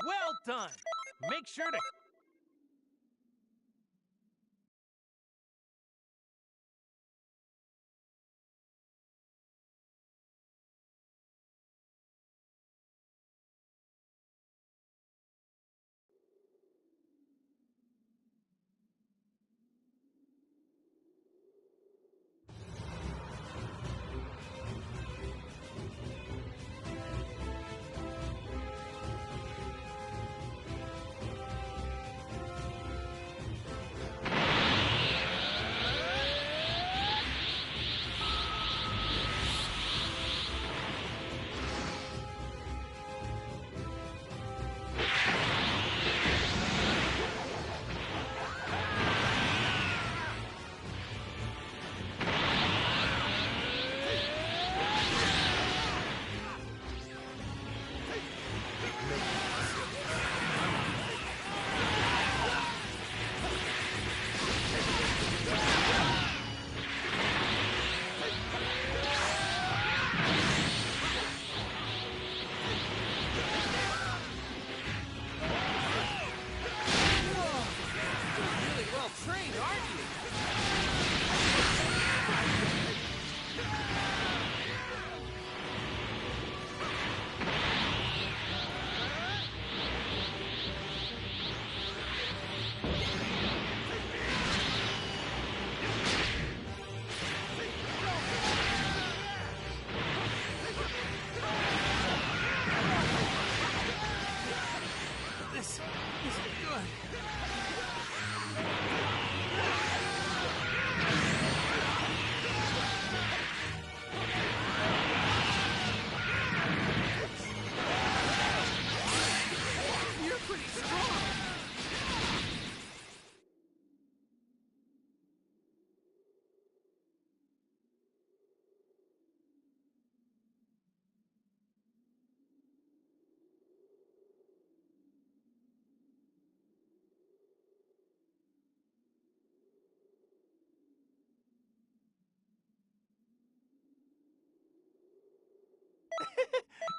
Well done! Make sure to...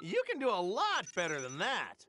You can do a lot better than that.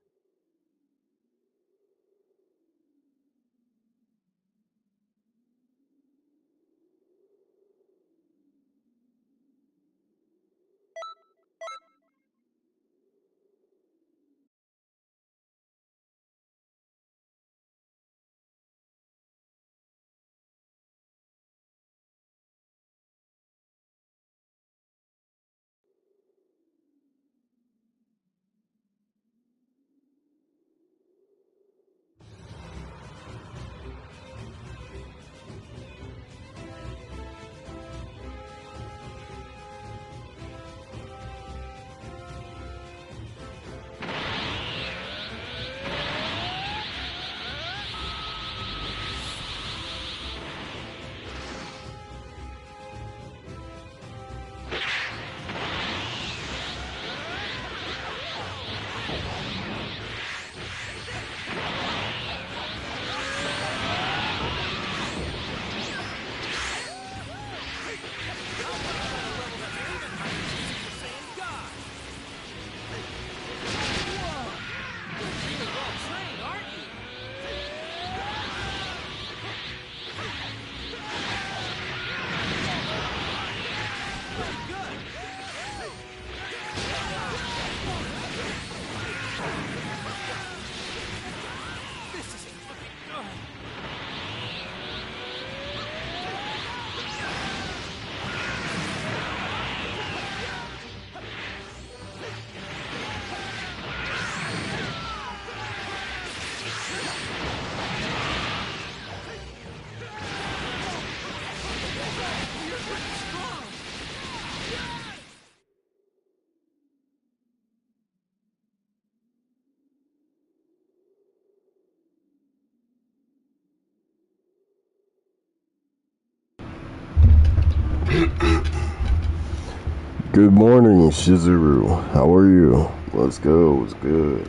Good morning, Shizuru. How are you? Let's go. What's good?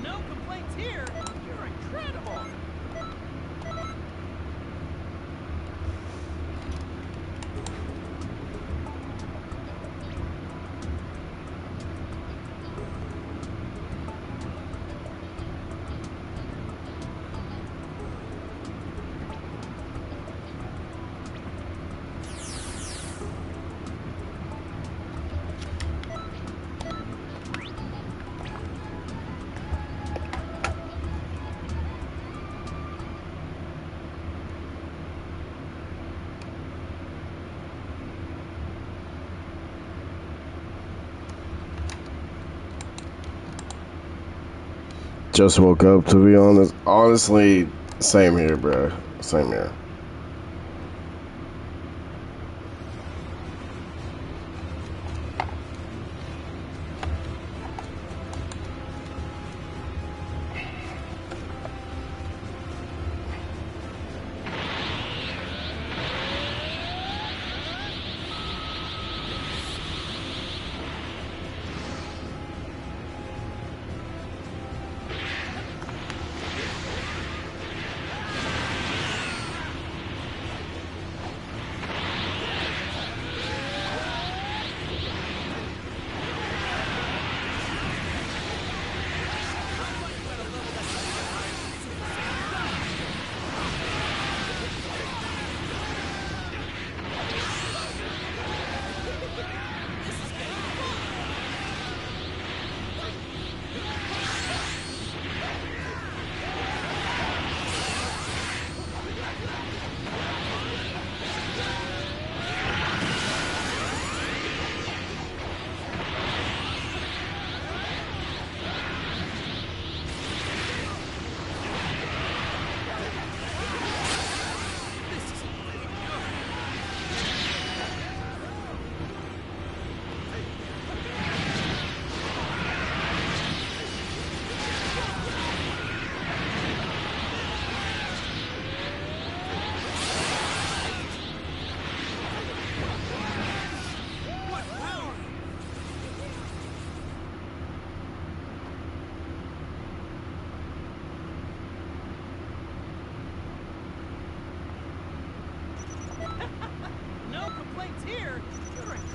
No complaints here. You're incredible. Just woke up, to be honest. Honestly, same here, bro. Same here.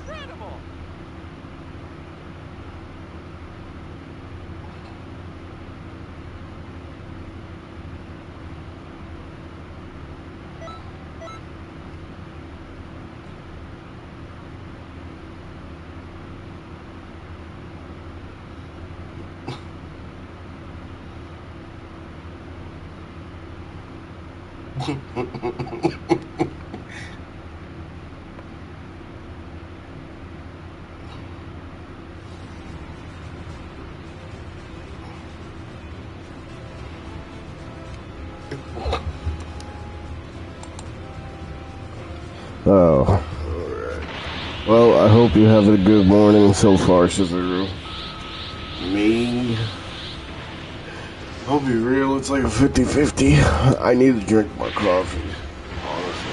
incredible. Oh. Well, I hope you're having a good morning so far, Shizuru. Me? I'll be real, it's like a 50-50. I need to drink my coffee, honestly.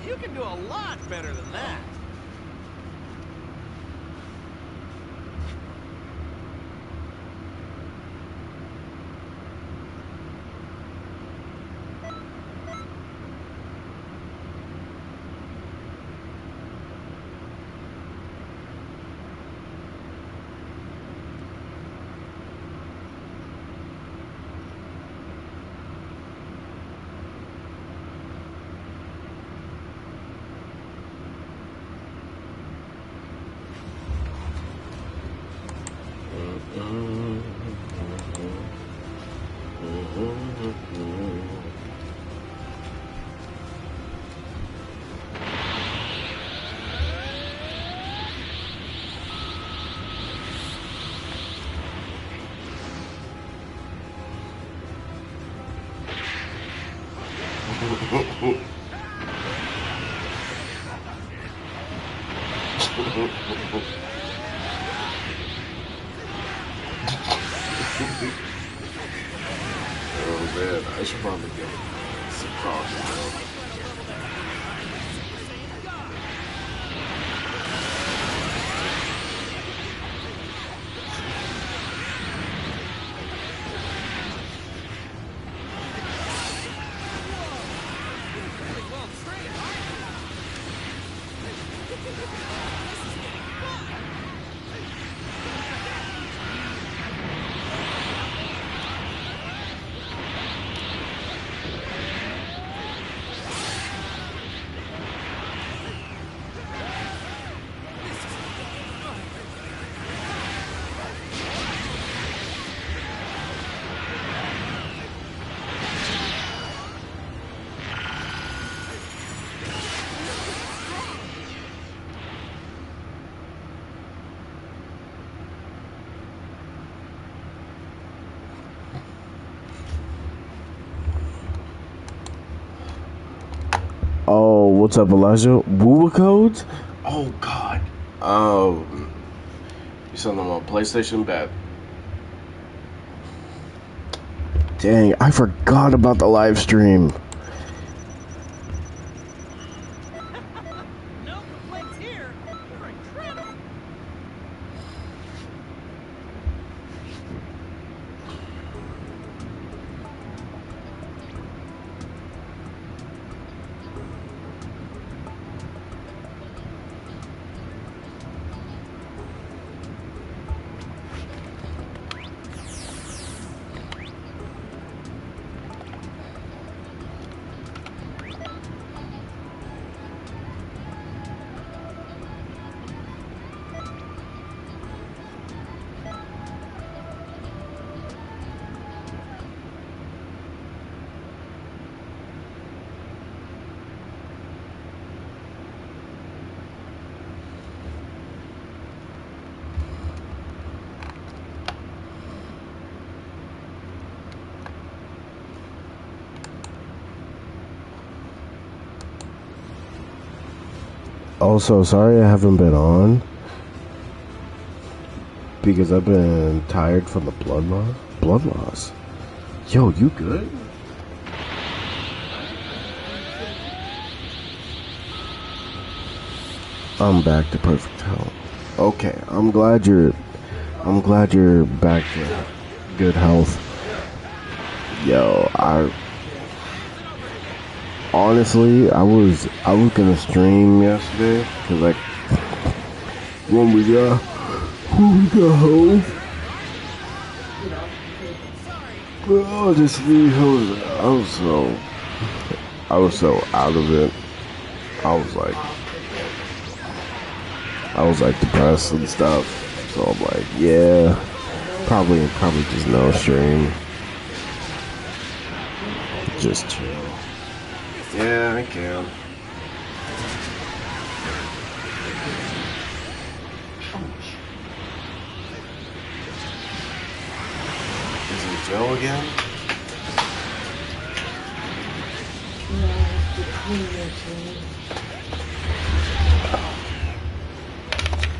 You can do a lot better than that. Oh man, I should probably get some coffee, Oh, what's up, Elijah? Booba codes? Oh God. You selling them on PlayStation? Bet. Dang, I forgot about the live stream. No complaints here. You're incredible. Also, sorry I haven't been on because I've been tired from the blood loss. Blood loss. Yo, you good? I'm back to perfect health. Okay, I'm glad you're back to good health. Yo, honestly, I was gonna stream yesterday because like when we got home, well, just I was so out of it. I was like depressed and stuff. So I'm like, yeah, probably just no stream, just chill. Yeah, I can. Is it Joe again?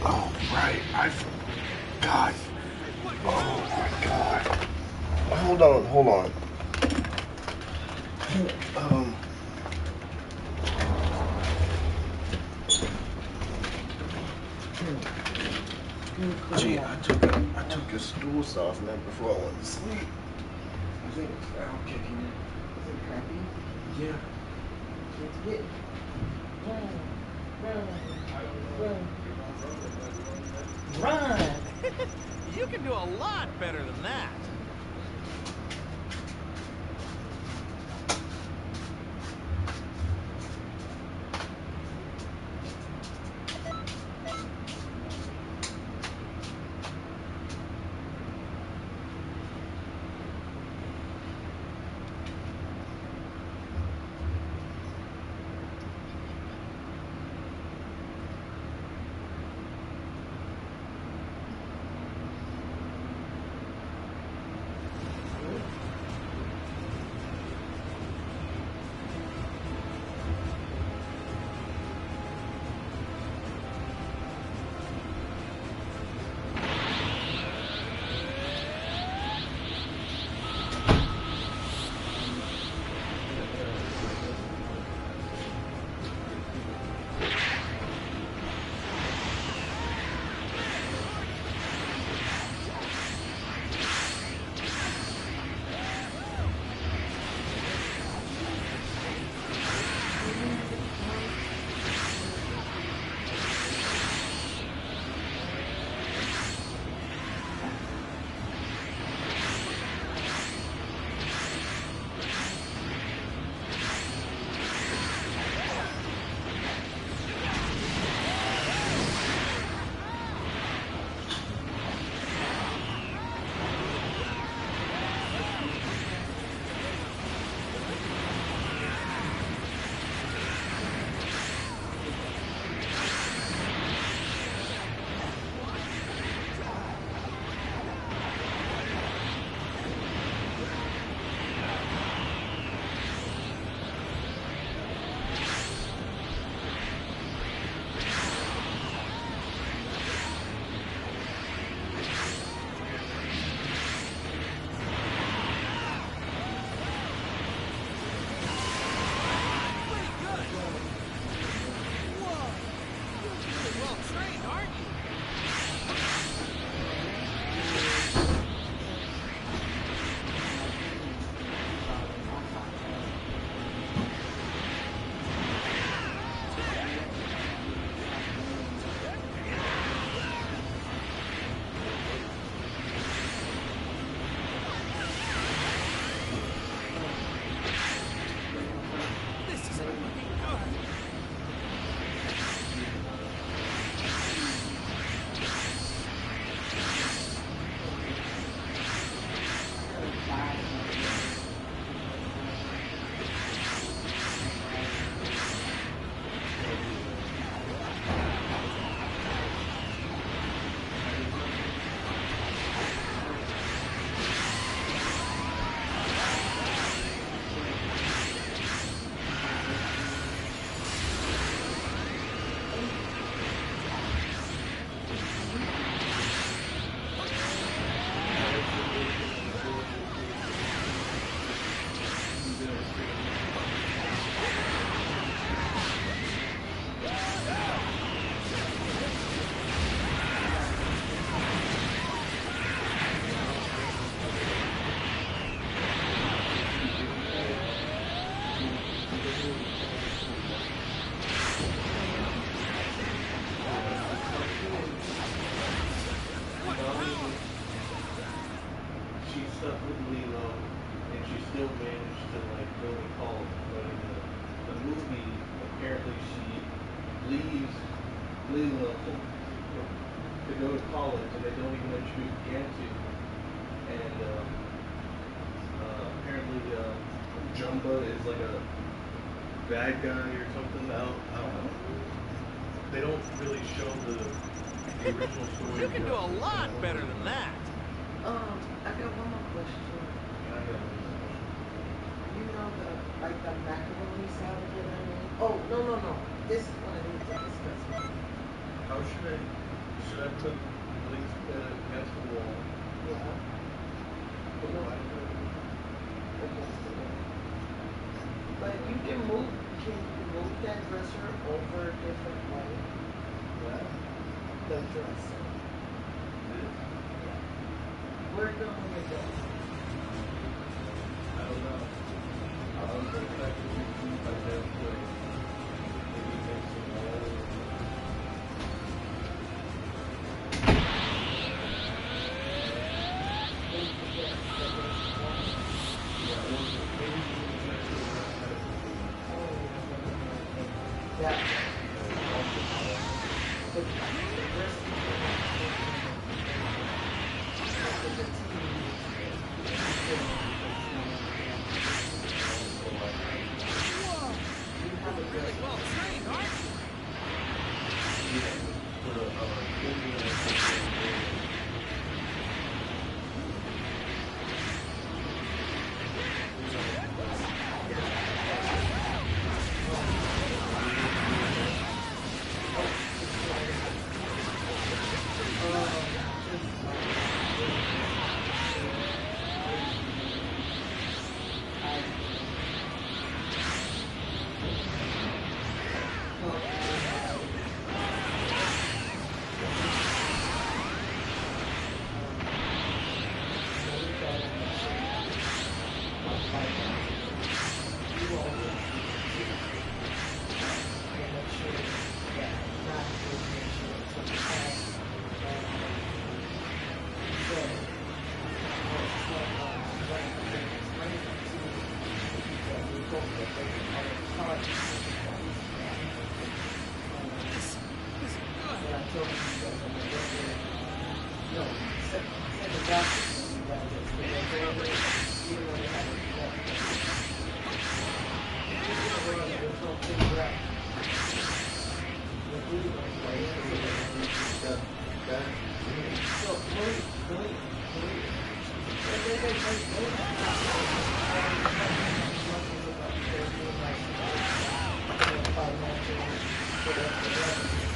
Oh, right. I forgot. Oh, my God. Hold on. Gee, I took your stool softener before I went to sleep. I think it's now kicking in. Is it crappy? Yeah. Let's get run. You can do a lot better than that. up with Lilo, and she still managed to like go to college. But in the movie, apparently she leaves Lilo to go to college, and they don't even let you begin to. And apparently, Jumba is like a bad guy or something. I don't know. They don't really show the original story. You can do a lot better than that. I got one more question. You know the macaroni salad that I made? Oh, no. This is what I need to discuss with you. How should I put links against the wall? Yeah. Put the light Against the wall. But can you move that dresser over a different way? What? The dresser. This? Yeah. Where do you want it go? I don't know. I was thinking I could do like that way. Maybe make some wall. Yeah. Really well trained, aren't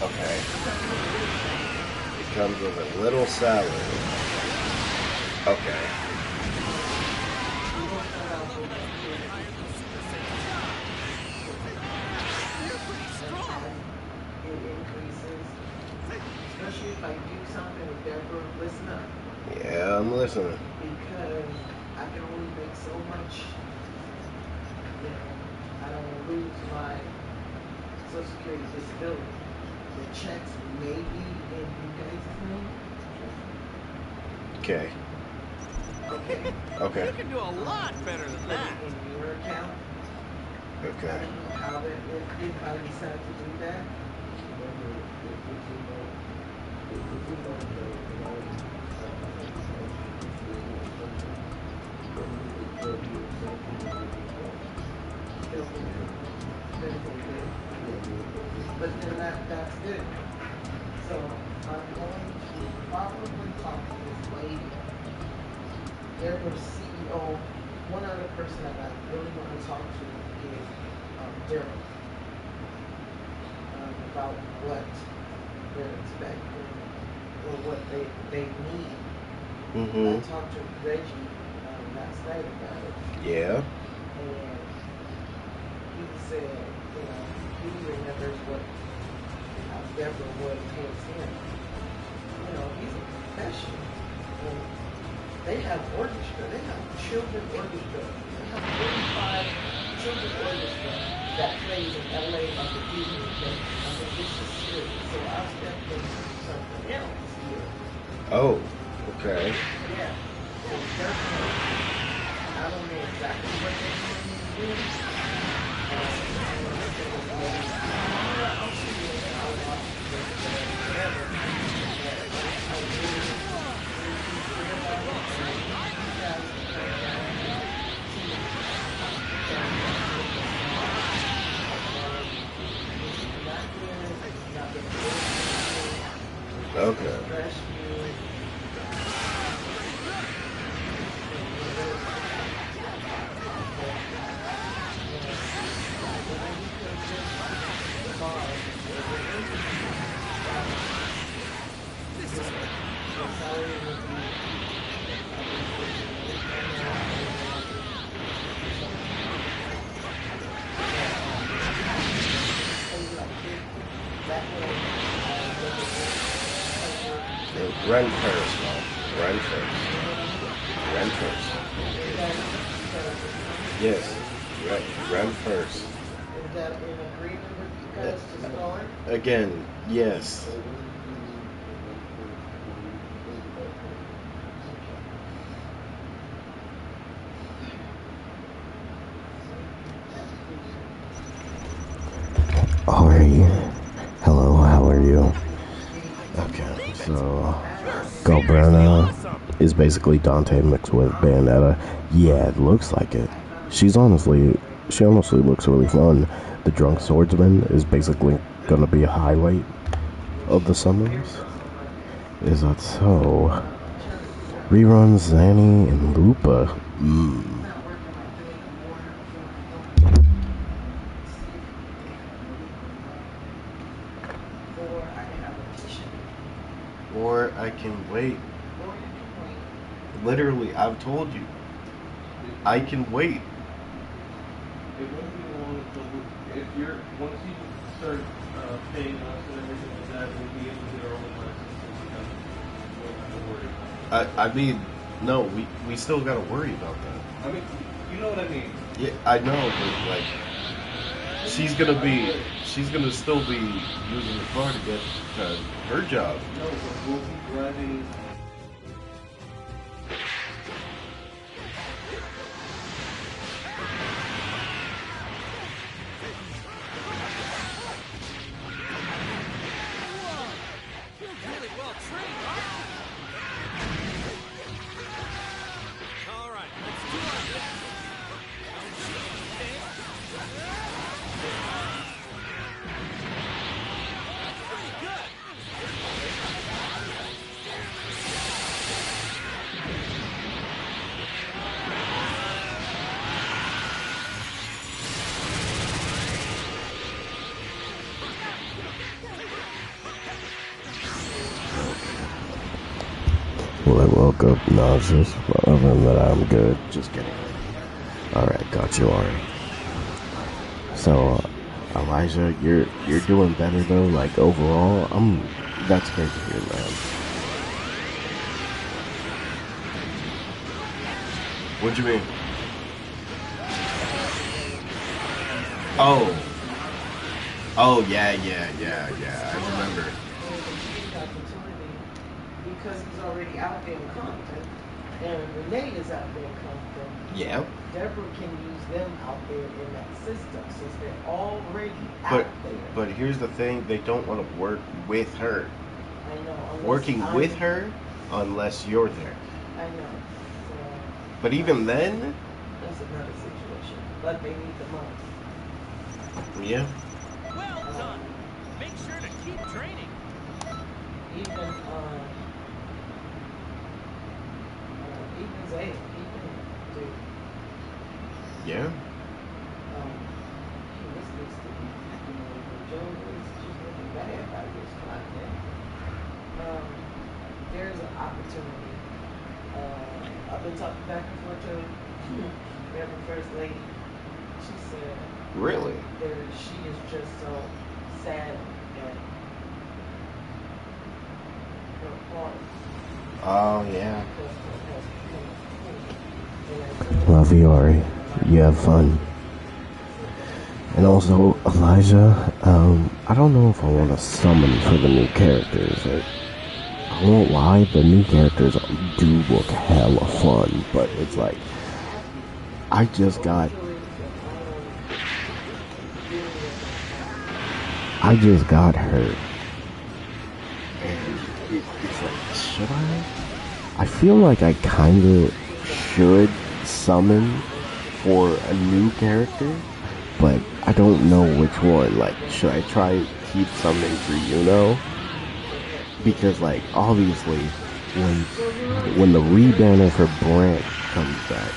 Okay. It comes with a little salad. Okay. Especially if I do something with Deborah, listen up. Yeah, I'm listening. Because I can only make so much. I don't want to lose my Social Security disability. The checks may be in you guys' name. Okay. Okay. Okay. You can do a lot better than that. In your account. I Okay. don't know how that, if I decide to do that. But then that's good. So I'm going to probably talk to this lady. Their CEO. One other person that I really want to talk to is Daryl. About what they're expecting or what they need. I talked to Reggie last night about it. Yeah. And he said, he remembers how Deborah was towards him. He's a professional. And they have orchestra. They have children orchestra. They have 45 children orchestra that plays in LA on the evening. This is serious. So I stepped into something else here. Oh, okay. Yeah. I don't know exactly what they're going to do. I'll see it and I'll watch it, whatever. I really realize you guys Okay. Run first, Mom. Run first. Run first. Yes. Run first. Is that in agreement with you guys to start? Again, yes. Ari, hello, how are you? Okay, so Galberna is basically Dante mixed with Bayonetta. Yeah, it looks like it. She honestly looks really fun. The Drunk Swordsman is basically gonna be a highlight of the summons. Is that so? Reruns Zanny and Lupa. Or I can wait. Literally, I've told you. I can wait. It won't be long until if you're once you start paying us and everything like that, we'll be able to get our own license and we won't have to worry about it. I mean, no, we still gotta worry about that. I mean, you know what I mean? Yeah, I know, but like, she's gonna still be using the car to get to her job. No, but we'll be driving. Will I woke up nauseous? Well, other than that, I'm good. Just kidding. Alright, got you, Ari. So, Elijah, you're doing better though. Like overall, That's great to hear, man. What do you mean? Oh, yeah. I remember. Because he's already out there in Compton, and Renee is out there in Compton. Yeah. Deborah can use them out there in that system since they're already out there. But here's the thing: they don't want to work with her. I know. Working with her, unless you're there. I know. So, but even then, that's another situation. But they need the money. Yeah. Well done. Make sure to keep training. Even Zay, dude. Yeah. This needs to be, Joe is just looking bad by this content. There's an opportunity. I've been talking back and forth to Reverend First Lady. She said, Really? She is just so sad at her heart. Oh, yeah. Love you, Ari. You have fun. And also, Elijah, I don't know if I want to summon for the new characters. I won't lie, the new characters do look hella fun, but it's like, I just got hurt. And it's like, should I? I feel like I kinda should summon for a new character, but I don't know which one. Like, should I try keep summoning for Yuno? Because, like, obviously, when the rebanner for Brant comes back,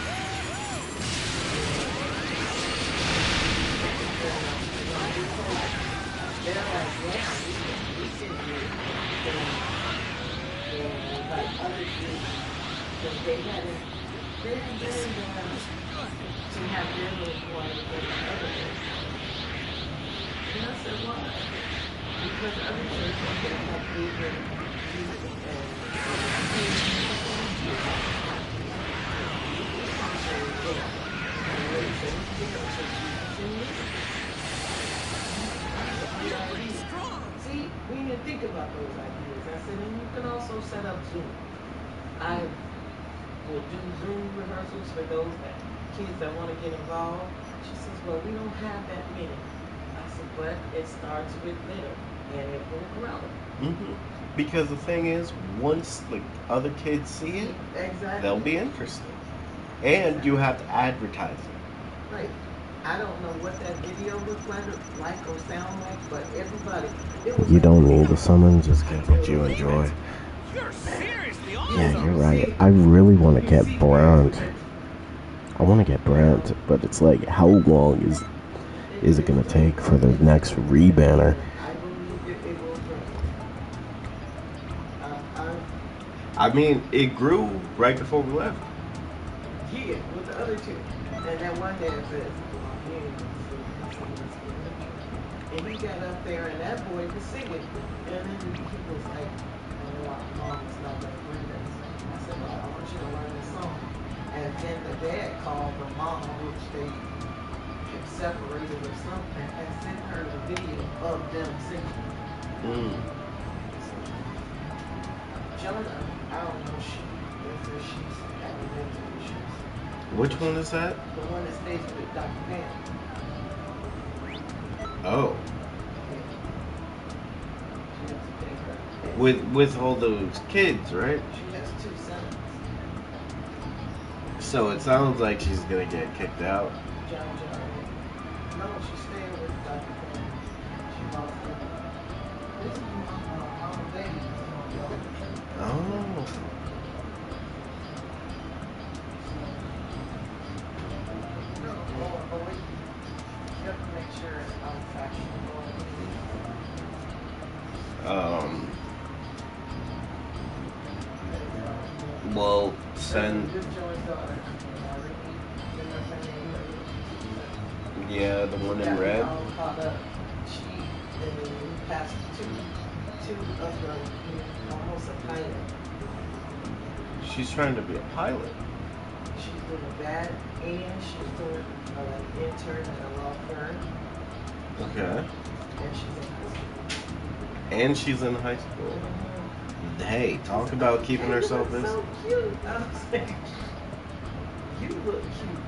See, we didn't think about those ideas. I said, and you can also set up Zoom. I will do Zoom rehearsals for those kids that want to get involved. She says, well, we don't have that many. I said, but it starts with little, and it will grow. because the thing is, once the other kids see it, exactly, they'll be interested. And you have to advertise it. Right. I don't know what that video looked like or sound like, but everybody, it was. You don't need the summon, just get what you enjoy. You're seriously awesome. Yeah, you're right. I really want to get Brant. I want to get Brant, but it's like, how long is it gonna take for the next rebanner? I believe it will grow. I mean, it grew right before we left. Yeah, with the other two. And that one dad says, and he got up there and that boy was singing. And then he was like, oh, Mom, it's not that great. I said, well, I want you to learn this song. And then the dad called the mom, which they separated or something, and sent her the video of them singing. So, Jonah, I don't know if she's having mental issues. Which one is that? The one that stays with Dr. Pam. Oh. With all those kids, right? She has 2 sons. So it sounds like she's gonna get kicked out. John. No, she's staying with Dr. Pam. She lost them. This is Mama Baby. Oh. You have to make sure it's factual. Well, send. Yeah, the one in red. She passed two of the almost a pilot. She's trying to be a pilot. She's doing that, and she's doing an intern at a law firm. Okay. And she's in high school. And she's in high school. Hey, talk about keeping herself busy. So cute. I was like, you look cute.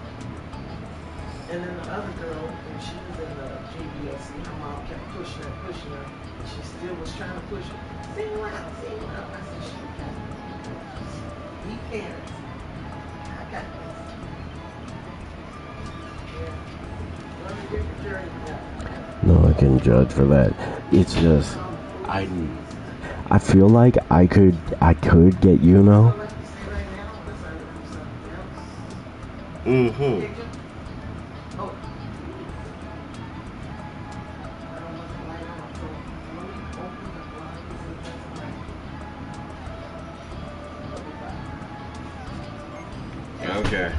And then the other girl, when she was in the GBSC, her mom kept pushing her. She still was trying to push her. Sing loud. I said, she got it. Be parents. I got this. Yeah. Learn a different journey now. No, I can judge for that. It's just, I feel like I could get Yuno. Okay.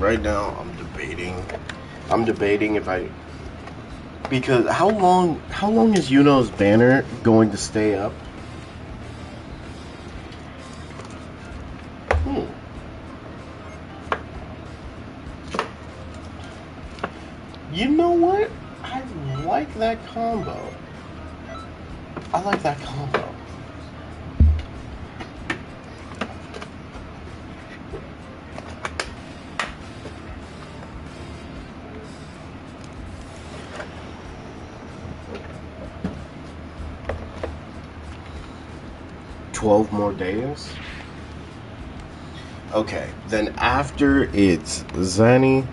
right now I'm debating. I'm debating if I, because how long is Yuno's banner going to stay up? You know what? I like that combo. I like that combo. $12 more days? Okay, then after it's Zanny.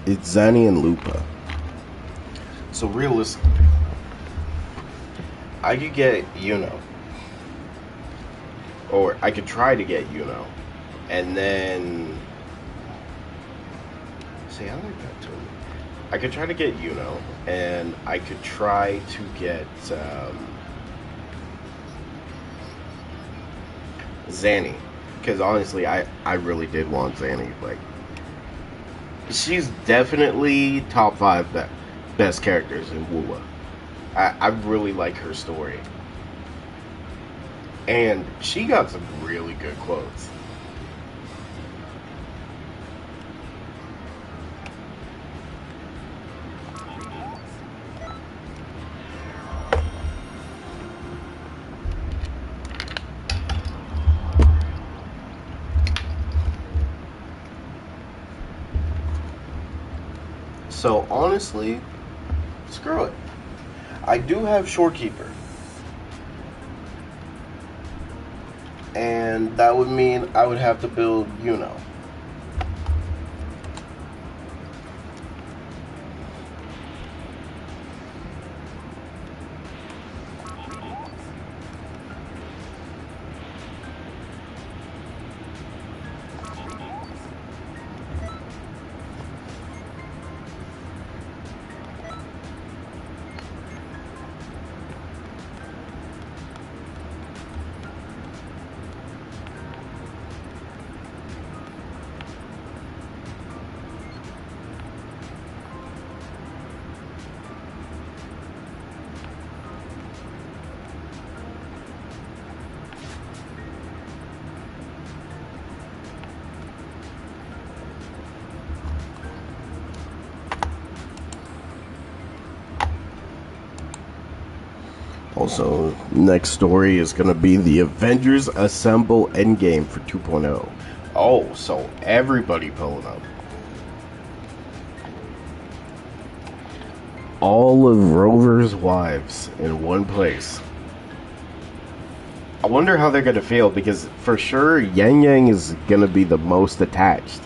It's Zanny and Lupa. So realistically, I could get Yuno. Or I could try to get Yuno. And then... See, I like that too. I could try to get Yuno. And I could try to get... Zanny. Because honestly, I really did want Zanny. Like, she's definitely top 5 best characters in Wuwa. I really like her story. And she got some really good quotes. So honestly, screw it. I do have Shorekeeper. And that would mean I would have to build Yuno. Also, next story is going to be the Avengers Assemble Endgame for 2.0. Oh, so everybody pulling up. All of Rover's wives in one place. I wonder how they're going to feel, because for sure Yang Yang is going to be the most attached.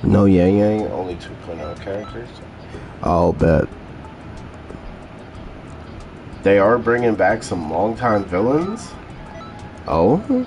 No Yang Yang, only 2.0 characters. I'll bet. They are bringing back some longtime villains? Oh?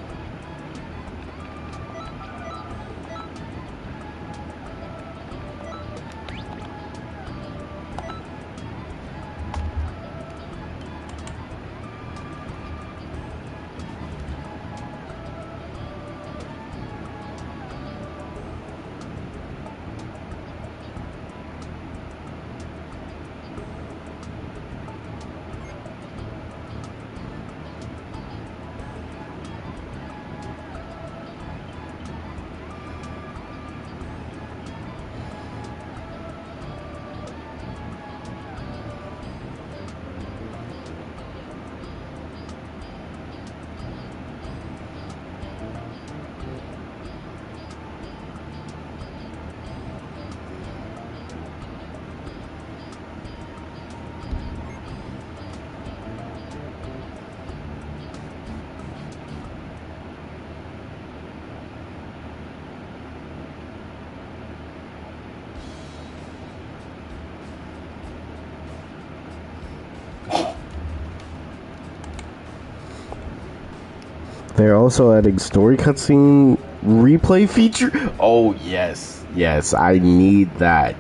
They're also adding story cutscene replay feature. Oh yes, yes, I need that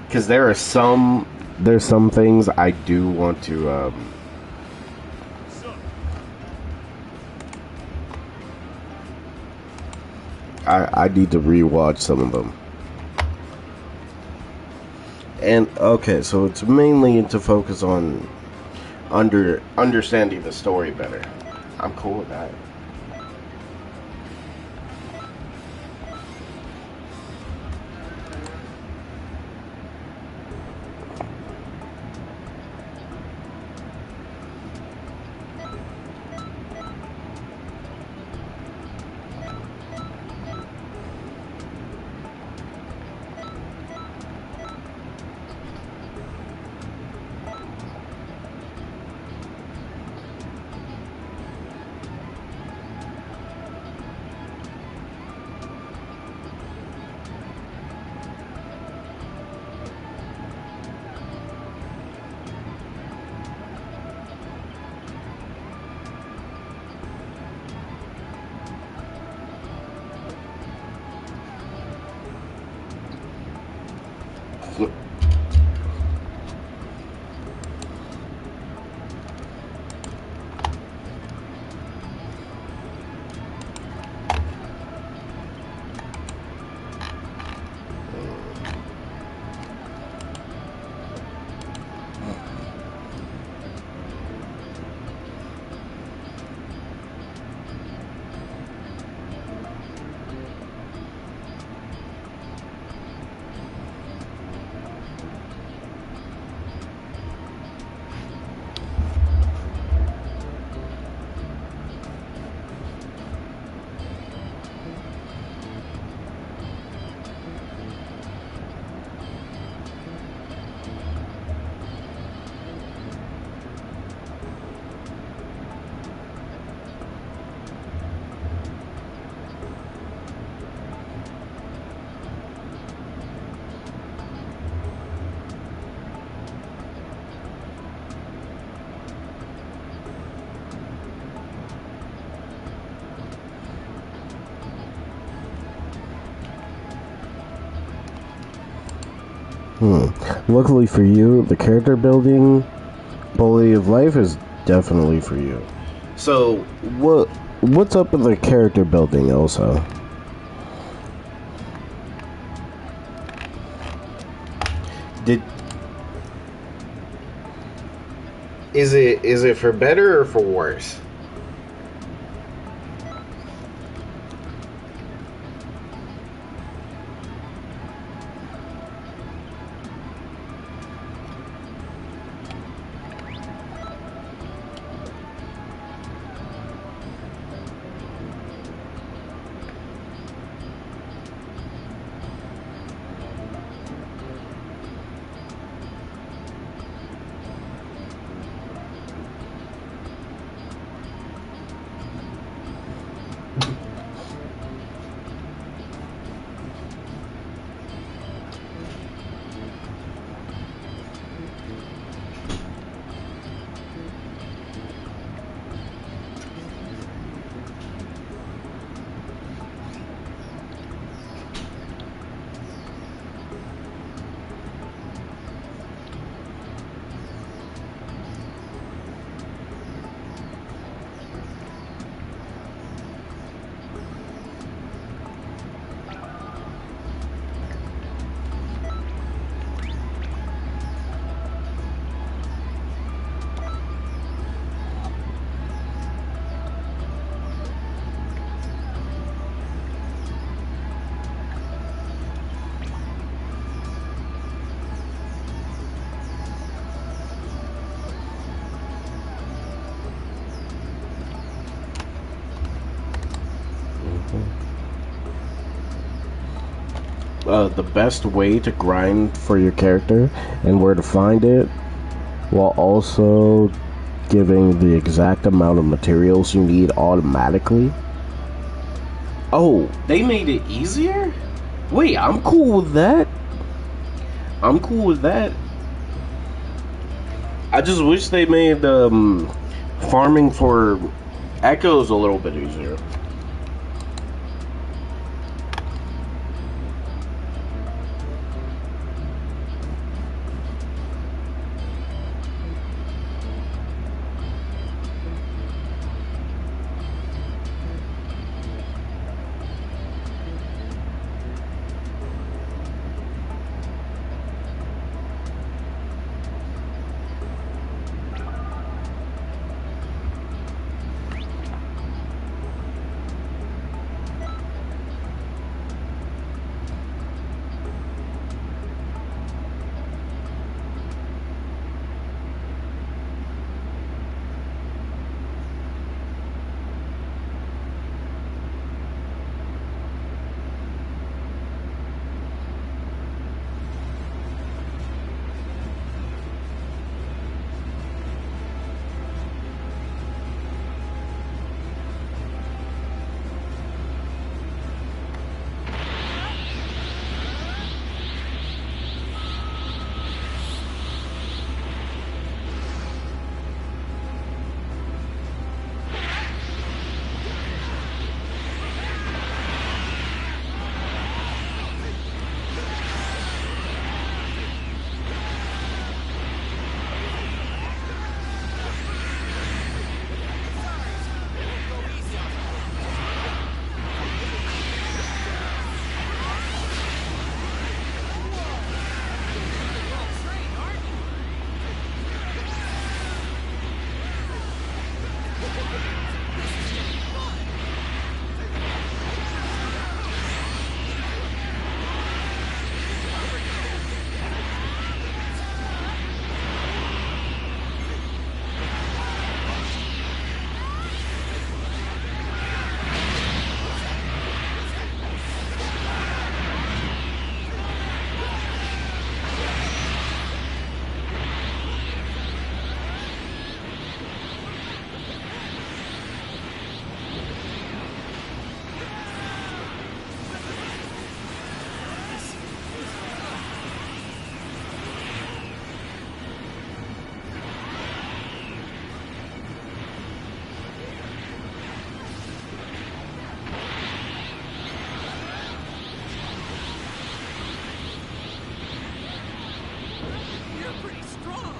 because there's some things I do want to. I need to rewatch some of them. And okay, so it's mainly to focus on understanding the story better. I'm cool with that. Luckily for you, the character building quality of life is definitely for you. So, what's up with the character building also? Is it for better or for worse? The best way to grind for your character and where to find it, while also giving the exact amount of materials you need automatically. Oh, they made it easier? Wait, I'm cool with that. I'm cool with that. I just wish they made farming for Echo's a little bit easier. You're pretty strong.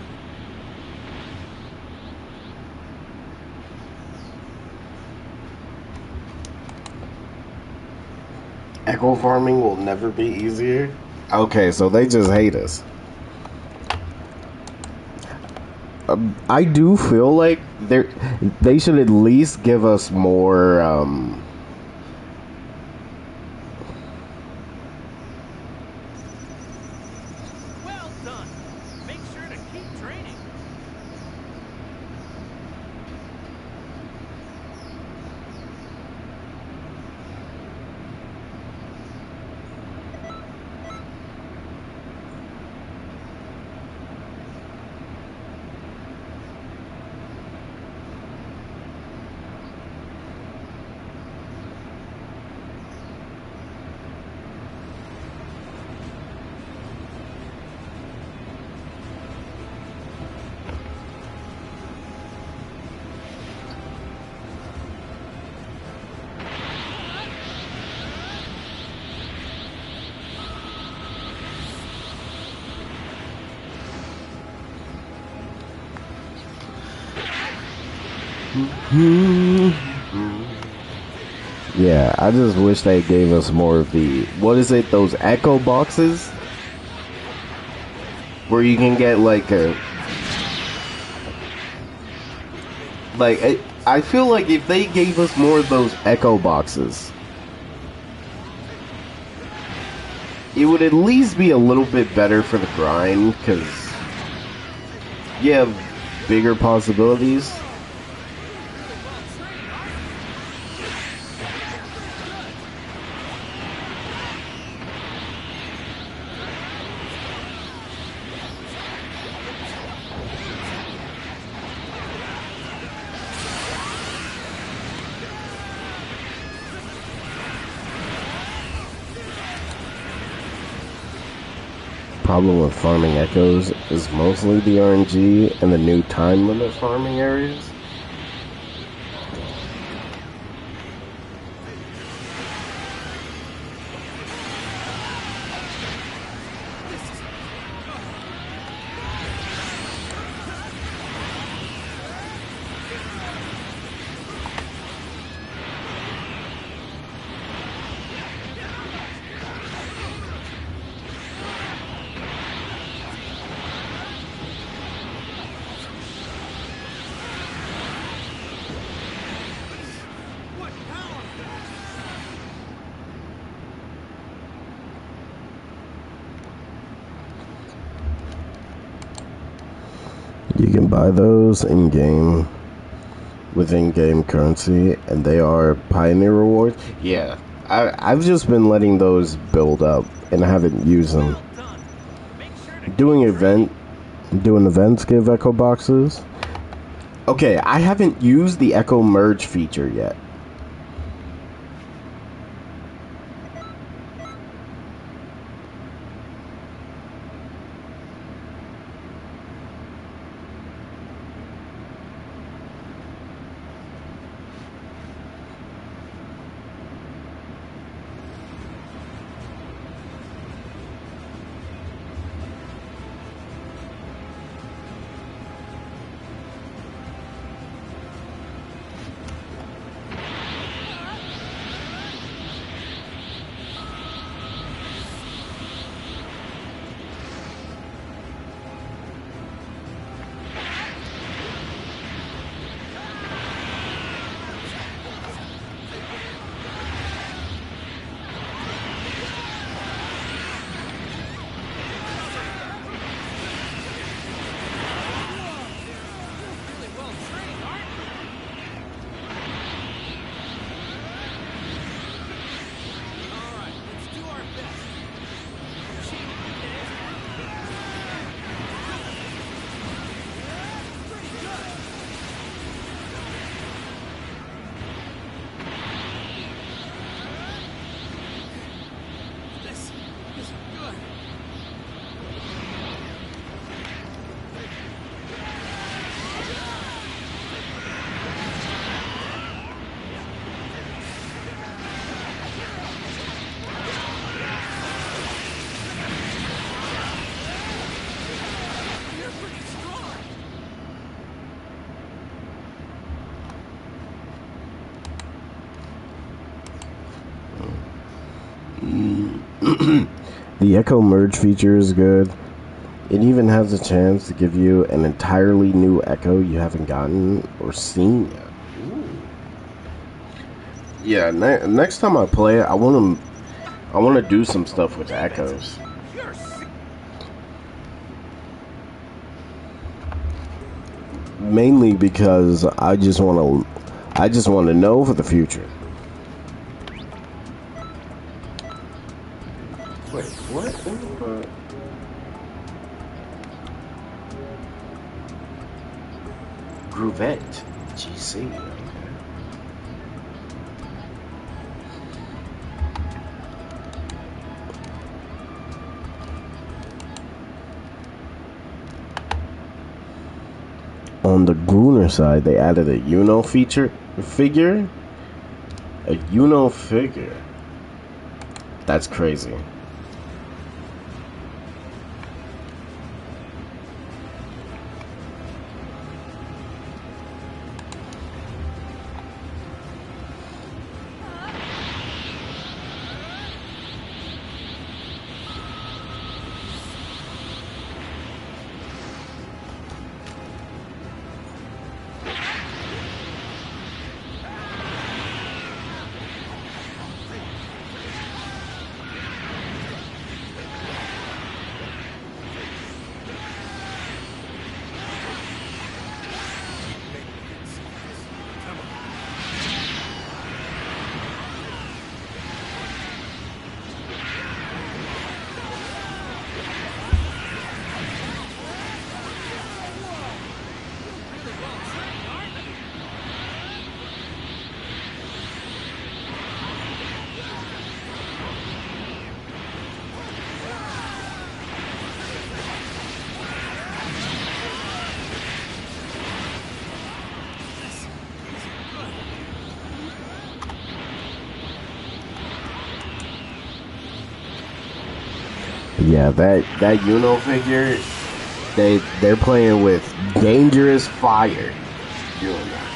Echo farming will never be easier. Okay, so they just hate us. I do feel like they should at least give us more. Well done. Make sure to keep training. Yeah, I just wish they gave us more of the, what is it, those echo boxes? Where you can get like a, I feel like if they gave us more of those echo boxes, it would at least be a little bit better for the grind, because you have bigger possibilities. Problem with farming echoes is mostly the RNG and the new time limit farming areas. You can buy those in game with in-game currency, and they are Pioneer rewards. Yeah, I've just been letting those build up, and I haven't used them. Well done. Make sure to Doing keep training. doing events give echo boxes. Okay, I haven't used the echo merge feature yet. Really well trained, aren't you? All right, let's do our best. Cheating, kid. Pretty good. This isn't good. You're pretty strong. The echo merge feature is good. It even has a chance to give you an entirely new echo you haven't gotten or seen yet. Yeah, next time I play it, I want to do some stuff with the echoes. You're sick. Mainly because I just want to know for the future. Wait, what? Groovette, GC. Okay. On the Gruner side, they added a Uno figure. A Uno figure. That's crazy. Yeah, that Uno figure, they're playing with dangerous fire doing that.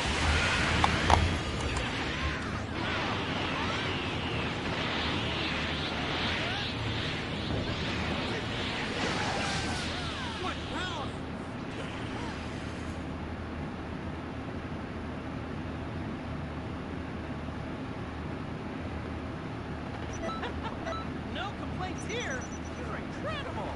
What power? No complaints here. You're incredible.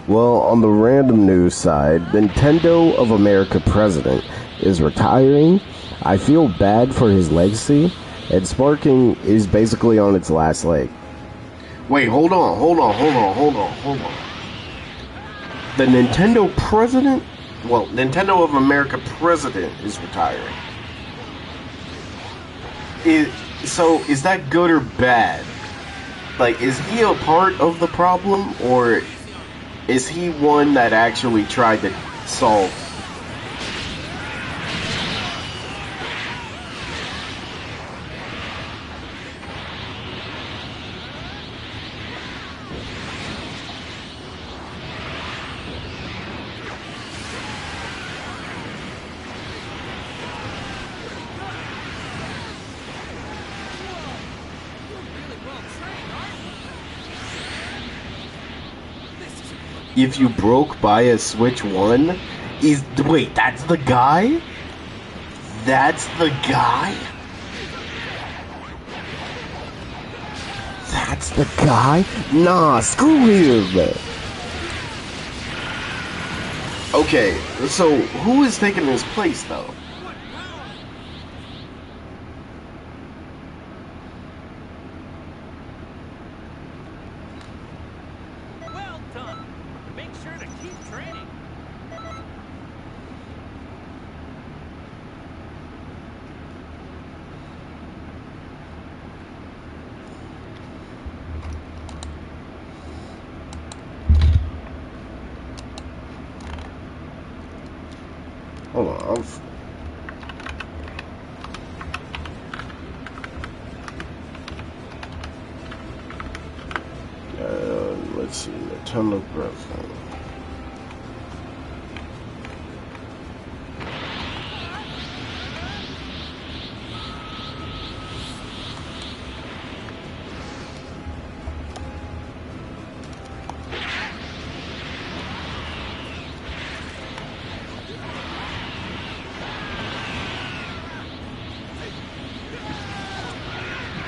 Well, on the random news side, Nintendo of America president is retiring. I feel bad for his legacy, and Sparking is basically on its last leg. Wait, hold on. The Nintendo president? Well, Nintendo of America president is retiring. Is that good or bad? Like, is he a part of the problem, or is he one that actually tried to solve? If you broke by a Switch 1, wait, that's the guy? That's the guy? That's the guy? Nah, screw him. Okay, so who is taking his place, though? Well done. Make sure to keep training. Hold on, let's see, Nintendo president.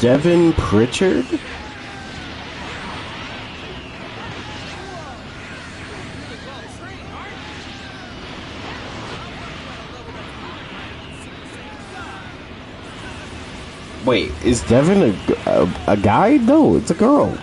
Devin Pritchard? Wait, is Devin a guy? No, it's a girl.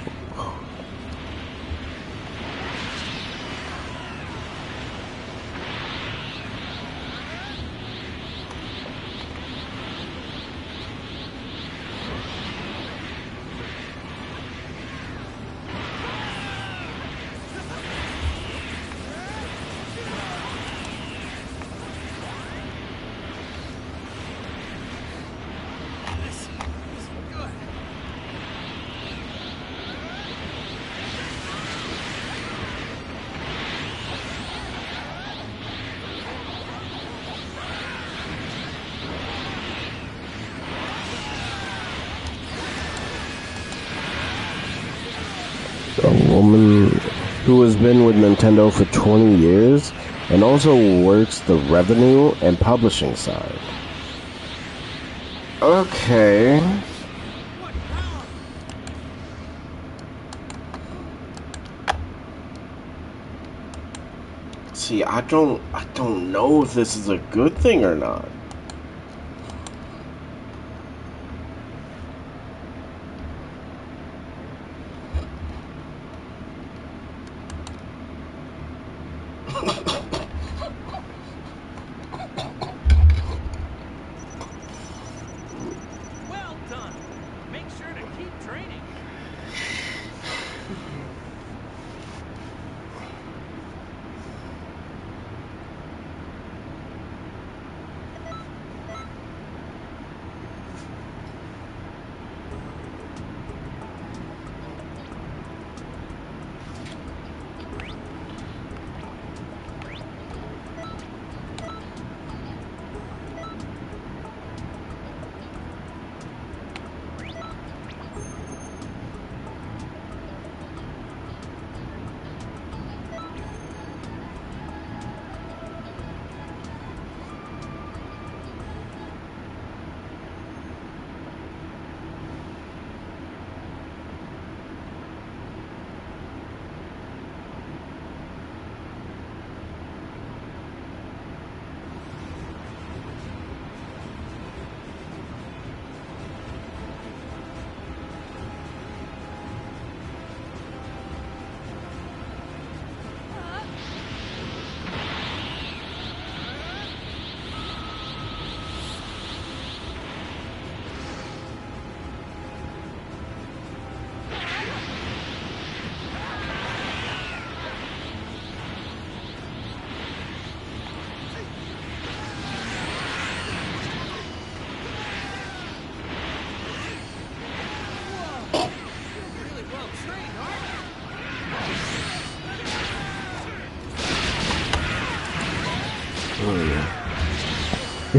A woman who has been with Nintendo for 20 years and also works the revenue and publishing side. Okay. See, I don't know if this is a good thing or not. Well done. Make sure to keep training.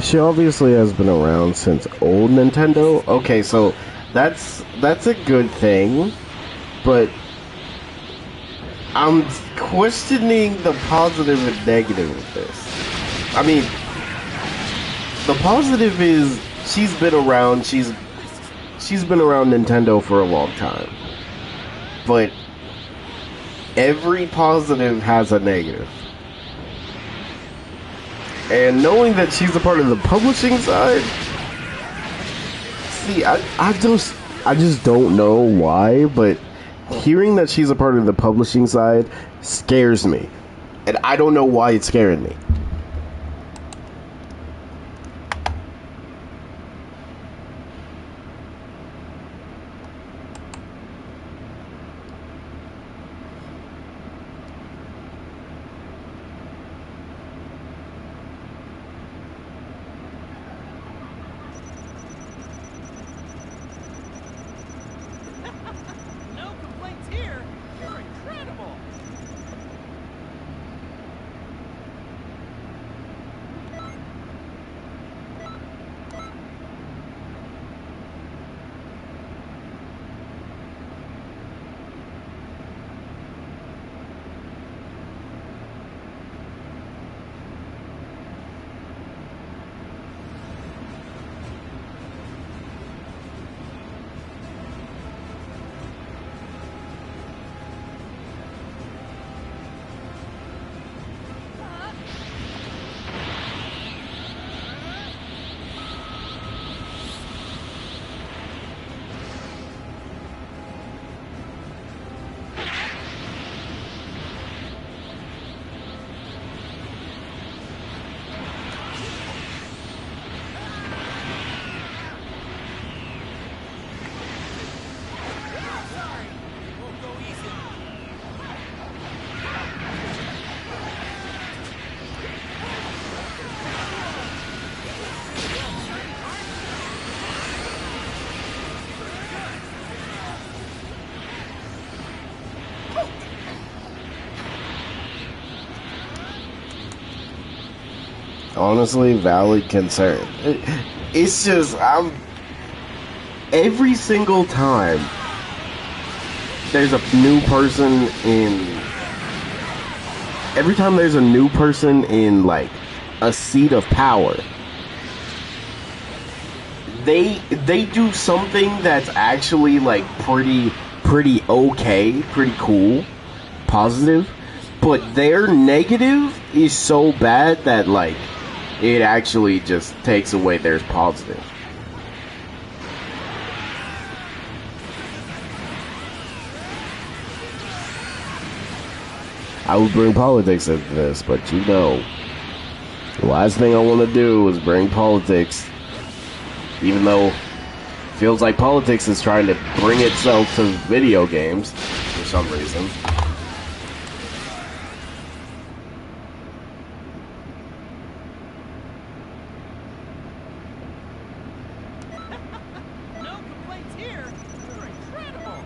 She obviously has been around since old Nintendo. Okay, so that's a good thing, but I'm questioning the positive and negative of this. I mean, the positive is she's been around. She's been around Nintendo for a long time, but every positive has a negative. And knowing that she's a part of the publishing side, see, I just don't know why, but hearing that she's a part of the publishing side scares me. And I don't know why it's scaring me. No complaints here. You're incredible. Honestly, valid concern. It's just, every single time there's a new person in like a seat of power, they do something that's actually like pretty okay, pretty cool, positive, but their negative is so bad that like it actually just takes away their positive. I would bring politics into this, but you know, the last thing I want to do is bring politics, even though it feels like politics is trying to bring itself to video games for some reason. No complaints here. You're incredible.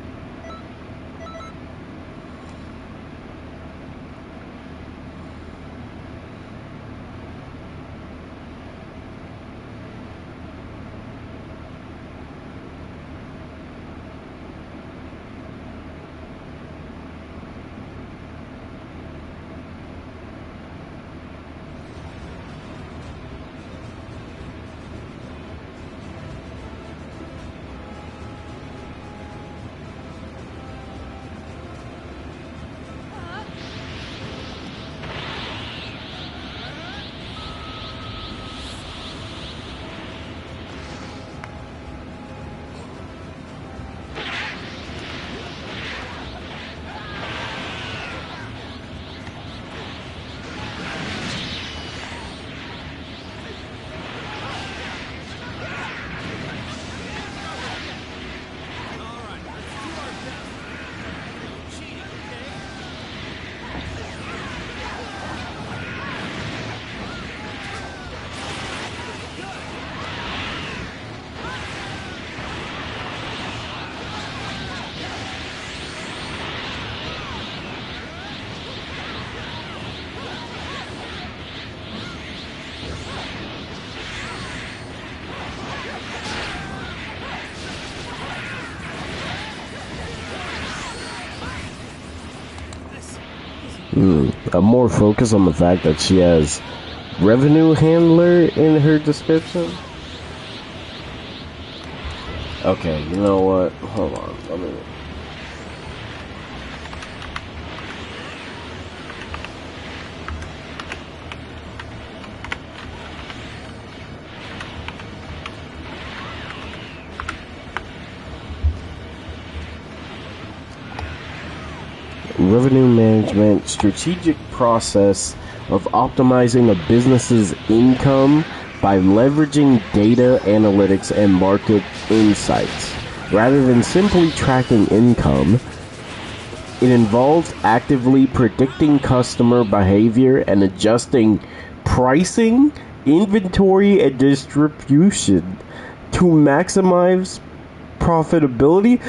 I'm more focused on the fact that she has revenue handler in her description. Okay, you know what? Hold on. Let me. Revenue management, strategic process of optimizing a business's income by leveraging data analytics and market insights. Rather than simply tracking income, it involves actively predicting customer behavior and adjusting pricing, inventory, and distribution to maximize profitability.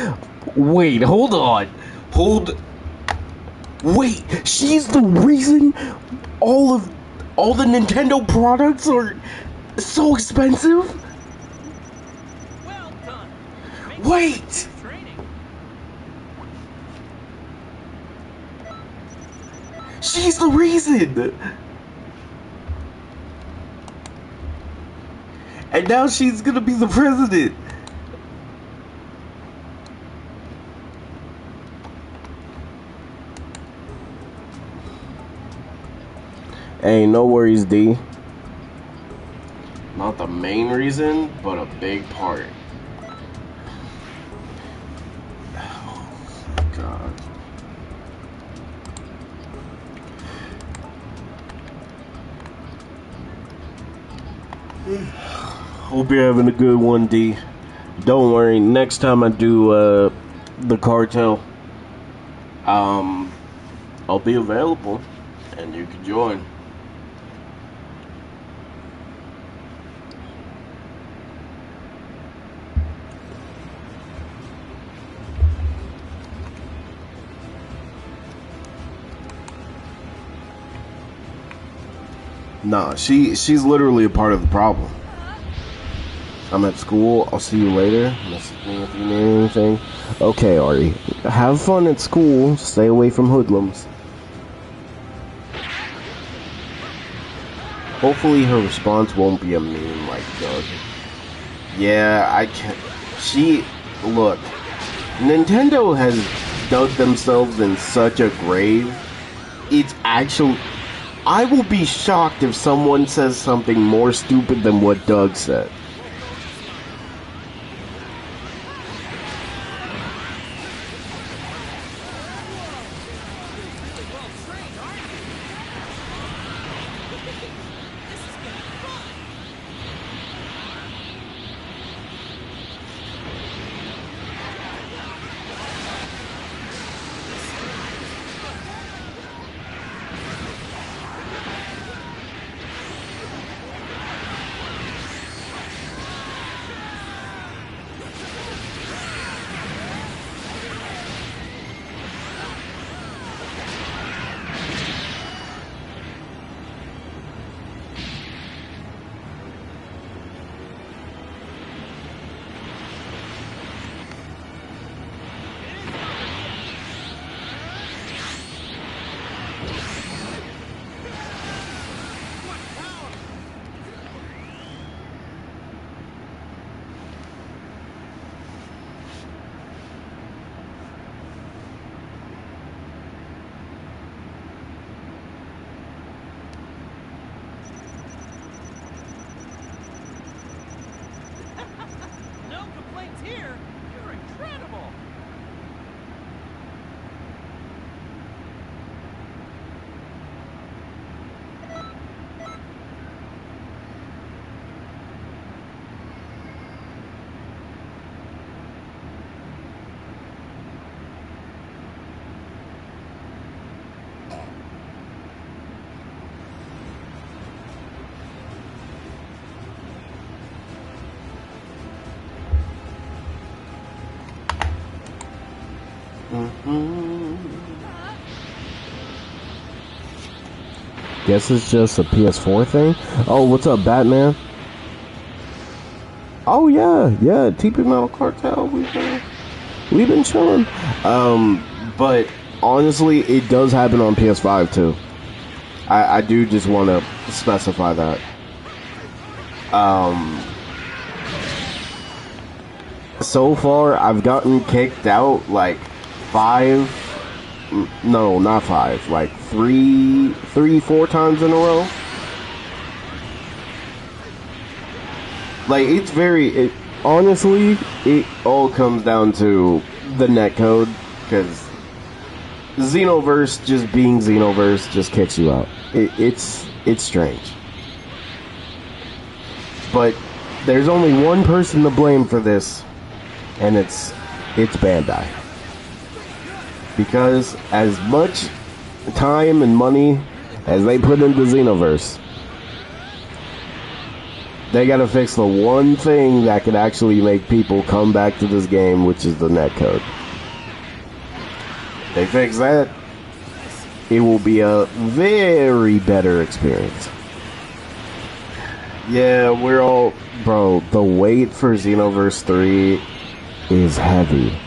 Wait, hold on. Wait, she's the reason all the Nintendo products are so expensive? Well done. Wait! Training. She's the reason! And now she's gonna be the president. Hey, no worries, D. Not the main reason, but a big part. Oh, God. Hope you're having a good one, D. Don't worry, next time I do the cartel, I'll be available and you can join. Nah, she's literally a part of the problem. I'm at school. I'll see you later. Message me if you need anything. Okay, Ari. Have fun at school. Stay away from hoodlums. Hopefully her response won't be a meme like Doug. Yeah, I can't. Look, Nintendo has dug themselves in such a grave. It's actually... I will be shocked if someone says something more stupid than what Doug said. No complaints here. You're incredible. Guess it's just a PS4 thing. Oh, what's up, Batman? Oh yeah, TP Metal Cartel. We've been chilling. But honestly, it does happen on PS5 too. I do just want to specify that. So far, I've gotten kicked out like 5. No, not 5. Like 3, 4 times in a row. Like, it's very... honestly, it all comes down to the netcode, because Xenoverse, just being Xenoverse, just kicks you out. It's strange. But there's only one person to blame for this, and it's Bandai. Because as much time and money as they put into Xenoverse, they gotta fix the one thing that could actually make people come back to this game, which is the netcode. They fix that, it will be a very better experience. Yeah, we're all... Bro, the wait for Xenoverse 3 is heavy.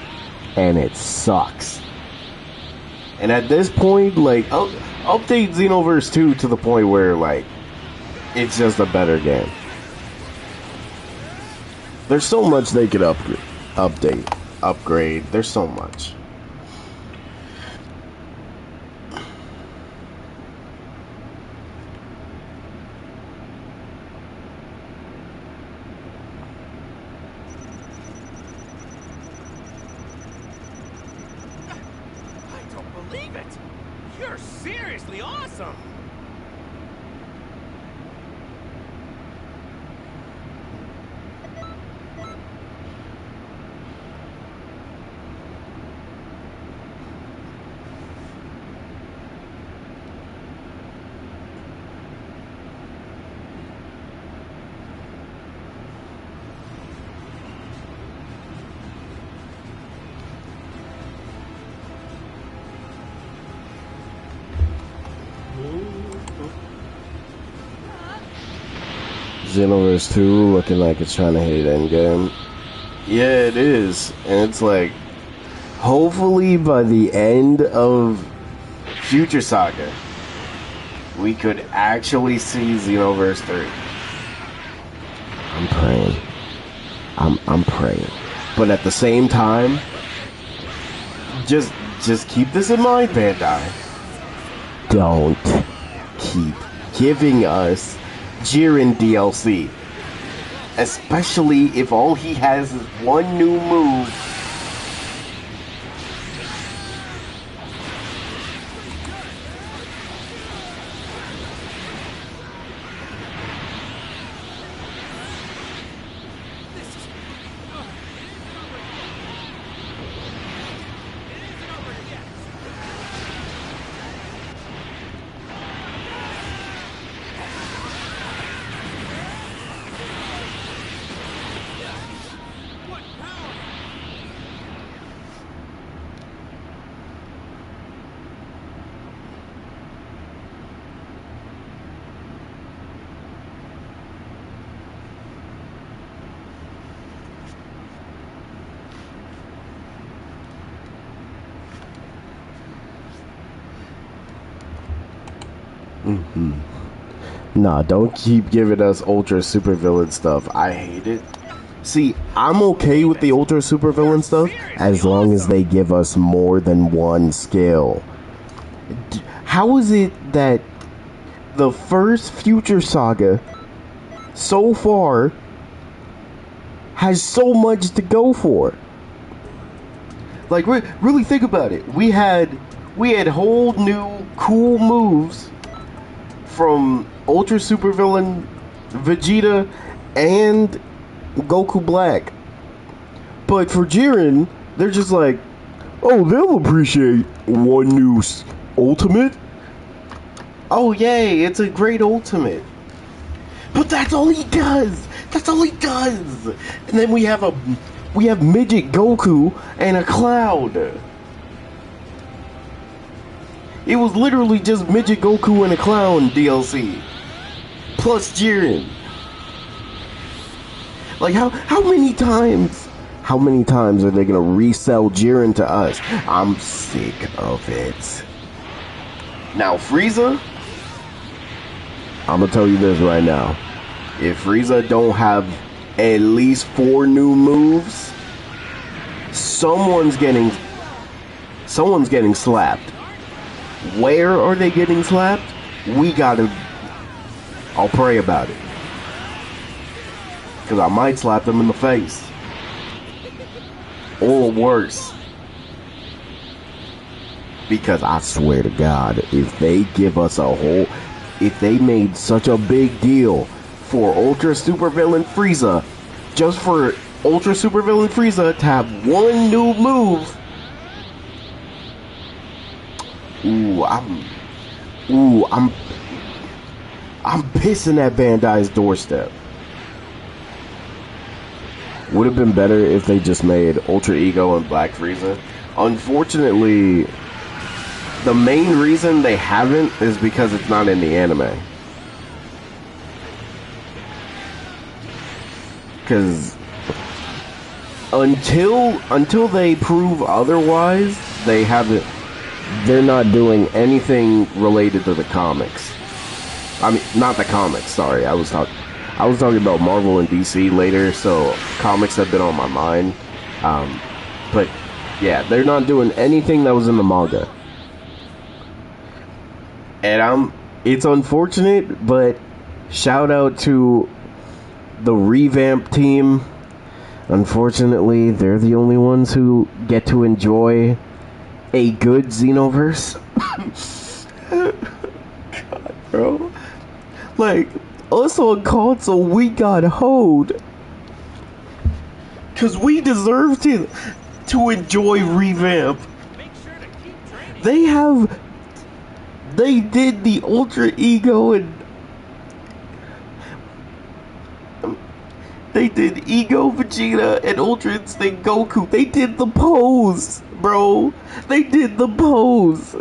And it sucks. And at this point, like, update Xenoverse 2 to the point where, like, it's just a better game. There's so much they could upgrade. There's so much. I don't believe it! You're seriously awesome! Xenoverse 2 looking like it's trying to hit endgame. Yeah, it is. And it's like, hopefully by the end of Future Saga, we could actually see Xenoverse 3. I'm praying. I'm praying. But at the same time, just keep this in mind, Bandai. Don't keep giving us Jiren DLC. Especially if all he has is one new move. Nah, don't keep giving us ultra supervillain stuff. I hate it. See, I'm okay with the ultra supervillain stuff as long as they give us more than one skill. How is it that the first Future Saga so far has so much to go for? Like, really think about it. We had whole new cool moves from Ultra Supervillain Vegeta and Goku Black. But for Jiren, they're just like, oh, they'll appreciate one new ultimate. Oh, yay, it's a great ultimate. But that's all he does. That's all he does. And then we have Midget Goku and a Cloud. It was literally just Midget Goku and a Clown DLC. Plus Jiren. Like, how many times How many times are they gonna resell Jiren to us? I'm sick of it. Now, Frieza, I'm gonna tell you this right now. If Frieza don't have at least 4 new moves, someone's getting slapped. Where are they getting slapped? I'll pray about it. Because I might slap them in the face. Or worse. Because I swear to God, if they give us if they made such a big deal for Ultra Super Villain Frieza, just for Ultra Super Villain Frieza to have 1 new move, I'm pissing at Bandai's doorstep. Would have been better if they just made Ultra Ego and Black Frieza. Unfortunately, the main reason they haven't is because it's not in the anime. Because until they prove otherwise, they're not doing anything related to the comics. I mean, not the comics, sorry. I was talking about Marvel and DC later, so comics have been on my mind. But yeah, they're not doing anything that was in the manga. And it's unfortunate, but shout out to the revamp team. Unfortunately, they're the only ones who get to enjoy a good Xenoverse. God, bro. Like, us on console, we got hoed. Because we deserve to enjoy revamp. Make sure to keep training. They did the Ultra Ego and they did Ego Vegeta and Ultra Instinct Goku. They did the pose, bro. They did the pose.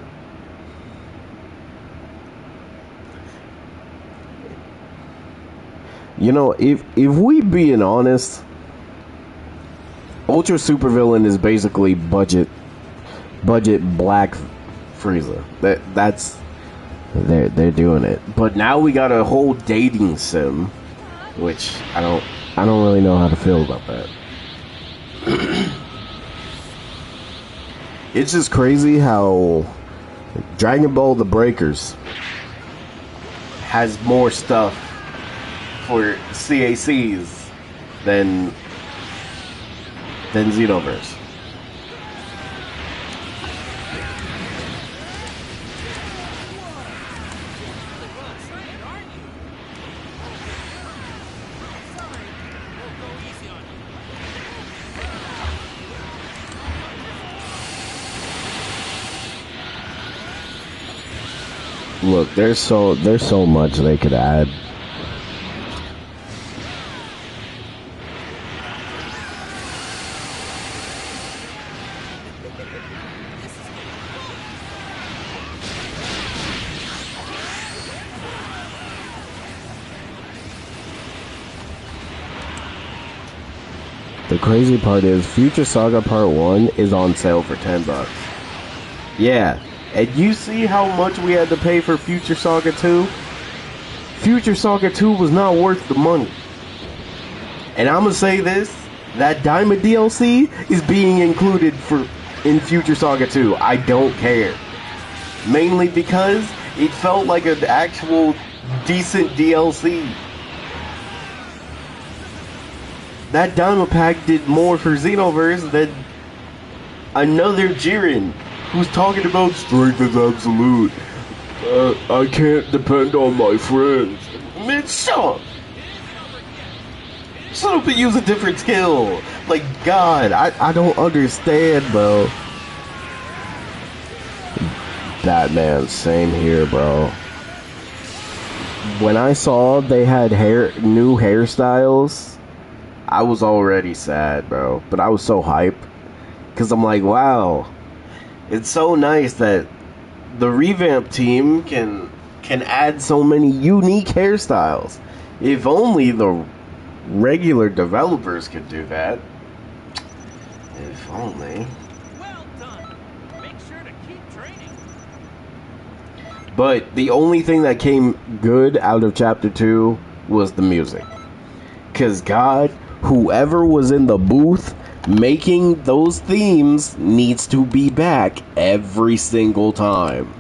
You know, if we being honest, Ultra Supervillain is basically budget Black Frieza. They're doing it. But now we got a whole dating sim, which I don't really know how to feel about that. It's just crazy how Dragon Ball The Breakers has more stuff for CACs than Xenoverse. Look, there's so much they could add. The crazy part is Future Saga Part 1 is on sale for $10. Yeah. And you see how much we had to pay for Future Saga 2? Future Saga 2 was not worth the money. And I'm gonna say this, that Diamond DLC is being included in Future Saga 2. I don't care. Mainly because it felt like an actual decent DLC. That Diamond Pack did more for Xenoverse than another Jiren who's talking about strength is absolute. I can't depend on my friends. Man, shut up. Shut up and use a different skill. Like, God, I don't understand, bro. Batman, same here, bro. When I saw they had new hairstyles, I was already sad, bro. But I was so hyped. Because I'm like, wow. It's so nice that the revamp team can add so many unique hairstyles. If only the regular developers could do that. If only. Well done. Make sure to keep training. But the only thing that came good out of chapter 2 was the music. Because, God, whoever was in the booth making those themes needs to be back every single time.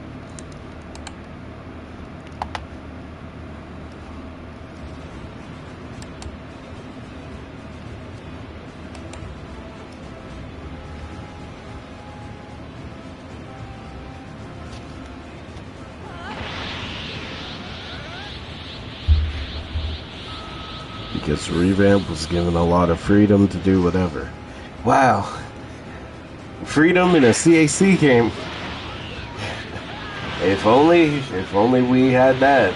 Because Revamp was given a lot of freedom to do whatever. Wow. Freedom in a CAC game. If only we had that.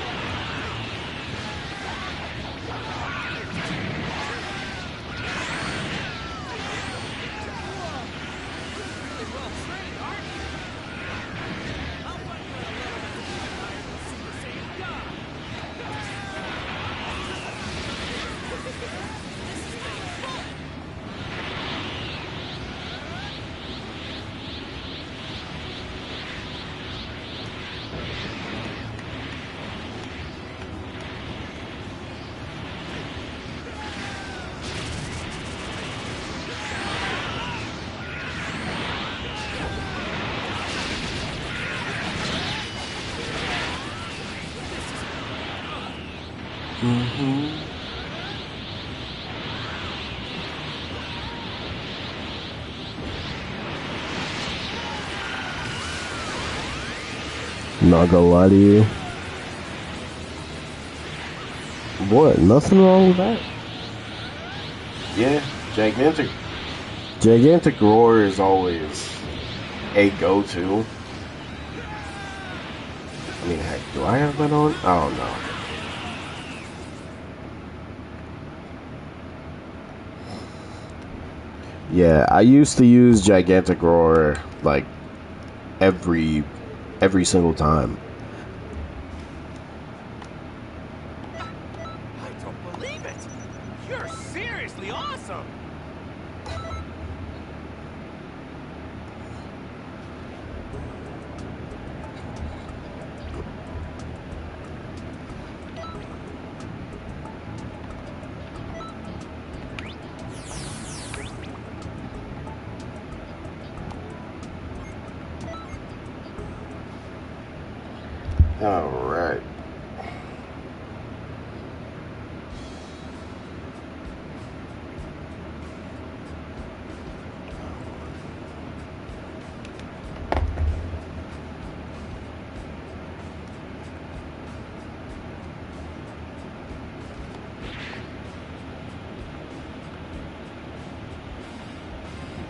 Really well trained, aren't you? I'll fight you in a little bit of Iron Super Saiyan God. Not gonna lie to you. What? Nothing wrong with that. Yeah, Gigantic Roar is always a go-to. I mean, heck, do I have that on? Oh, no. Yeah, I used to use Gigantic Roar, like, every single time. I don't believe it. You're seriously awesome. Alright.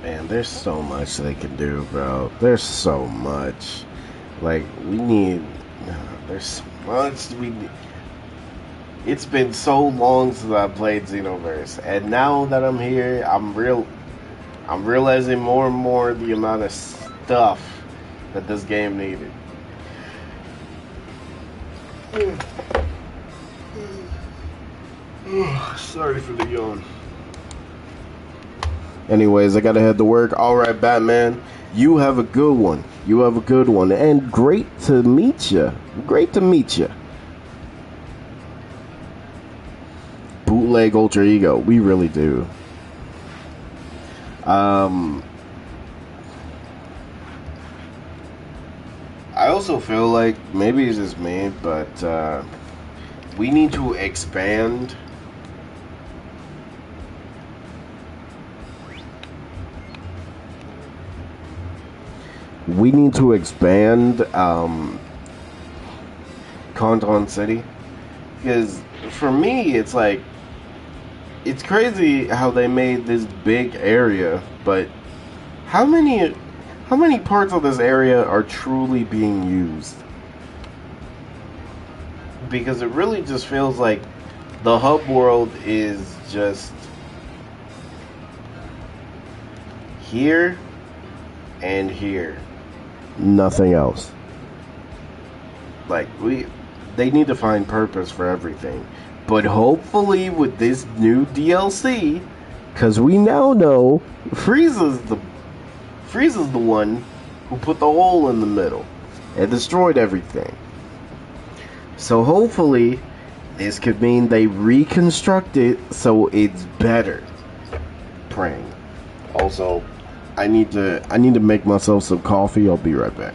Man, there's so much they can do, bro. There's so much. Like, we need... There's so much we need. It's been so long since I played Xenoverse, and now that I'm here, I'm realizing more and more the amount of stuff that this game needed. Sorry for the yawn. Anyways, I gotta head to work. Alright, Batman, you have a good one. You have a good one. And great to meet you. Great to meet you. Bootleg Ultra Ego. We really do. I also feel like, maybe it's just me, but we need to expand Canton City, because for me it's like, it's crazy how they made this big area, but how many parts of this area are truly being used? Because it really just feels like the hub world is just here and here. Nothing else. Like, they need to find purpose for everything. But hopefully with this new DLC, Because we now know Frieza's the one who put the hole in the middle and destroyed everything. So hopefully this could mean they reconstruct it so it's better. Praying. Also, I need to make myself some coffee. I'll be right back.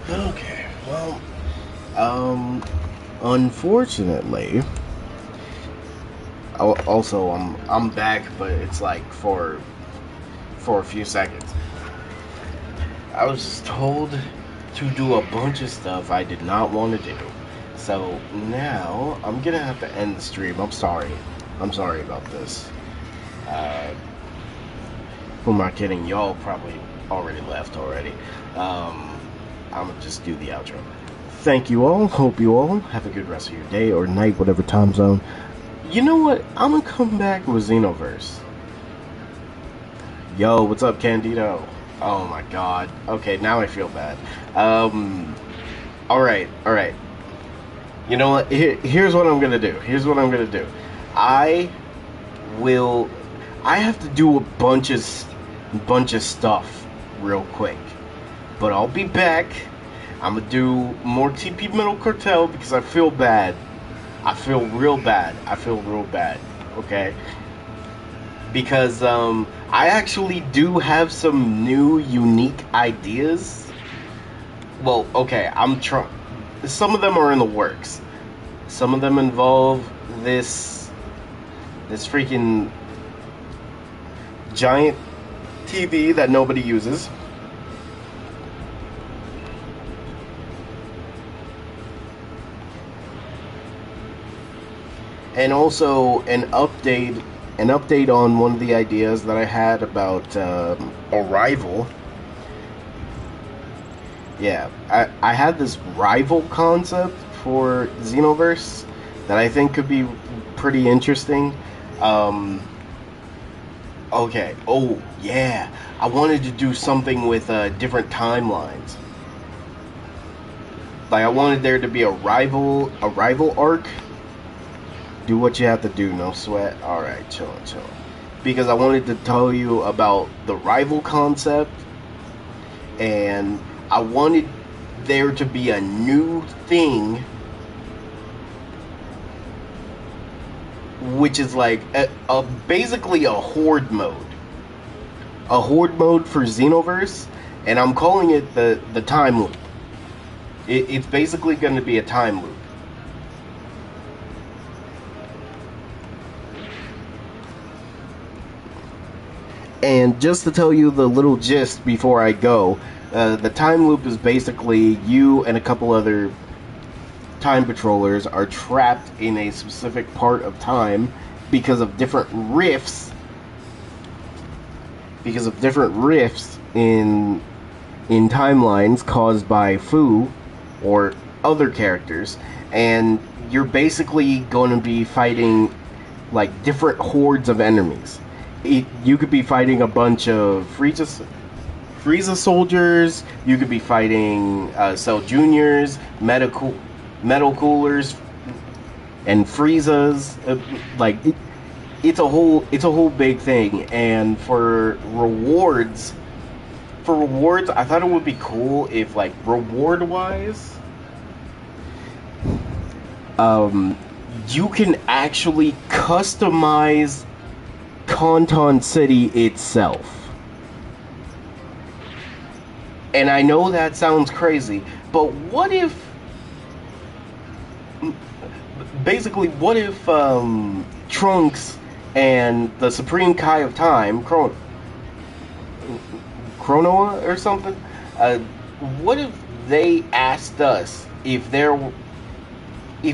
Okay, well, unfortunately, also I'm back, but it's like for a few seconds. I was just told to do a bunch of stuff I did not want to do. So now I'm gonna have to end the stream. I'm sorry. I'm sorry about this. Uh, who am I kidding? Y'all probably already left already. I'm gonna just do the outro. Thank you all. Hope you all have a good rest of your day or night, whatever time zone. You know what? I'm gonna come back with Xenoverse. Yo, what's up, Candido? Oh my god. Okay, now I feel bad. Alright. You know what? Here's what I'm gonna do. I have to do a bunch of stuff real quick. But I'll be back. I'm gonna do more TP Metal Cartel because I feel bad. I feel real bad. Okay? Because I actually do have some new unique ideas. Well, okay, some of them are in the works. Some of them involve this freaking giant TV that nobody uses. And also an update on one of the ideas that I had about a rival. Yeah, I had this rival concept for Xenoverse that I think could be pretty interesting. Okay. Oh yeah, I wanted to do something with different timelines. Like I wanted there to be a rival arc. Do what you have to do, no sweat. Alright, chill. Because I wanted to tell you about the rival concept, and I wanted there to be a new thing, which is like basically a horde mode. A horde mode for Xenoverse, and I'm calling it the time loop. It's basically going to be a time loop. And just to tell you the little gist before I go, the time loop is basically you and a couple other time patrollers are trapped in a specific part of time because of different rifts. In timelines caused by Fu or other characters, and you're basically going to be fighting like different hordes of enemies. You could be fighting a bunch of Frieza soldiers. You could be fighting Cell Juniors, Metal Coolers, and Friezas. It's a whole big thing. And for rewards, I thought it would be cool if, like, reward wise, you can actually customize Canton City itself. And I know that sounds crazy, but what if Trunks and the Supreme Kai of Time, Chronoa or something, what if they asked us if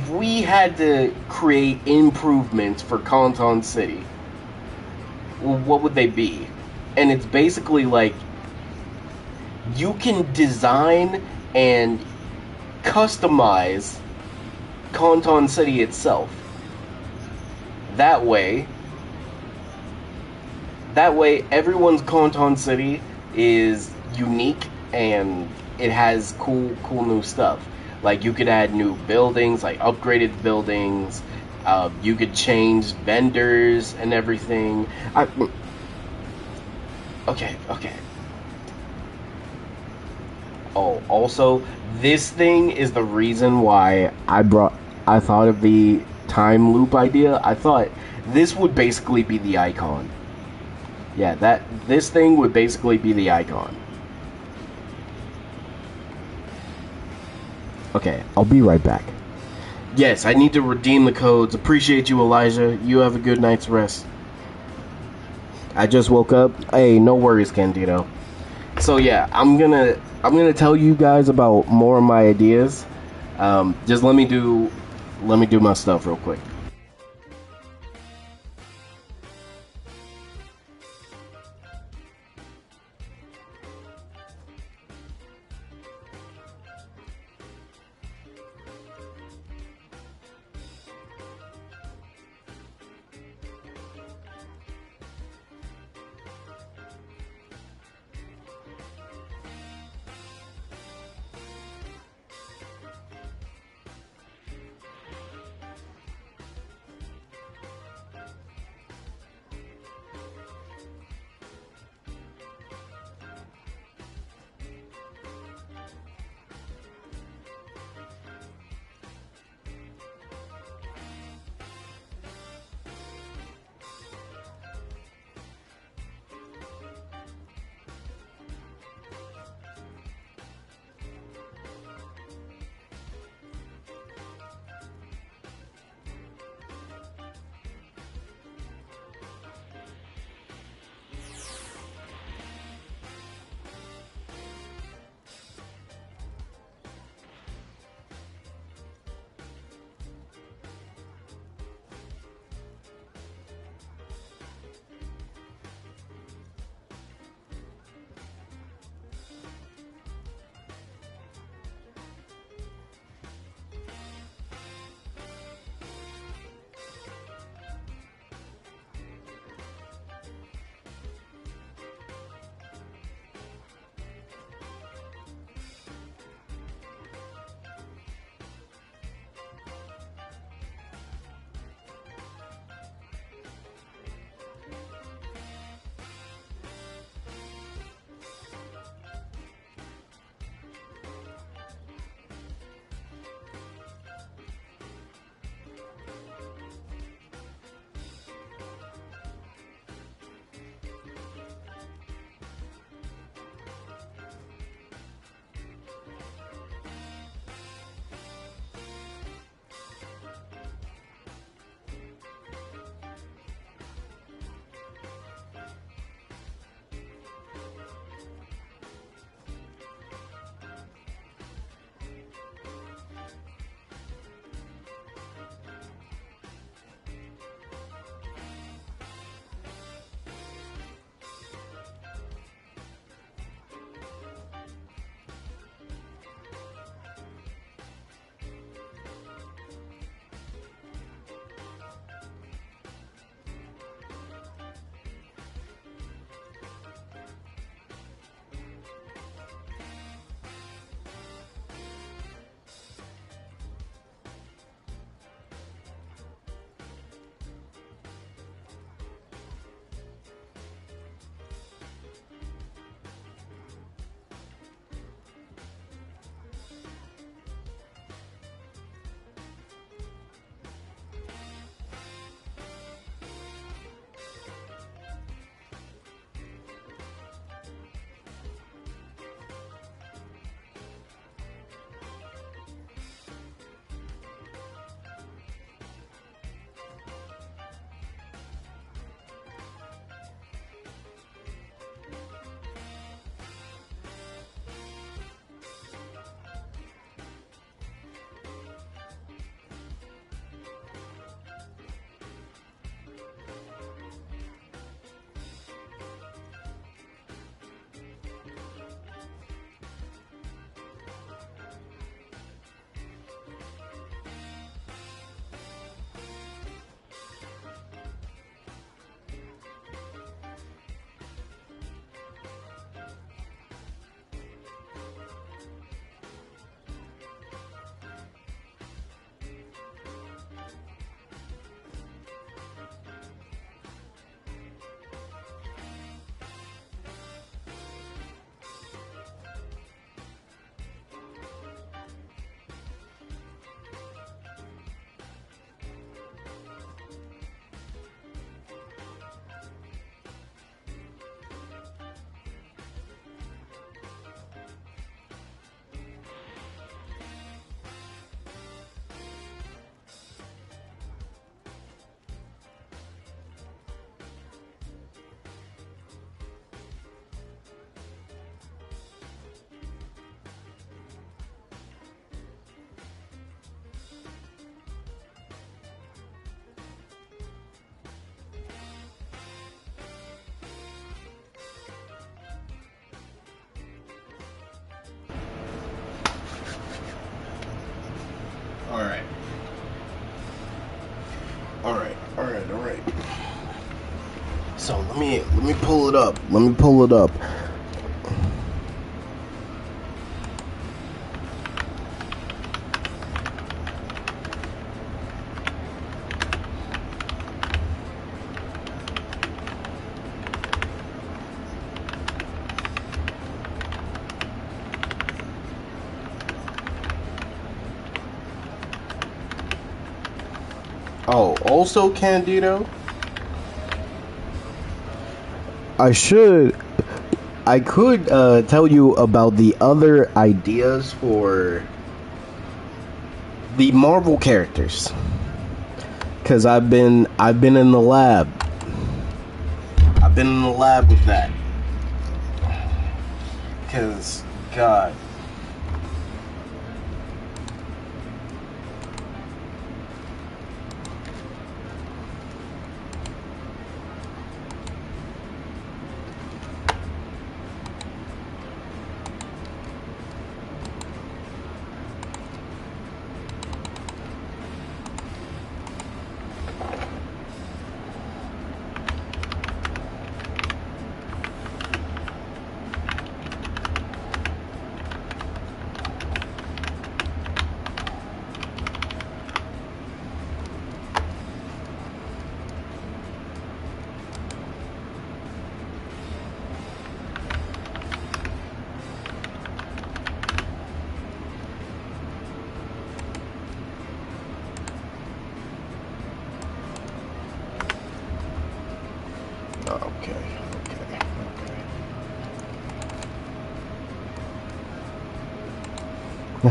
we had to create improvements for Canton City? What would they be? And it's basically like you can design and customize Canton City itself. That way everyone's Canton City is unique and it has cool new stuff. Like you could add new buildings, like upgraded buildings. You could change vendors and everything. Okay. Oh, also, this thing is the reason why I thought of the time loop idea. I thought this would basically be the icon. Yeah, this thing would basically be the icon. Okay, I'll be right back. Yes, I need to redeem the codes. Appreciate you, Elijah. You have a good night's rest. I just woke up. Hey, no worries, Candido. So yeah, I'm gonna tell you guys about more of my ideas. Just let me do my stuff real quick. Let me pull it up. Let me pull it up. Oh, also Candido. I could tell you about the other ideas for the Marvel characters, cause I've been in the lab. I've been in the lab with that. Cause God.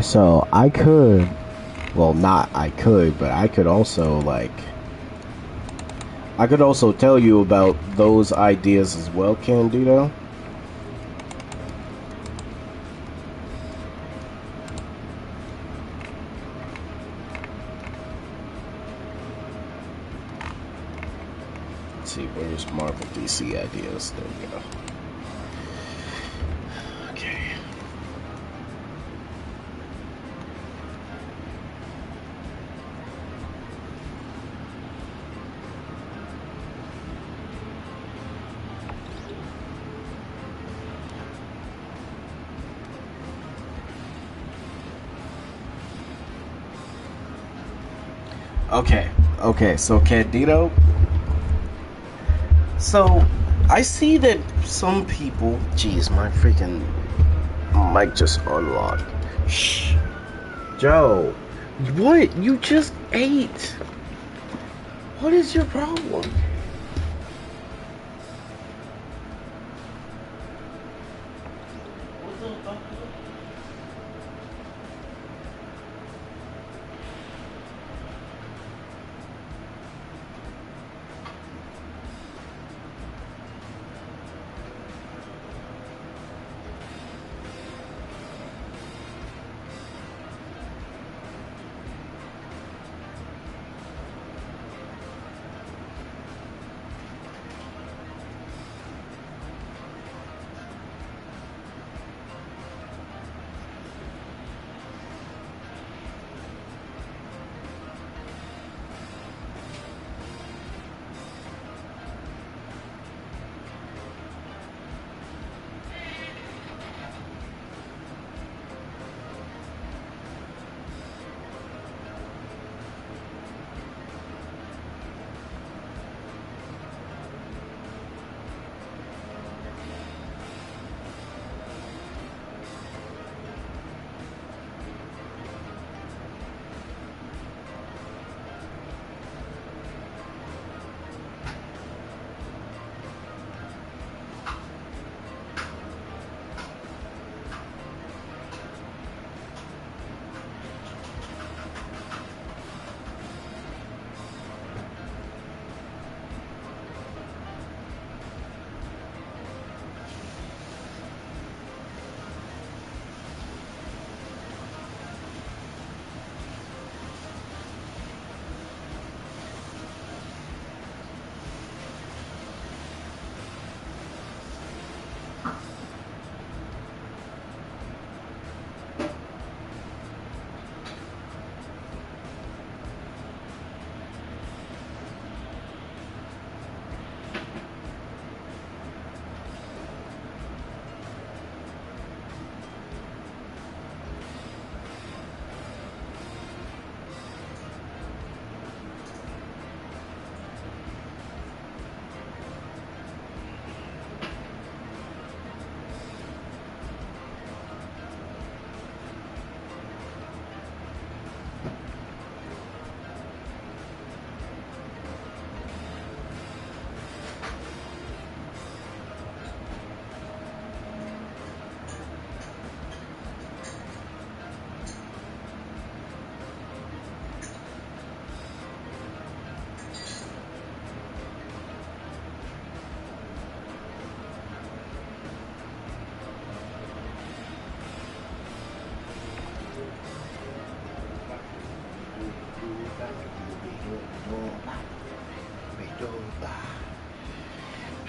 So I could, well, not I could, but I could also I could also tell you about those ideas as well, Candido. Let's see, where's Marvel DC ideas? There we go. Okay. Okay, so Candido. So, I see that some people. Jeez, my freaking mic just unlocked. Shh. Joe. What? You just ate. What is your problem?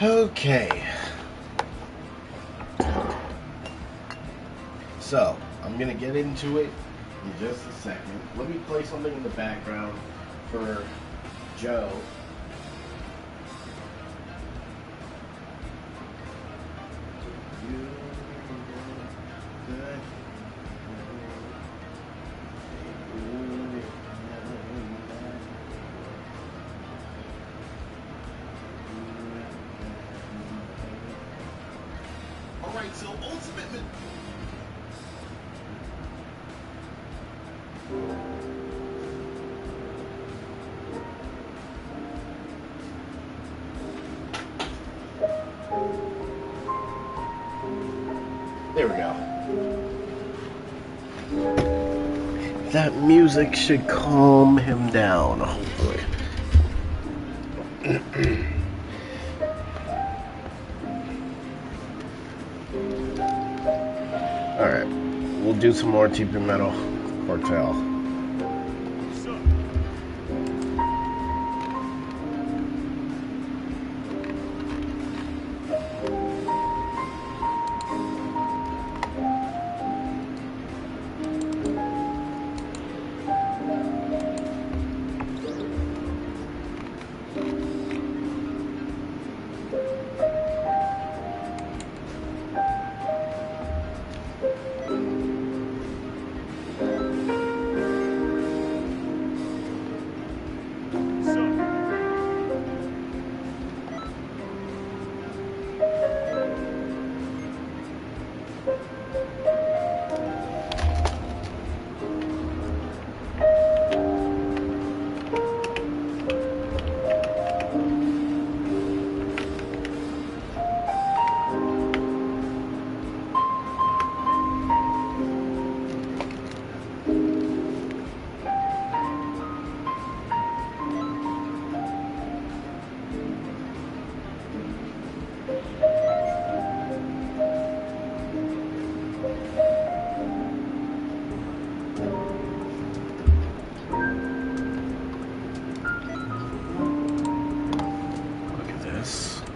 Okay. So, I'm gonna get into it in just a second. Let me play something in the background for Joe. Alright, so ultimately. There we go. That music should calm him down, hopefully. Alright, we'll do some more TP Metal Cartel.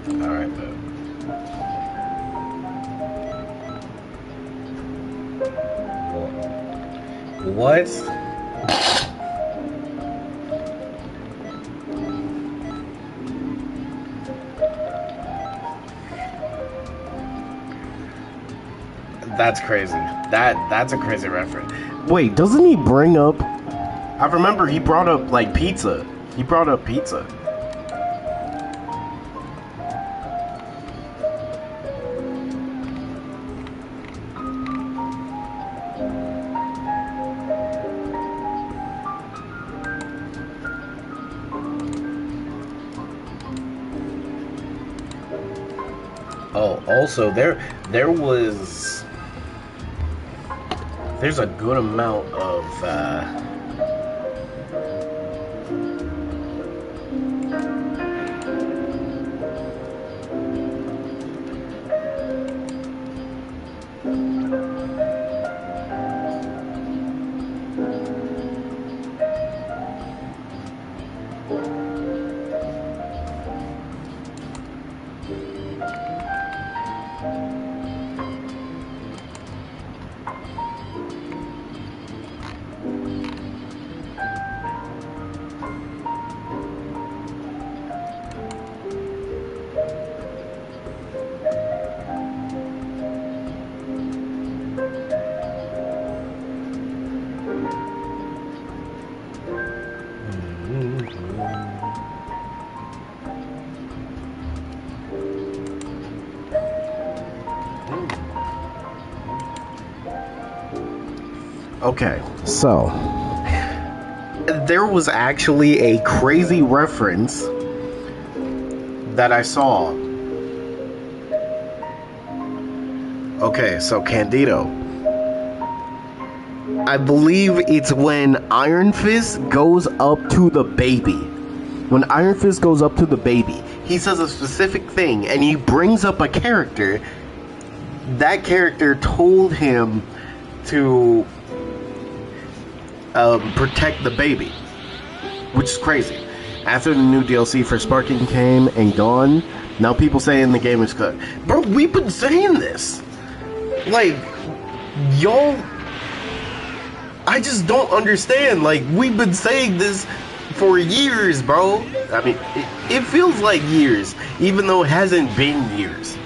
Alright, what? That's crazy. That's a crazy reference. Wait, doesn't he bring up... I remember he brought up, like, pizza. He brought up pizza. Oh, also there's a good amount of Okay, so there was actually a crazy reference that I saw. Okay, so Candido. I believe it's when Iron Fist goes up to the baby. When Iron Fist goes up to the baby, he says a specific thing and he brings up a character. That character told him to protect the baby, which is crazy. After the new DLC for Sparking came and gone, Now people saying the game is cut. Bro, we've been saying this. Like, y'all... I just don't understand. Like, we've been saying this for years, bro. I mean, it feels like years, even though it hasn't been years.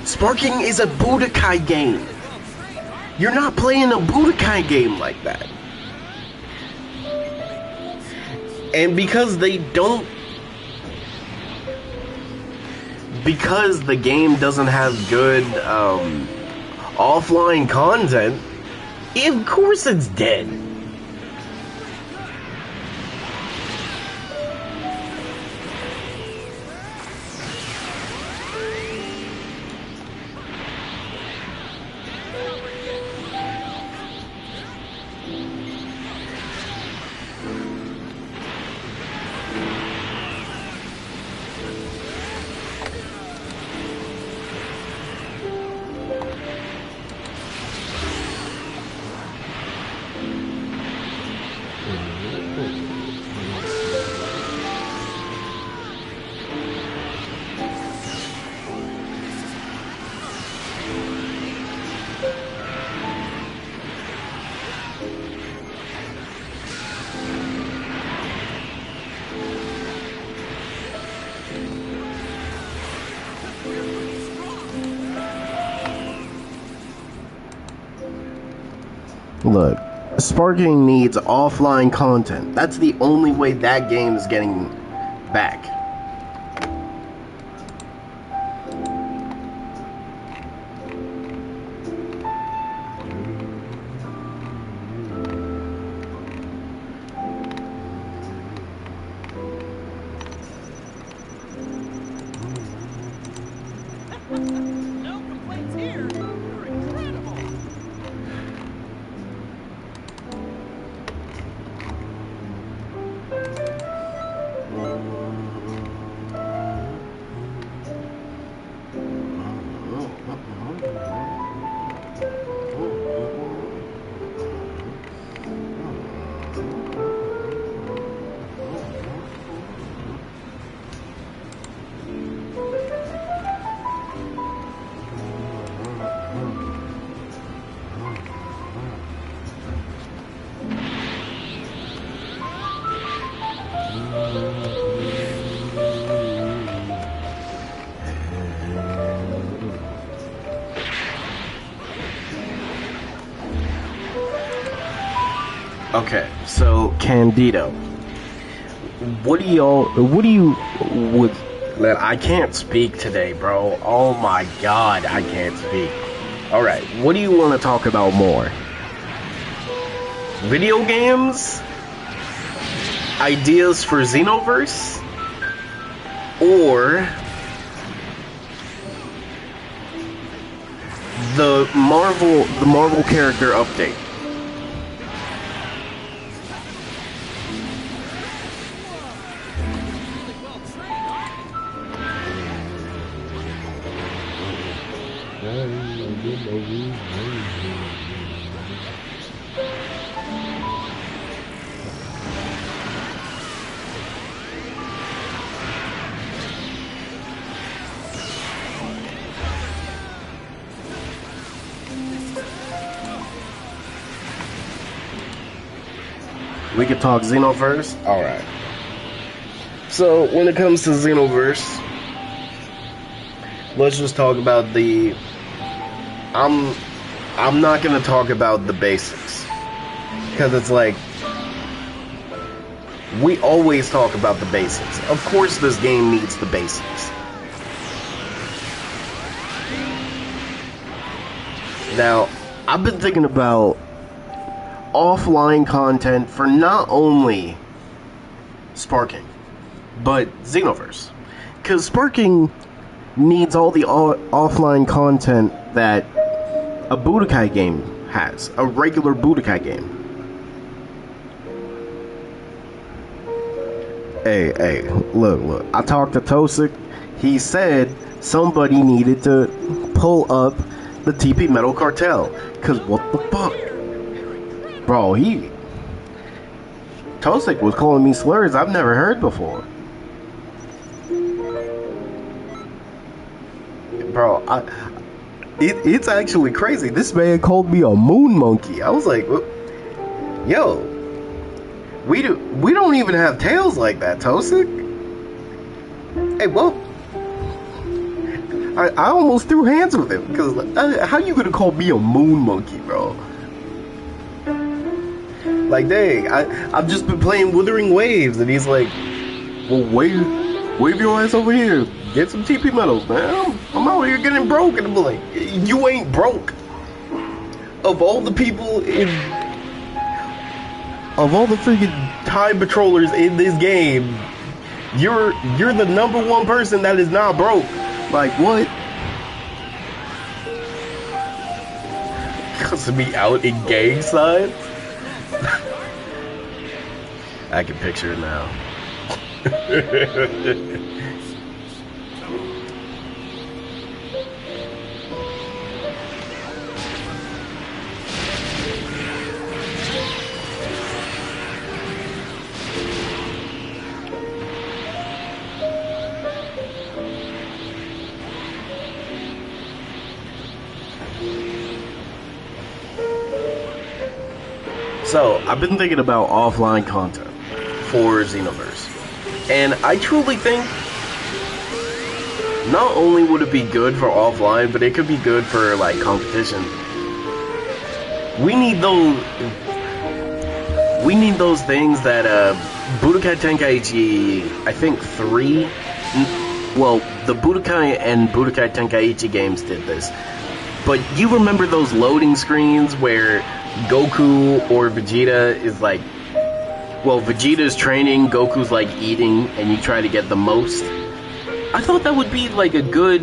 Sparking is a Budokai game. You're not playing a Budokai game like that. And because they don't... Because the game doesn't have good offline content, of course it's dead. Look, Sparking needs offline content. That's the only way that game is getting back. No complaints here. You're incredible. Okay, so Candido, what do you would? I can't speak today, bro. Oh my god, I can't speak. All right, what do you want to talk about more? Video games? Ideas for Xenoverse? Or the Marvel character update? We could talk Xenoverse? Alright. So, when it comes to Xenoverse, let's just talk about the... I'm not gonna talk about the basics. Because it's like... we always talk about the basics. Of course this game needs the basics. Now, I've been thinking about offline content for not only Sparking, but Xenoverse. Because Sparking needs all the offline content that a Budokai game has, a regular Budokai game. Hey, look, I talked to Tosik. He said somebody needed to pull up the TP Metal Cartel. Because what the fuck? Bro, Tosik was calling me slurs I've never heard before. bro, it's actually crazy. This man called me a moon monkey. I was like, yo, we don't even have tails like that, Toasted. Hey, well, I almost threw hands with him because how you gonna call me a moon monkey, bro? Like, dang, I've just been playing Wuthering Waves, and he's like, well, wave your ass over here. Get some TP medals, man. I'm out here getting broke. And I'm like, you ain't broke. Of all the people of all the freaking time patrollers in this game, you're the number one person that is not broke. Like, what? Cause of me out in gang signs? I can picture it now. So, I've been thinking about offline content for Xenoverse. And I truly think not only would it be good for offline, but it could be good for, like, competition. We need those things that, Budokai Tenkaichi, I think 3, well, the Budokai and Budokai Tenkaichi games did this. But you remember those loading screens where Goku or Vegeta is like, well, Vegeta's training, Goku's like eating, and you try to get the most? I thought that would be like a good,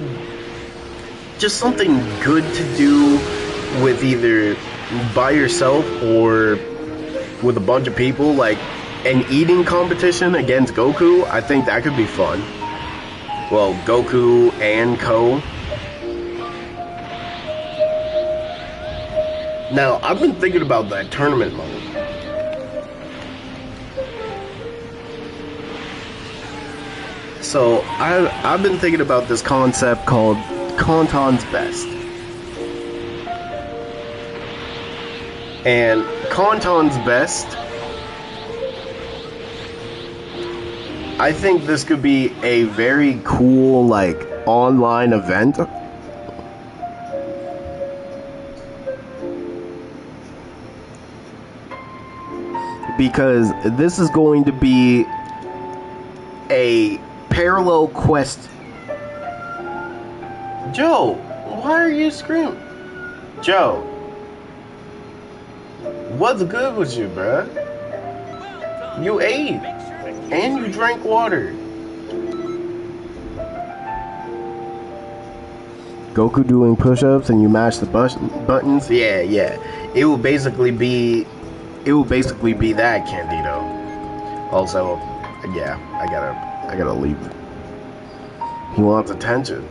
just something good to do with either by yourself or with a bunch of people, like an eating competition against Goku. I think that could be fun. Well, Goku and Ko. Now, I've been thinking about that tournament mode. So, I've been thinking about this concept called Kanton's Best. And Kanton's Best, I think this could be a very cool, like, online event. Because this is going to be a parallel quest. Joe, why are you screaming? Joe, what's good with you, bruh? You ate, and you drank water. Goku doing push-ups and you mash the buttons? Yeah. It will basically be that, Candido. Also, yeah, I gotta leave. He wants attention.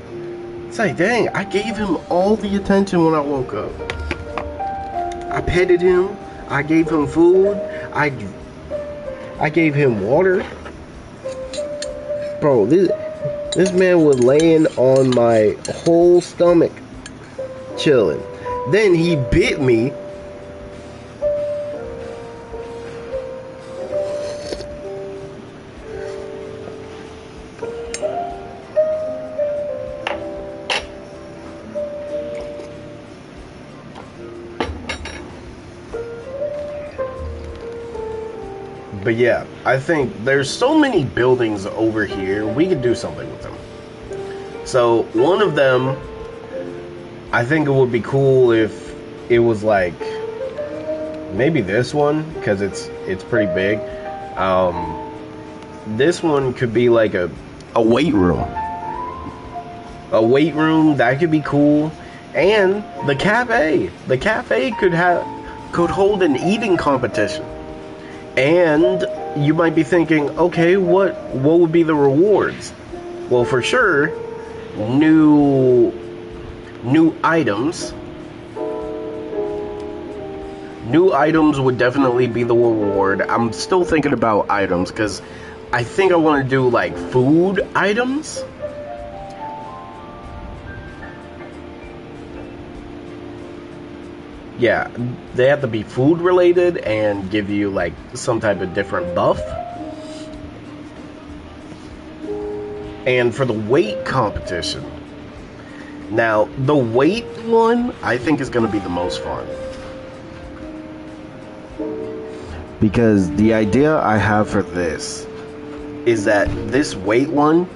It's like, dang, I gave him all the attention when I woke up. I petted him, I gave him food, I gave him water. Bro, this man was laying on my whole stomach, chilling. Then he bit me. But yeah, I think there's so many buildings over here, we could do something with them. So, one of them, I think it would be cool if it was like, maybe this one, because it's pretty big. This one could be like a weight room. A weight room, that could be cool. And the cafe could hold an eating competition. And you might be thinking, okay, what would be the rewards? Well, for sure, new items. New items would definitely be the reward. I'm still thinking about items because I think I want to do like food items. Yeah, they have to be food related and give you like some type of different buff. And for the weight competition, now the weight one I think is going to be the most fun. Because the idea I have for this is that this weight one,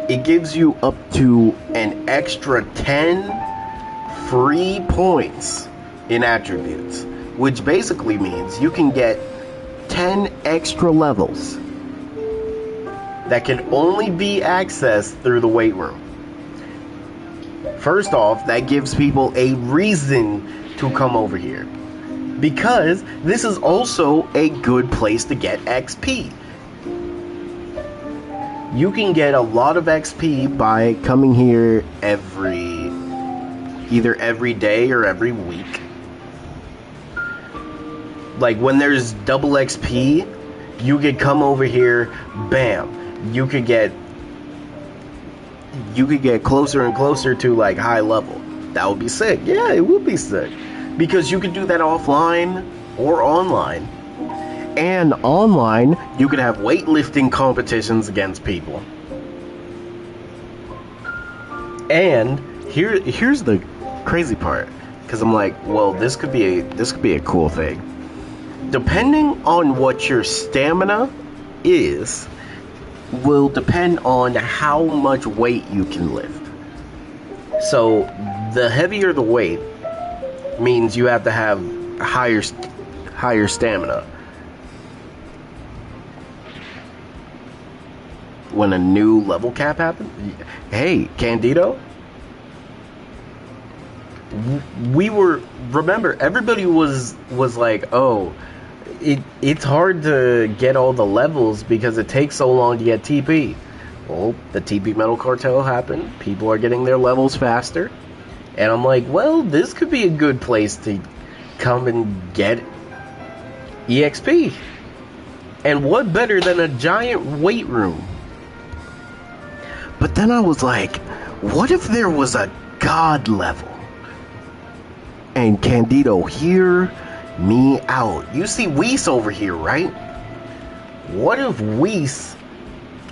it gives you up to an extra 10 free points in attributes, which basically means you can get 10 extra levels that can only be accessed through the weight room. First off, that gives people a reason to come over here, because this is also a good place to get XP. You can get a lot of XP by coming here either every day or every week. Like when there's double XP, you could come over here, bam, you could get closer and closer to like high level. That would be sick. Yeah, it would be sick. Because you could do that offline or online. And online, you could have weightlifting competitions against people. And here's the crazy part, because I'm like, well, this could be a cool thing. Depending on what your stamina is, will depend on how much weight you can lift. So the heavier the weight means you have to have higher stamina. When a new level cap happens, hey, Candido, remember, everybody was like, oh, it's hard to get all the levels because it takes so long to get TP. Well, the TP Metal Cartel happened. People are getting their levels faster. And I'm like, well, this could be a good place to come and get EXP. And what better than a giant weight room? But then I was like, what if there was a god level? And Candido, hear me out. You see Whis over here, right? What if Whis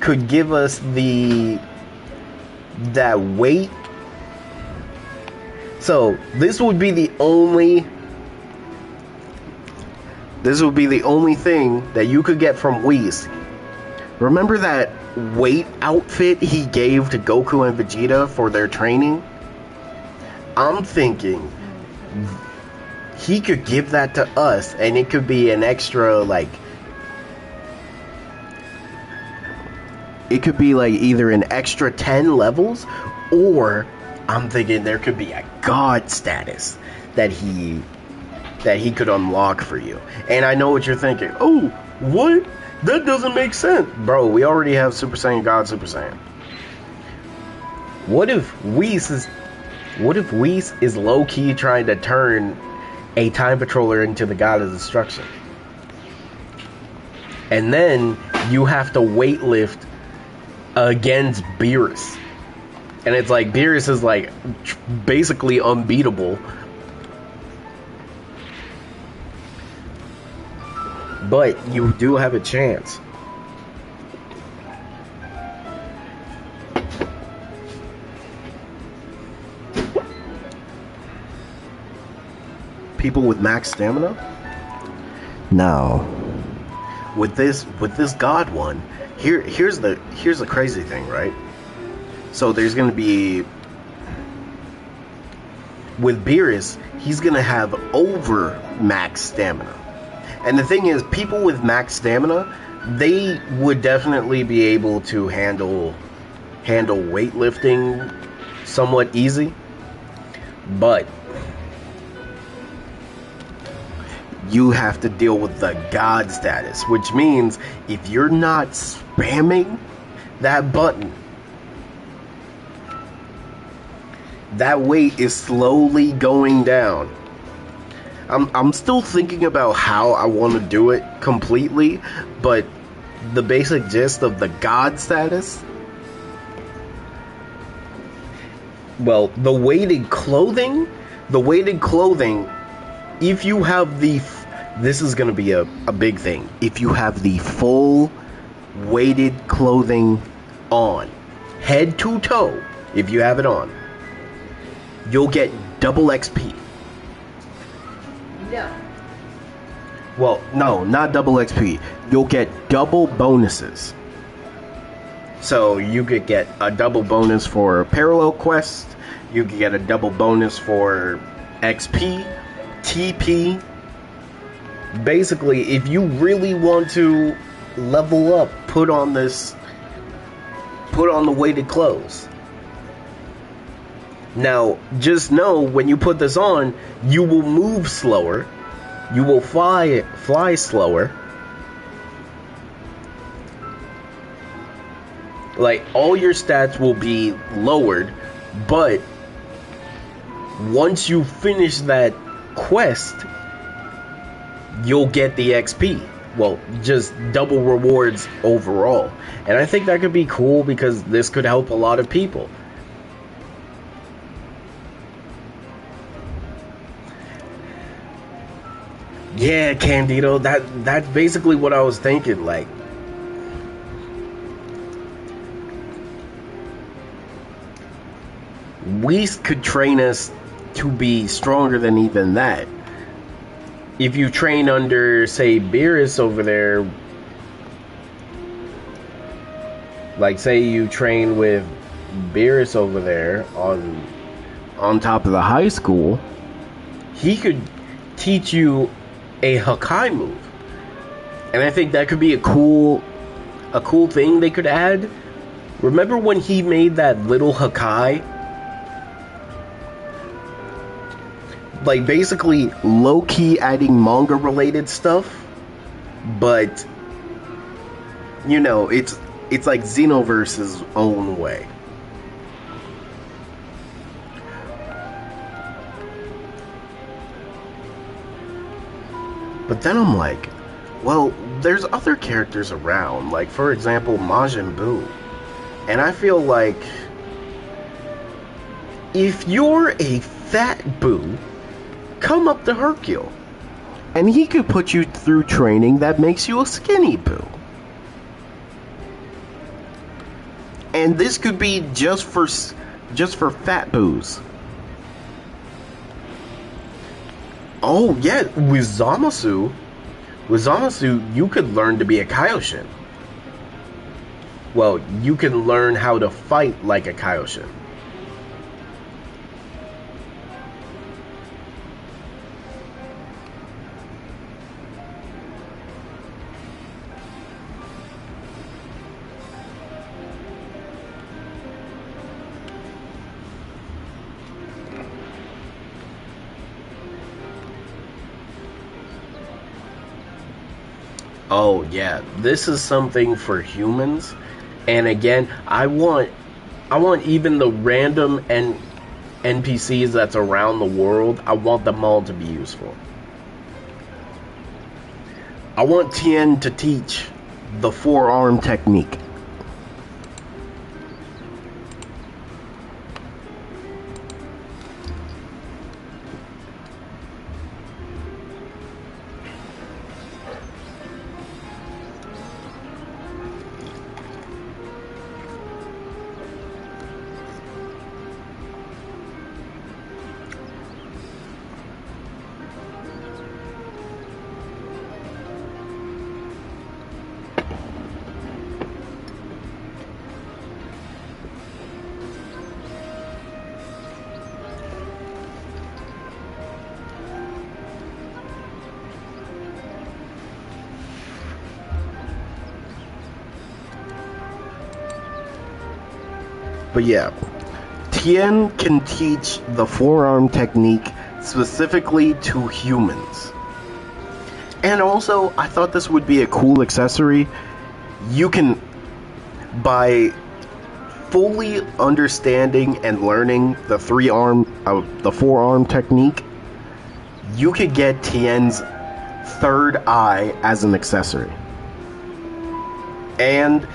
could give us that weight? So this would be the only thing that you could get from Whis. Remember that weight outfit he gave to Goku and Vegeta for their training? I'm thinking he could give that to us, and it could be an extra, like, it could be like either an extra 10 levels, or I'm thinking there could be a god status that he could unlock for you. And I know what you're thinking. Oh, what? That doesn't make sense. Bro, we already have Super Saiyan God Super Saiyan. What if Whis is low-key trying to turn a Time Patroller into the God of Destruction? And then you have to weightlift against Beerus. And it's like, Beerus is like basically unbeatable. But you do have a chance. People with max stamina? Now, with this god one, here's the crazy thing, right? So there's gonna be, with Beerus, he's gonna have over max stamina. And the thing is, people with max stamina, they would definitely be able to handle weightlifting somewhat easy. But you have to deal with the god status, which means if you're not spamming that button, that weight is slowly going down. I'm still thinking about how I want to do it completely, but the basic gist of the god status, well, the weighted clothing the weighted clothing, if you have this is going to be a big thing. If you have the full weighted clothing on, head to toe, if you have it on, you'll get double XP. No. Well, no, not double XP. You'll get double bonuses. So you could get a double bonus for parallel quest. You could get a double bonus for XP, TP. Basically, if you really want to level up, put on the weighted clothes. Now, just know when you put this on, you will move slower. You will fly slower. Like, all your stats will be lowered, but once you finish that quest, you'll get the XP. Well, just double rewards overall. And I think that could be cool because this could help a lot of people. Yeah, Candido, that's basically what I was thinking. Like, Whis could train us to be stronger than even that. If you train under, say, Beerus over there, like, say you train with Beerus over there on top of the high school, he could teach you a Hakai move. And I think that could be a cool thing they could add. Remember when he made that little Hakai? Like, basically low-key adding manga-related stuff, but you know, it's like Xenoverse's own way. But then I'm like, well, there's other characters around, like, for example, Majin Buu. And I feel like if you're a fat Buu, come up to Hercule, and he could put you through training that makes you a skinny Buu. And this could be just for fat Boos. Oh yeah, with Zamasu, you could learn to be a Kaioshin. Well, you can learn how to fight like a Kaioshin. Oh yeah, this is something for humans. And again, I want even the random NPCs that's around the world, I want them all to be useful. I want Tien to teach the forearm technique. But yeah, Tien can teach the forearm technique specifically to humans. And also, I thought this would be a cool accessory. You can, by fully understanding and learning the forearm technique, you could get Tien's third eye as an accessory. And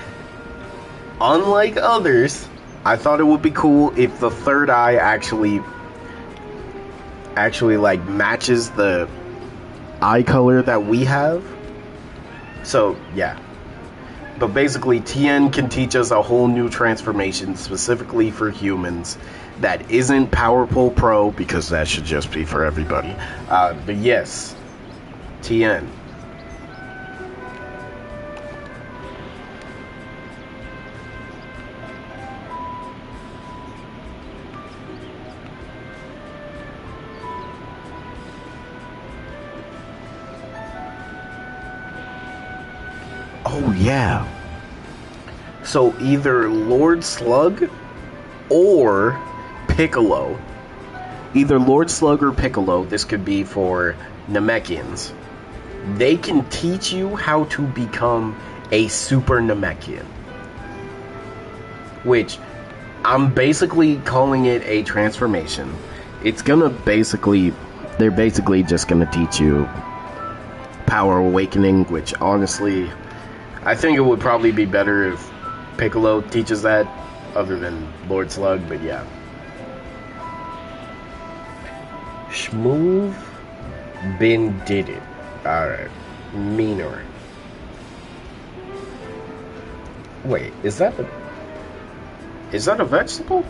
unlike others, I thought it would be cool if the third eye actually actually like matches the eye color that we have. So yeah, but basically Tien can teach us a whole new transformation specifically for humans that isn't Powerful Pro, because that should just be for everybody. But yes, Tien. Oh yeah. So either Lord Slug or Piccolo. Either Lord Slug or Piccolo, this could be for Namekians. They can teach you how to become a Super Namekian. Which, I'm basically calling it a transformation. It's gonna basically, they're basically just gonna teach you Power Awakening, which honestly, I think it would probably be better if Piccolo teaches that, other than Lord Slug, but yeah. Shmoove Bin did it. Alright. Meaner. Wait, is that a vegetable?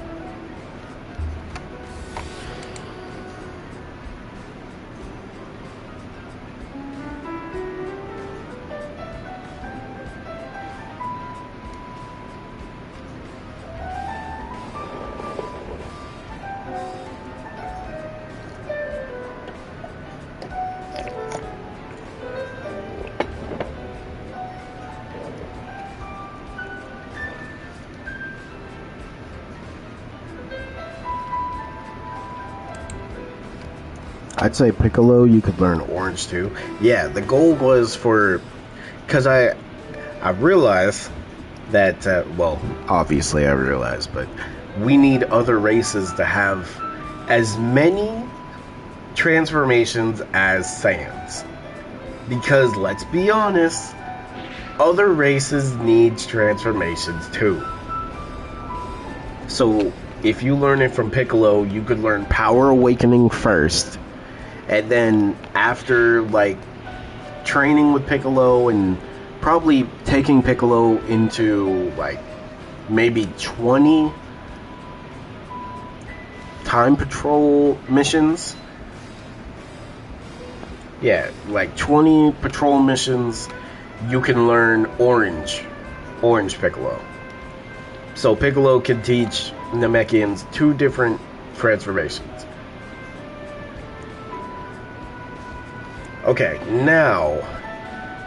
I'd say Piccolo, you could learn Orange too. Yeah, the goal was for, because I realized that, well, obviously I realized, but we need other races to have as many transformations as Saiyans. Because, let's be honest, other races need transformations too. So, if you learn it from Piccolo, you could learn Power Awakening first. And then after, like, training with Piccolo and probably taking Piccolo into, like, maybe 20 time patrol missions. Yeah, like 20 patrol missions, you can learn Orange Piccolo. So Piccolo can teach Namekians 2 different transformations. Okay, now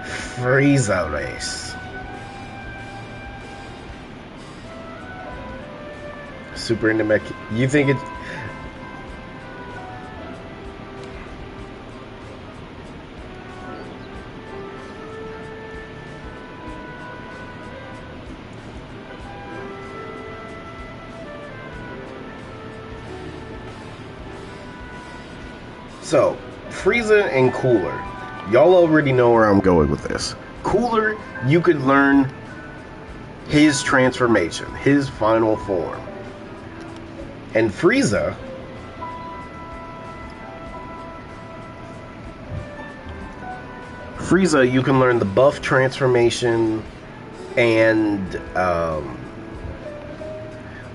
Frieza race. Super Namekian. You think it's... So, Frieza and Cooler. Y'all already know where I'm going with this. Cooler, you could learn his transformation, his final form. And Frieza, you can learn the buff transformation and,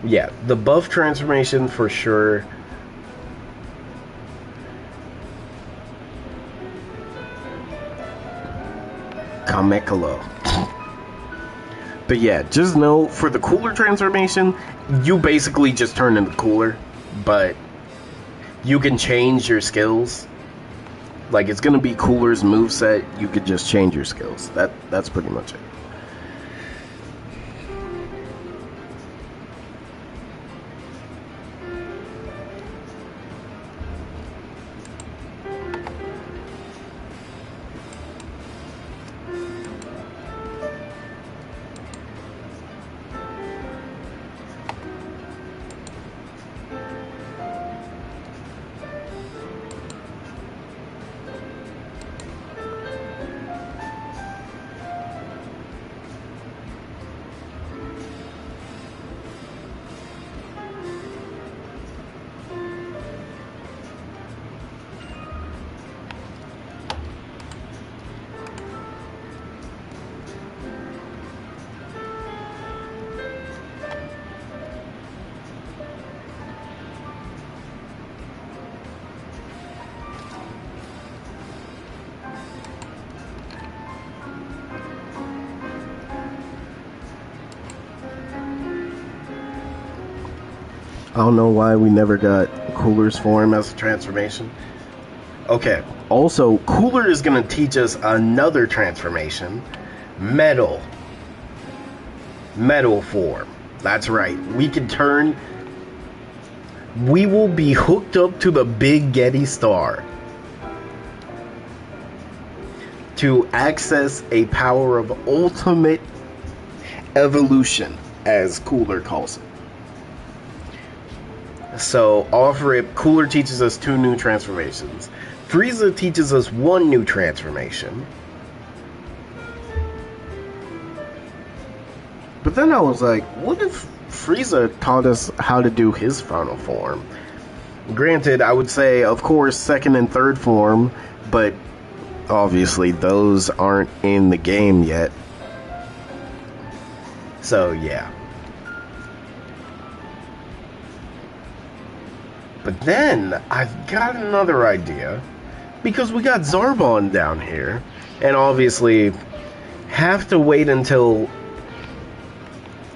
yeah, the buff transformation for sure. Kamekalo. But yeah, just know for the Cooler transformation, you basically just turn into Cooler, but you can change your skills. Like, it's gonna be Cooler's moveset, you could just change your skills. That's pretty much it. I don't know why we never got Cooler's form as a transformation. Okay, also, Cooler is going to teach us another transformation. Metal. Metal form. That's right. We can turn... We will be hooked up to the Big Getty Star to access a power of ultimate evolution, as Cooler calls it. So, off rip, Cooler teaches us 2 new transformations. Frieza teaches us 1 new transformation. But then I was like, what if Frieza taught us how to do his final form? Granted, I would say, of course, 2nd and 3rd form, but obviously those aren't in the game yet. So, yeah. But then, I've got another idea. Because we got Zarbon down here. And obviously, have to wait until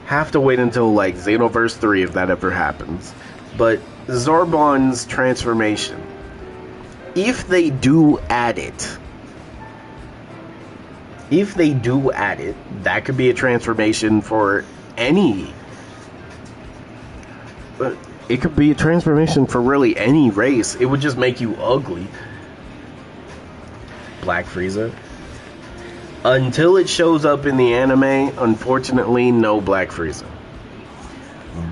like Xenoverse 3 if that ever happens. But Zarbon's transformation, if they do add it, that could be a transformation for any. It could be a transformation for really any race. It would just make you ugly. Black Frieza. Until it shows up in the anime, unfortunately, no Black Frieza.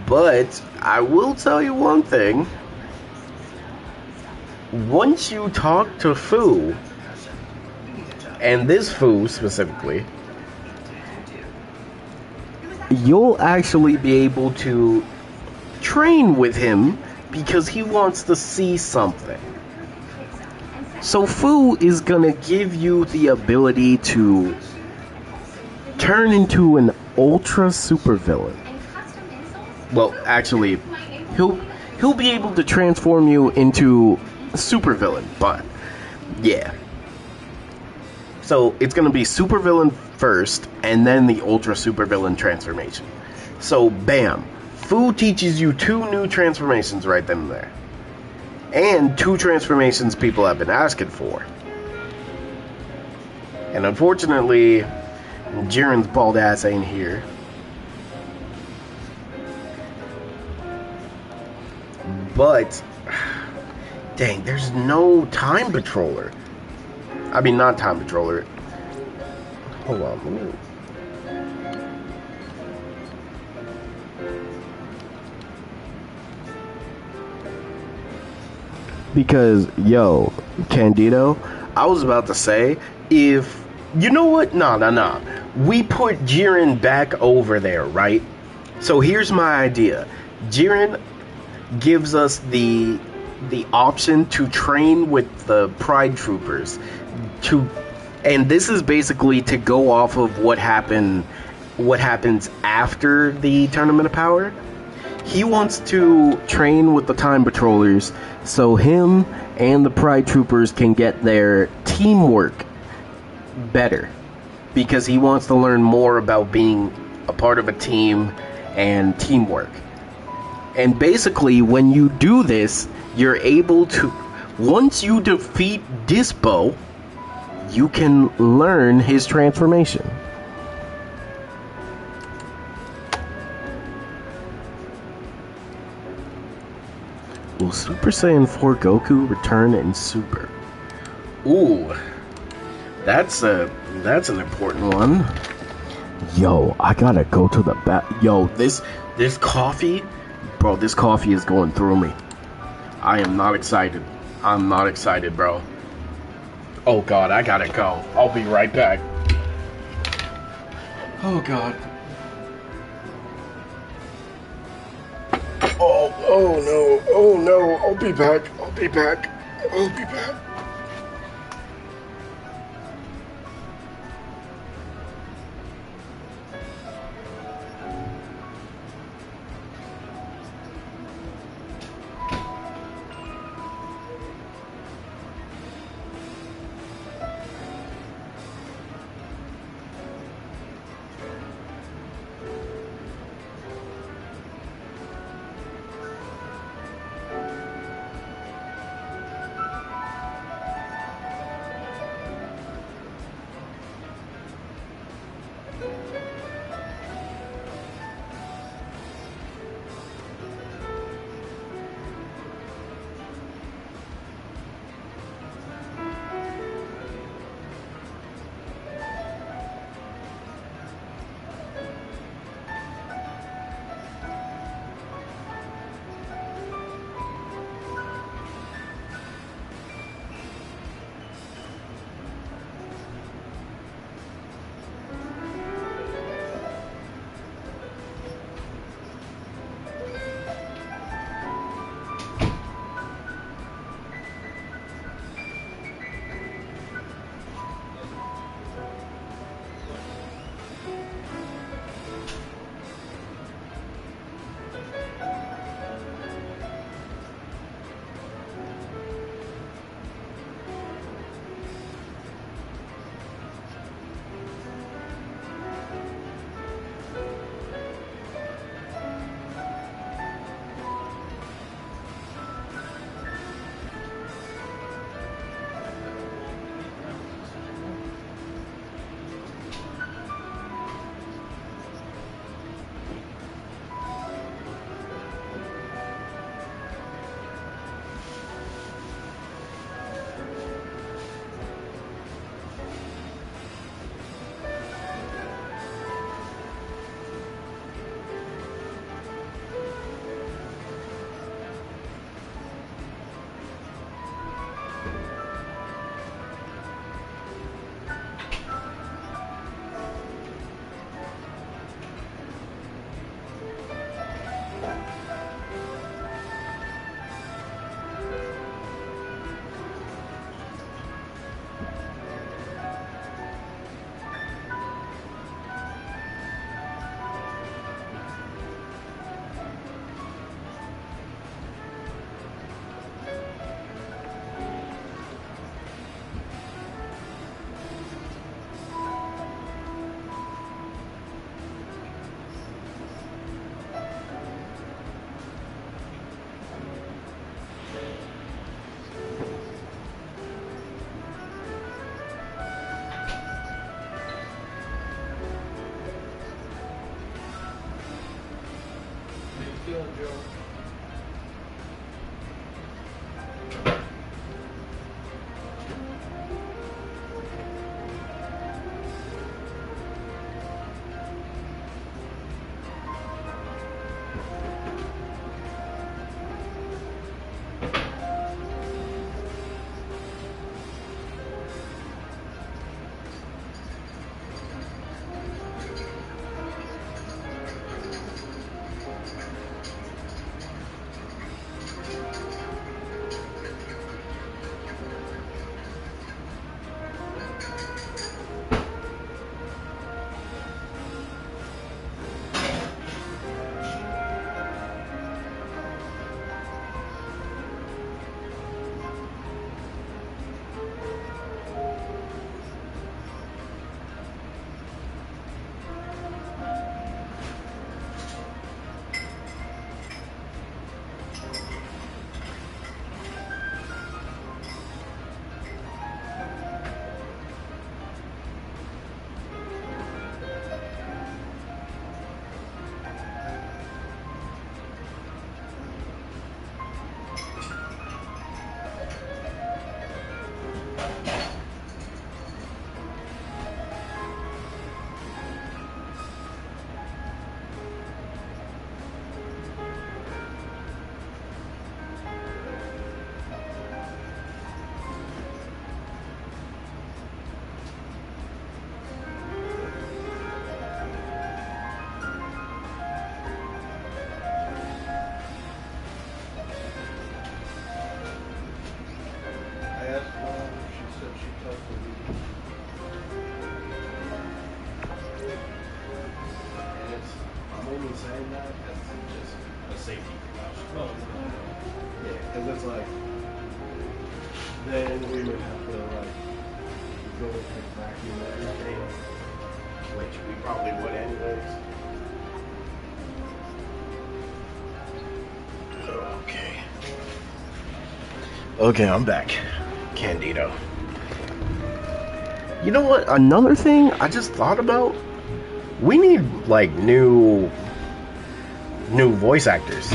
But I will tell you one thing. Once you talk to Fu, and this Fu specifically, you'll actually be able to train with him because he wants to see something. So Fu is gonna give you the ability to turn into an ultra supervillain. Well, actually, he'll be able to transform you into a supervillain, but yeah. So it's gonna be supervillain first, and then the ultra supervillain transformation. So bam, Fu teaches you 2 new transformations right then and there. And 2 transformations people have been asking for. And unfortunately, Jiren's bald ass ain't here. But, dang, there's no Time Patroller. I mean, not Time Patroller. Hold on, let me... Because, yo, Candido, I was about to say, if... You know what? Nah. We put Jiren back over there, right? So here's my idea. Jiren gives us the option to train with the Pride Troopers. And this is basically to go off of what happens after the Tournament of Power. He wants to train with the Time Patrollers so him and the Pride Troopers can get their teamwork better. Because he wants to learn more about being a part of a team and teamwork. And basically, when you do this, you're able to... Once you defeat Dispo, you can learn his transformation. Will Super Saiyan 4 Goku return in Super? Ooh, that's an important one. Yo, I gotta go to the back. Yo, this coffee, bro, this coffee is going through me. I am not excited. I'm not excited, bro. Oh God, I gotta go. I'll be right back. Oh God. Oh no, I'll be back. I'll be back. Because it's like, then we would have to like go and vacuum everything, which we probably would anyways. Okay. Okay, I'm back. Candido. You know what? Another thing I just thought about, we need like new voice actors.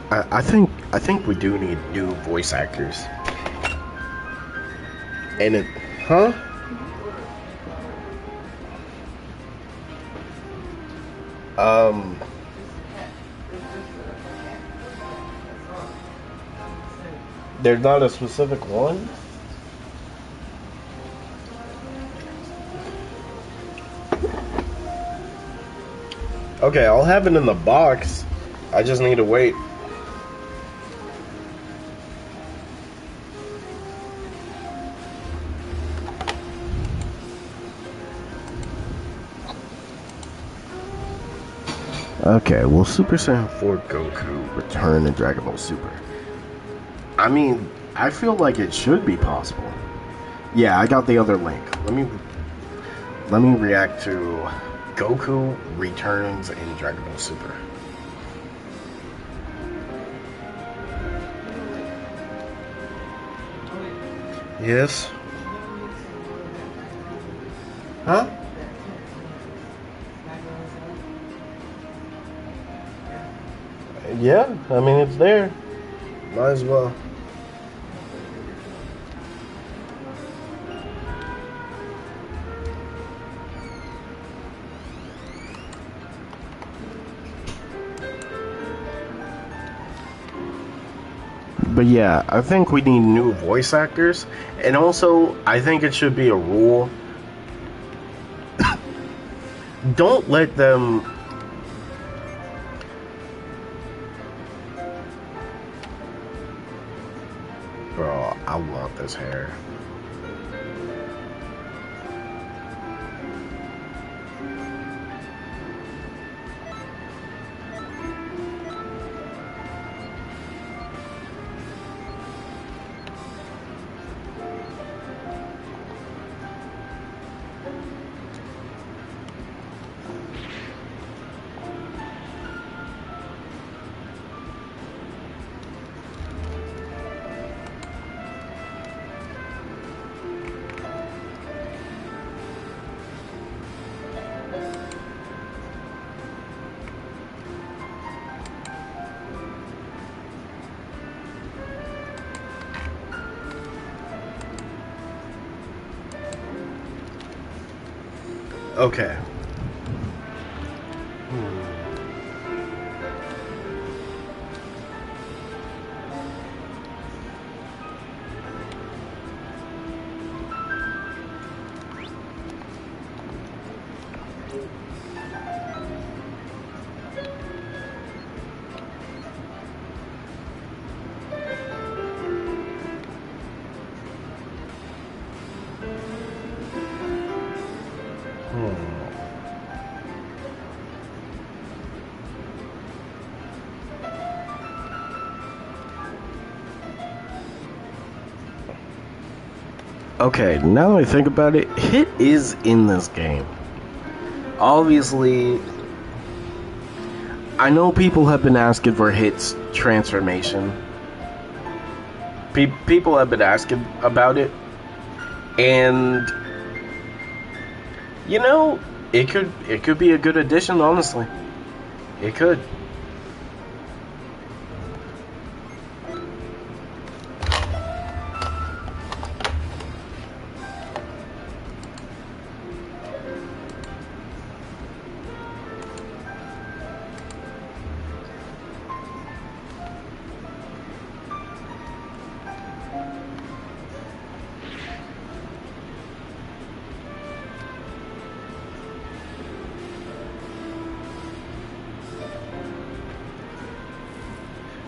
I think we do need new voice actors. And it, huh? There's not a specific one. Okay, I'll have it in the box. I just need to wait. Okay, well, Super Saiyan 4 Goku return in Dragon Ball Super. I mean, I feel like it should be possible. Yeah, I got the other link. Let me react to Goku returns in Dragon Ball Super. Yes. Huh? Yeah, I mean, it's there. Might as well. But yeah, I think we need new voice actors. And also, I think it should be a rule. Don't let them... Bro, I want this hair. Okay. Okay, now that I think about it, Hit is in this game. Obviously, I know people have been asking for Hit's transformation. People have been asking about it. And, you know, it could be a good addition, honestly. It could.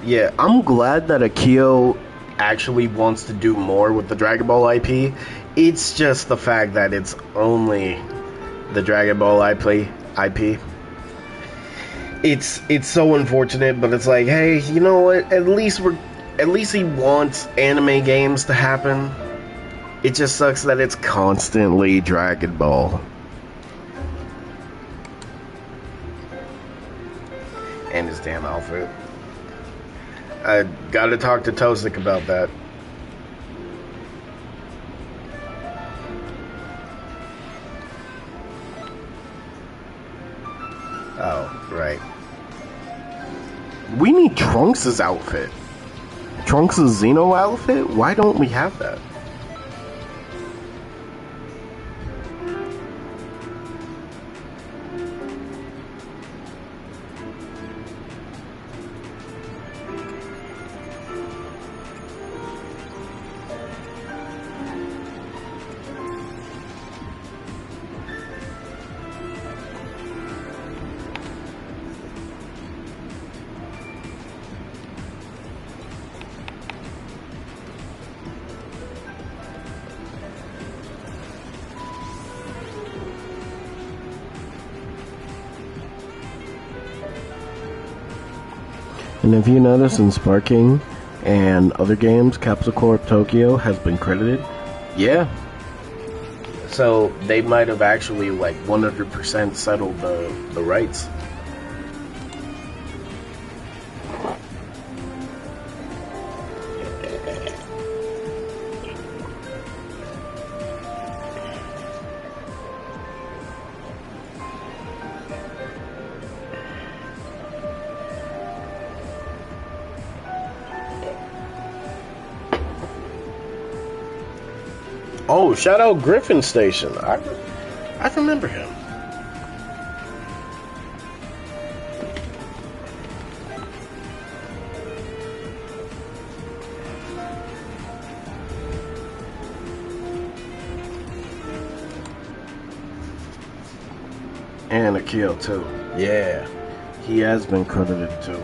Yeah, I'm glad that Akio actually wants to do more with the Dragon Ball IP. It's just the fact that it's only the Dragon Ball IP. it's so unfortunate, but it's like, hey, you know what? At least he wants anime games to happen. It just sucks that it's constantly Dragon Ball. And his damn outfit. I gotta talk to Tosik about that. Oh, right. We need Trunks' outfit. Trunks' Xeno outfit? Why don't we have that? And if you notice in Sparking and other games, Capsule Corp Tokyo has been credited. Yeah. So they might have actually like 100% settled the rights. Oh, shout out Griffin Station. I remember him. And Akil too. Yeah, he has been credited too.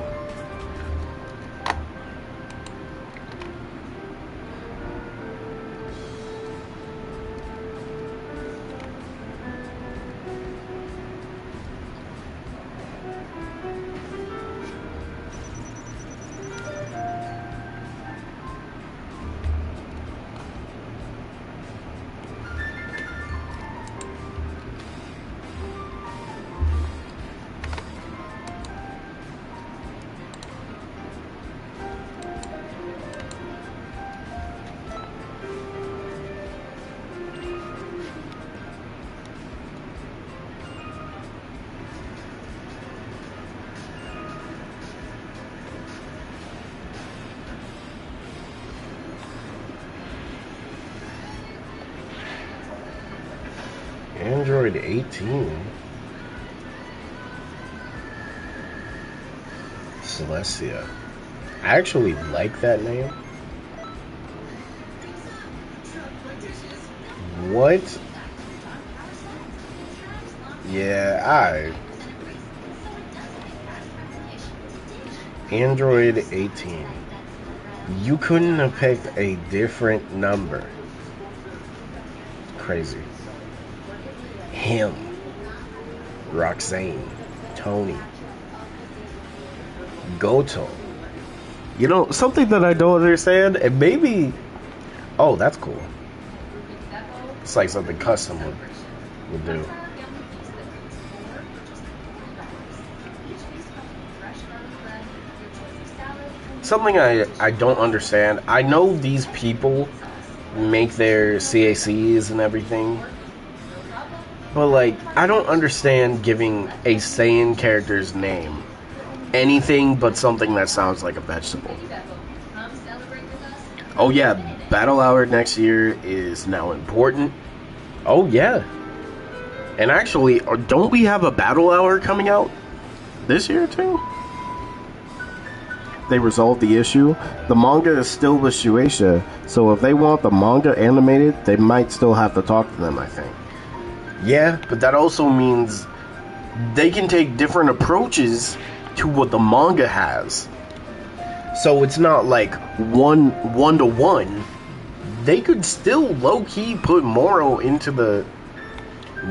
Android 18. Celestia. I actually like that name. What? Yeah, Android 18. You couldn't have picked a different number. Crazy. Him. Roxanne. Tony. Goto. You know, something that I don't understand, and maybe... Oh, that's cool. It's like something custom would do. Something I don't understand. I know these people make their CACs and everything, but like, I don't understand giving a Saiyan character's name anything but something that sounds like a vegetable. Oh yeah, Battle Hour next year is now important. Oh yeah. And actually, don't we have a Battle Hour coming out this year too? They resolved the issue. The manga is still with Shueisha, so if they want the manga animated, they might still have to talk to them, I think. Yeah, but that also means they can take different approaches to what the manga has. So it's not like one to one. They could still low-key put Moro into the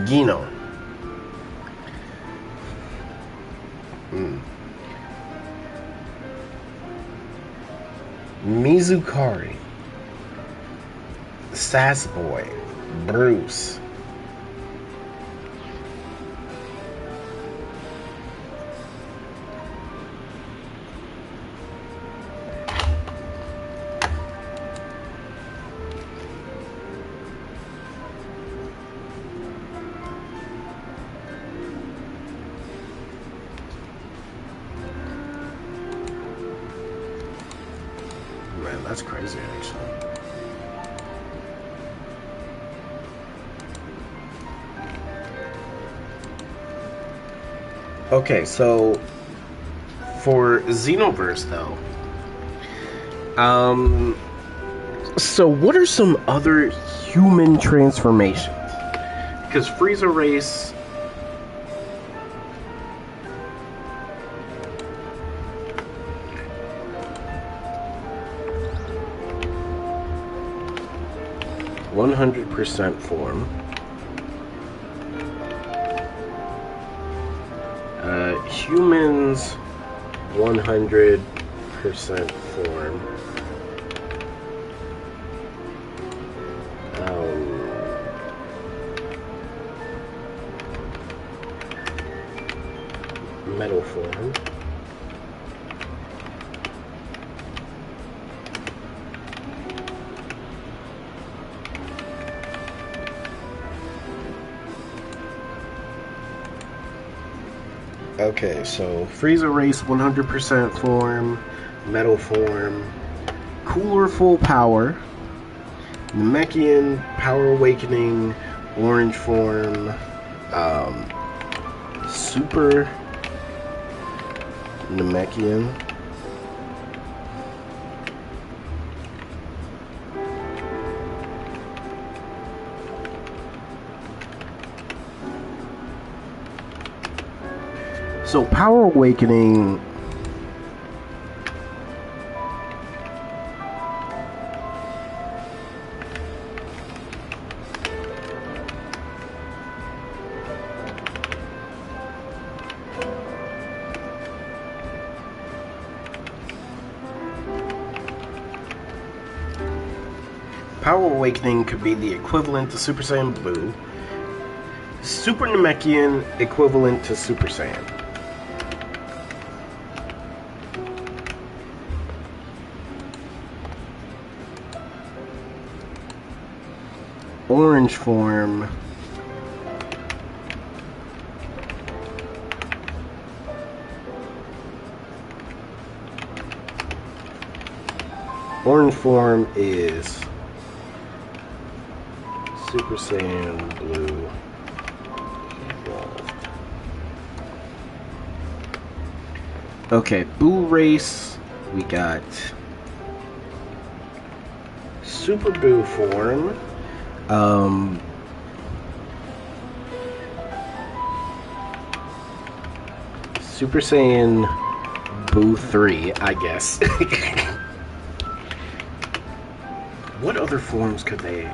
Gino. Mizukari, Sass Boy, Bruce. Man, that's crazy, actually. Okay, so for Xenoverse, though, so what are some other human transformations? Because Frieza Race. %100% form. Humans 100% form. Metal form. Okay, so Frieza Race 100% form, Metal form, Cooler full power, Namekian Power Awakening, Orange form, Super Namekian. So Power Awakening. Power Awakening could be the equivalent to Super Saiyan Blue. Super Namekian equivalent to Super Saiyan. Orange form. Orange form is Super Saiyan Blue evolved. Okay, Boo Race, we got Super Boo form. Super Saiyan Boo 3, I guess. What other forms could they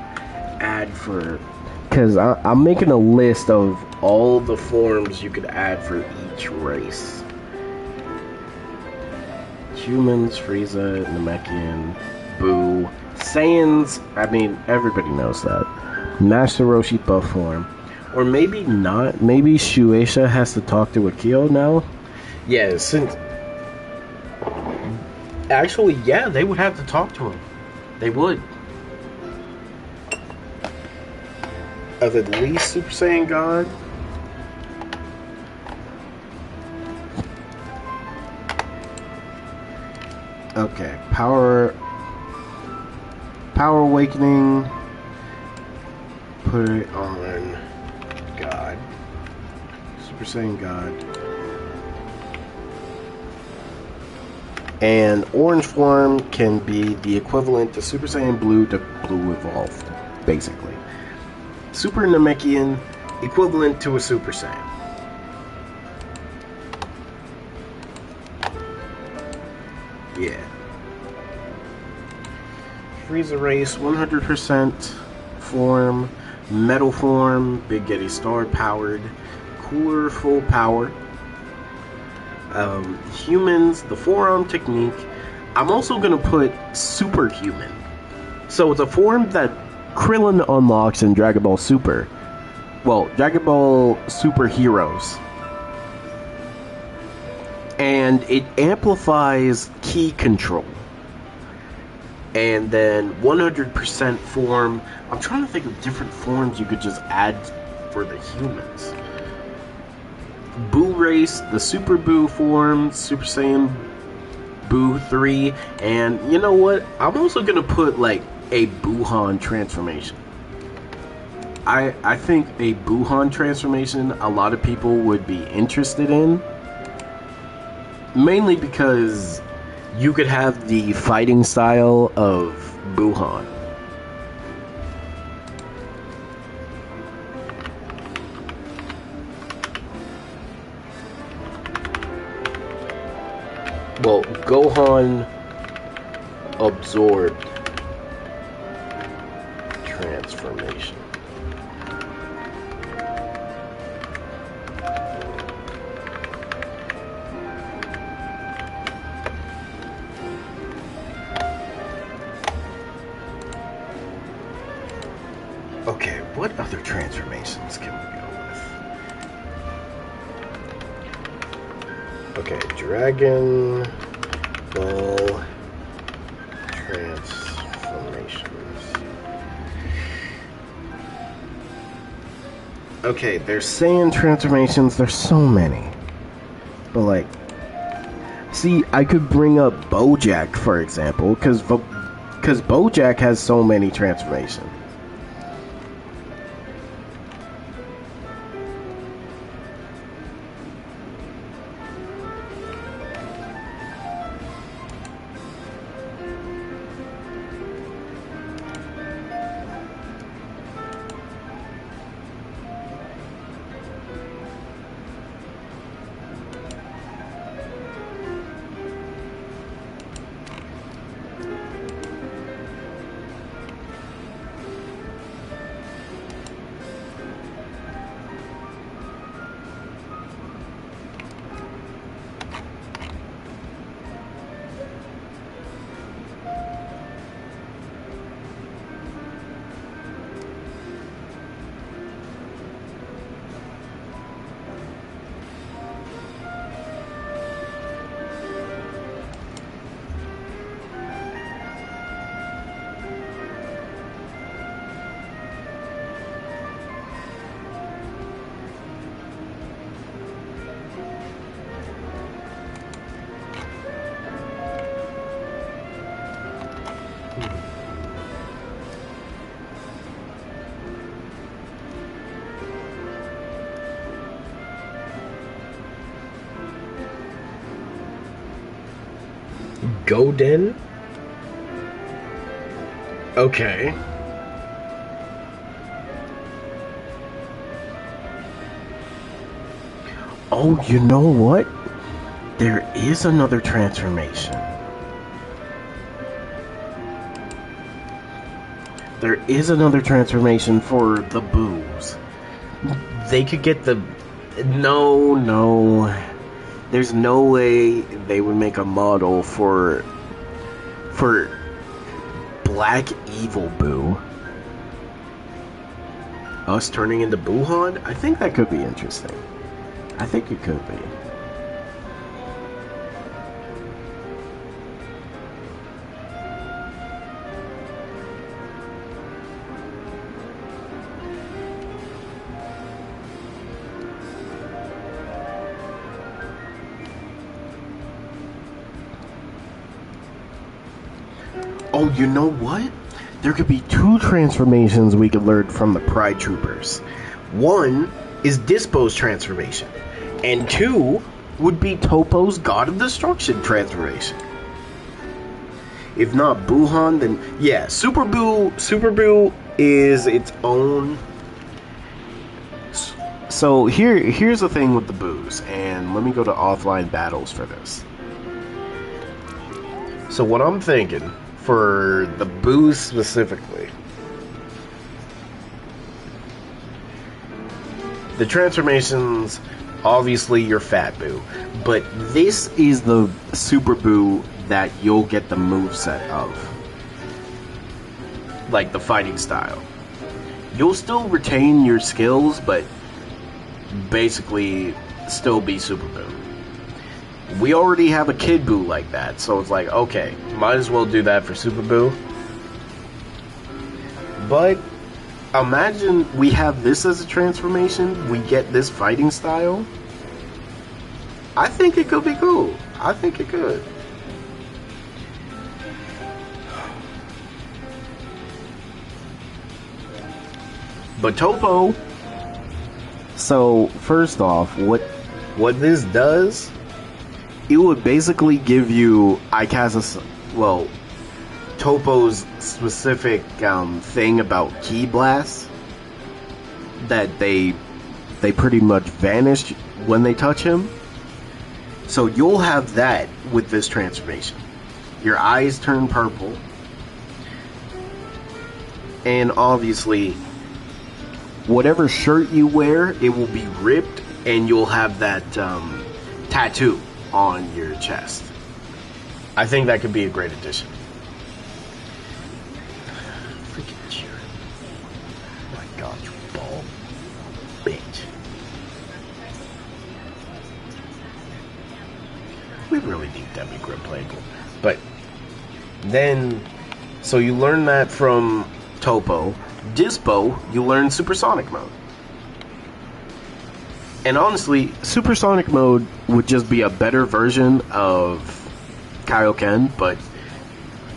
add for? Because I'm making a list of all the forms you could add for each race. Humans, Frieza, Namekian, Boo. Saiyans, I mean, everybody knows that. Master Roshi buff form. Or maybe not. Maybe Shueisha has to talk to Akio now? Yeah, since... Actually, yeah, they would have to talk to him. They would. Of at least Super Saiyan God. Okay, Power Awakening. Put it on God. Super Saiyan God. And Orange form can be the equivalent to Super Saiyan Blue to Blue Evolved, basically. Super Namekian, equivalent to a Super Saiyan. Yeah. Frieza Race, 100% form, Metal form, Big Getty Star powered, Cooler full power, Humans, the forearm technique. I'm also gonna put superhuman. So it's a form that Krillin unlocks in Dragon Ball Super. Well, Dragon Ball Super Heroes. And it amplifies ki control. And then 100% form. I'm trying to think of different forms you could just add for the humans. Boo Race, the Super Boo form, Super Saiyan Boo 3, and you know what? I'm also gonna put like a Buhan transformation. I think a Buhan transformation a lot of people would be interested in. Mainly because you could have the fighting style of Buhan. Well, Gohan absorbed transformation. Okay, what other transformations can we go with? Okay, Dragon Ball transformations. Okay, there's Saiyan transformations, there's so many. But like, see, I could bring up Bojack, for example, because Bojack has so many transformations. Goden? Okay. Oh, you know what? There is another transformation. There is another transformation for the Boos. They could get the... No. There's no way they would make a model for Black Evil Boo. Us turning into Buhan? I think that could be interesting. I think it could be. Oh, you know what? There could be two transformations we could learn from the Pride Troopers. One is Dispo's transformation, and two would be Topo's God of Destruction transformation. If not Buhan, then yeah, Super Boo is its own. So here's the thing with the Boos, and let me go to offline battles for this. So what I'm thinking for the Boos specifically, the transformations obviously your Fat Boo, but this is the Super Boo that you'll get the moveset of. Like the fighting style. You'll still retain your skills, but basically still be Super Boo. We already have a Kid Boo like that, so it's like, okay, might as well do that for Super Boo. But imagine we have this as a transformation, we get this fighting style. I think it could be cool. I think it could. But Topo, so first off, what this does, it would basically give you Topo's specific thing about Ki Blast, that they pretty much vanish when they touch him. So you'll have that with this transformation. Your eyes turn purple, and obviously whatever shirt you wear, it will be ripped, and you'll have that tattoo on your chest. I think that could be a great addition. Freaking cheer. Oh my god, you bald bitch. We really need Demi Grip playable. But then, so you learn that from Topo. Dispo, you learn Supersonic Mode. And honestly, Supersonic Mode would just be a better version of Kaioken, but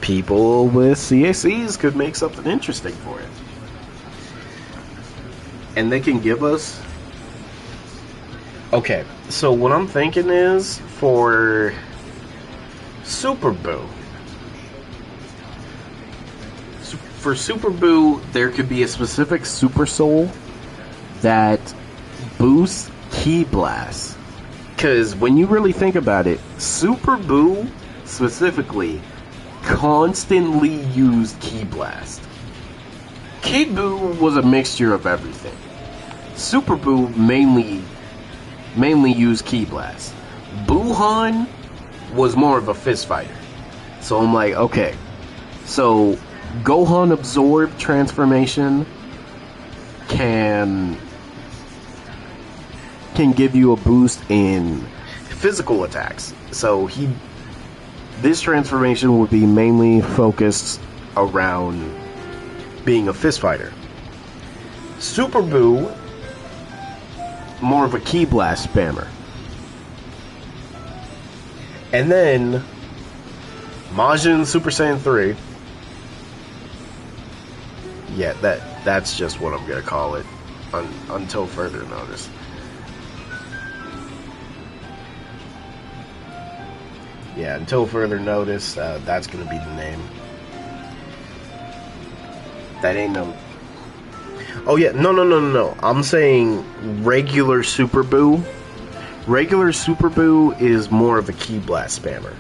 people with CACs could make something interesting for it. And they can give us... Okay, so what I'm thinking is, for Super Boo, for Super Boo, there could be a specific Super Soul that boosts Ki Blast. Because when you really think about it, Super Boo specifically constantly used Ki Blast. Kid Boo was a mixture of everything. Super Boo mainly used Ki Blast. Buhan was more of a fist fighter. So I'm like, okay, so Gohan Absorb transformation can give you a boost in physical attacks. So this transformation would be mainly focused around being a fist fighter. Super Boo, more of a Ki Blast spammer. And then Majin Super Saiyan 3. Yeah, that's just what I'm gonna call it until further notice. Yeah, until further notice, that's gonna be the name. That ain't no... Oh yeah, no. I'm saying regular Super Boo. Regular Super Boo is more of a Ki Blast spammer.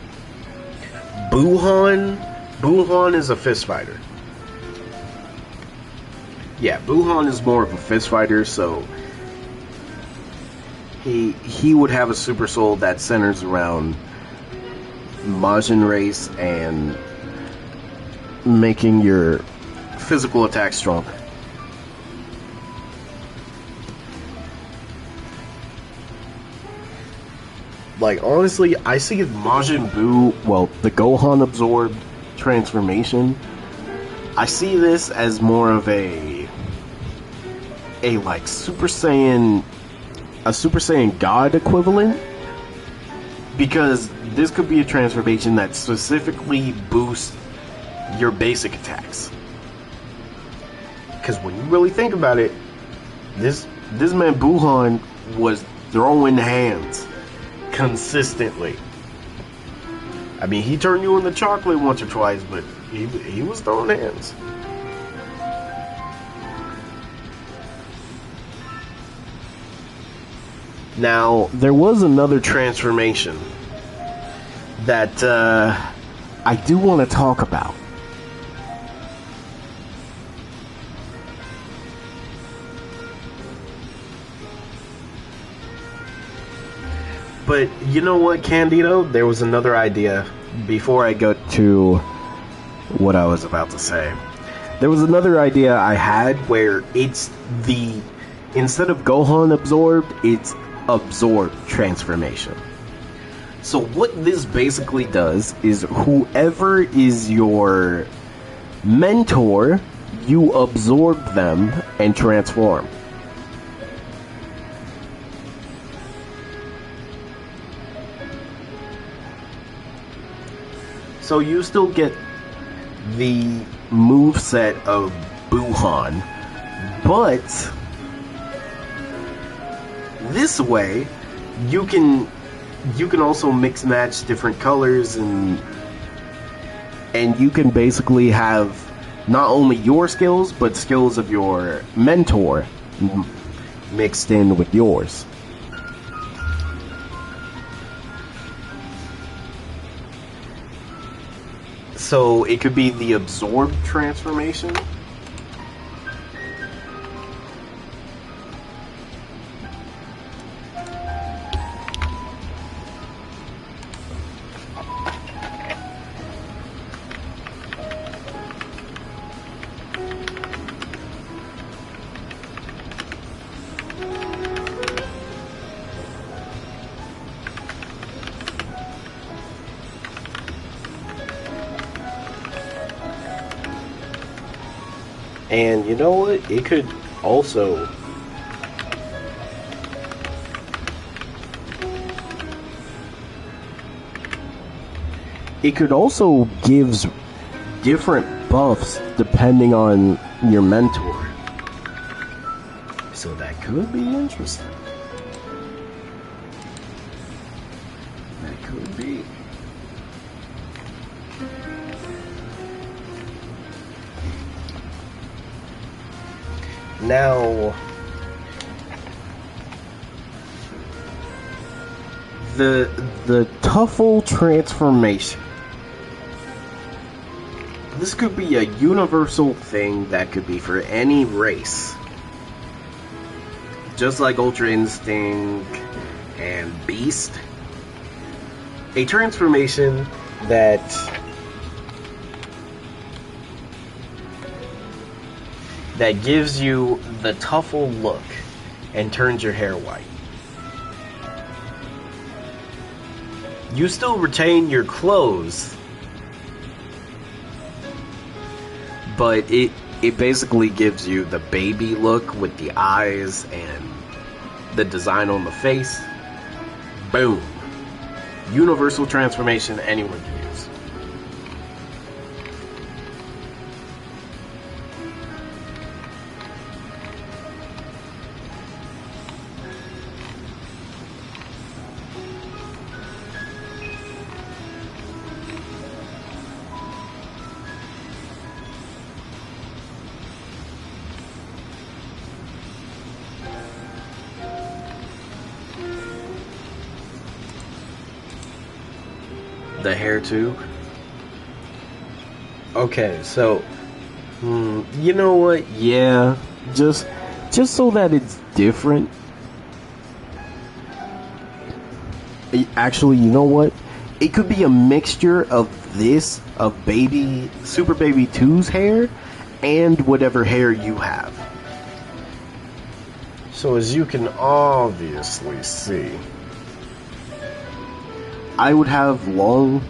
Buhan is a fist fighter. Yeah, Buhan is more of a fist fighter, so he would have a Super Soul that centers around Majin race and making your physical attack stronger. Like, honestly, I see Majin Buu, well, the Gohan Absorbed transformation, I see this as more of a like Super Saiyan God equivalent, because this could be a transformation that specifically boosts your basic attacks. Because when you really think about it, this man Buhan was throwing hands consistently. I mean, he turned you into chocolate once or twice, but he was throwing hands. Now, there was another transformation that I do want to talk about. But you know what, Candido? There was another idea before I go to what I was about to say. There was another idea I had where it's the, instead of Gohan absorbed, it's absorbed transformation. So what this basically does is whoever is your mentor, you absorb them and transform. So you still get the moveset of Buhan, but this way you can also mix match different colors, and you can basically have not only your skills but skills of your mentor mixed in with yours. So it could be the absorbed transformation. And you know what? It could also gives different buffs depending on your mentor. So that could be interesting. That could be. Now, the Tuffle transformation. This could be a universal thing that could be for any race. Just like Ultra Instinct and Beast. A transformation that gives you the Tuffle look and turns your hair white. You still retain your clothes, but it basically gives you the baby look with the eyes and the design on the face. Boom. Universal transformation anyone can use. The hair too. Okay, so you know what? Yeah, just so that it's different. Actually, you know what? It could be a mixture of this, of Super Baby 2's hair, and whatever hair you have. So as you can obviously see, I would have long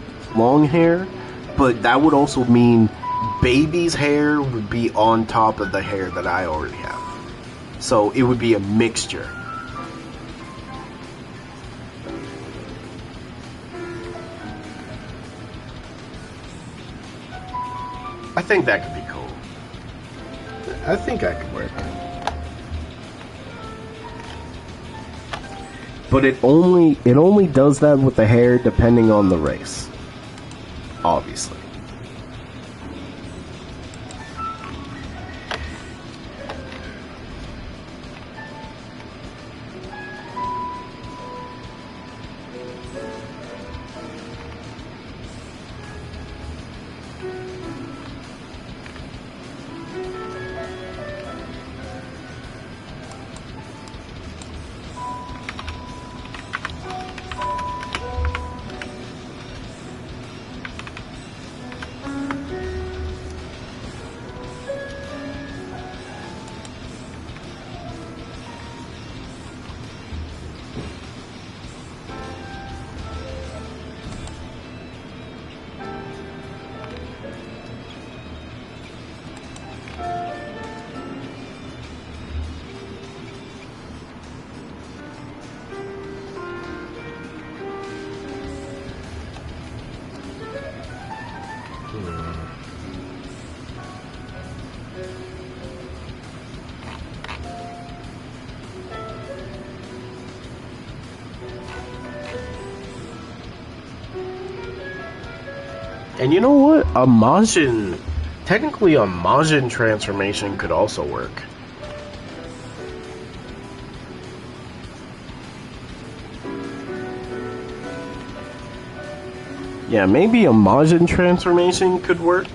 hair, but that would also mean Baby's hair would be on top of the hair that I already have. So it would be a mixture. I think that could be cool. I think that could work. But it only does that with the hair depending on the race. Obviously. And you know what? A Majin, technically a Majin transformation could also work. Yeah, maybe a Majin transformation could work.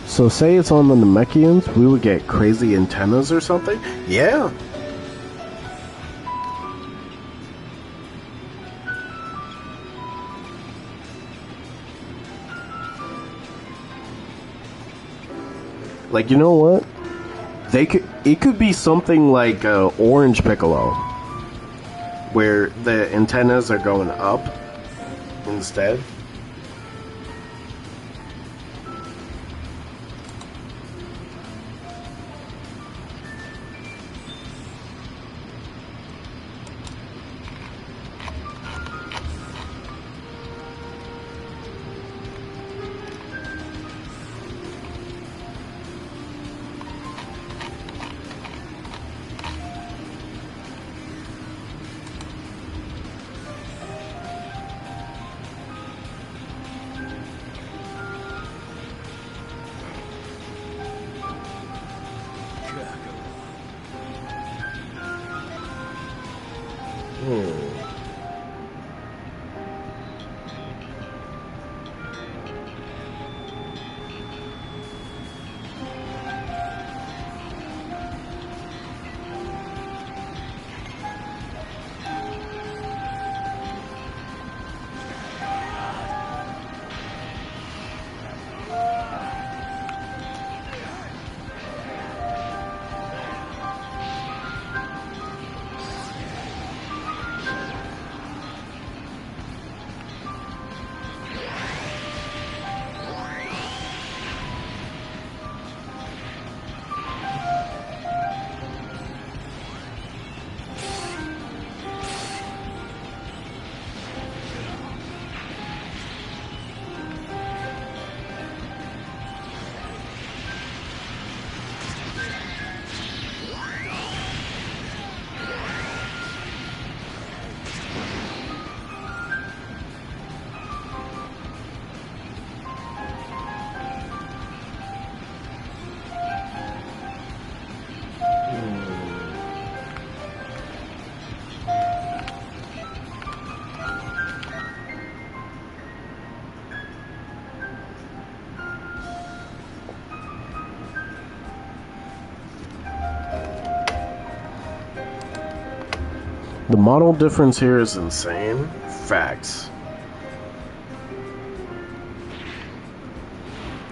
So say it's on the Namekians, we would get crazy antennas or something? Yeah. Like, you know what? It could be something like Orange Piccolo, where the antennas are going up instead. The model difference here is insane. Facts.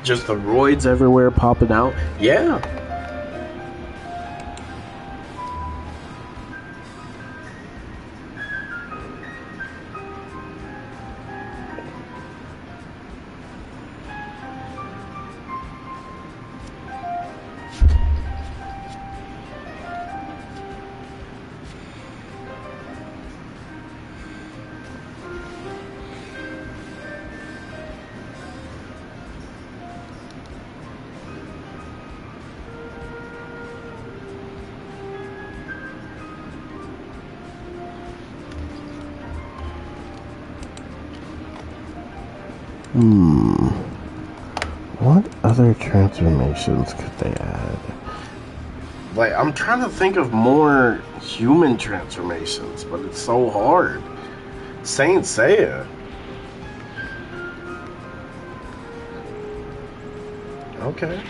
Just the roids everywhere popping out. Yeah. What other transformations could they add? Like, I'm trying to think of more human transformations, but it's so hard. Saint Seiya. Okay.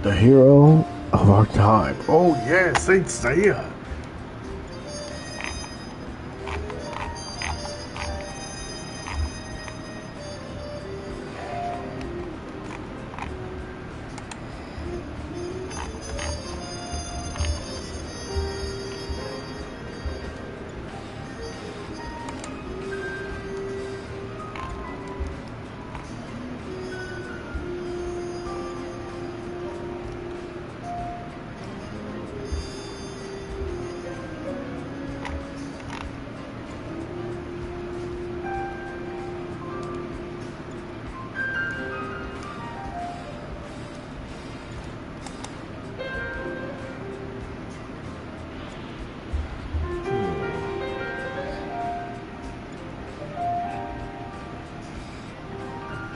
The hero of our time. Oh yeah, Saint Seiya.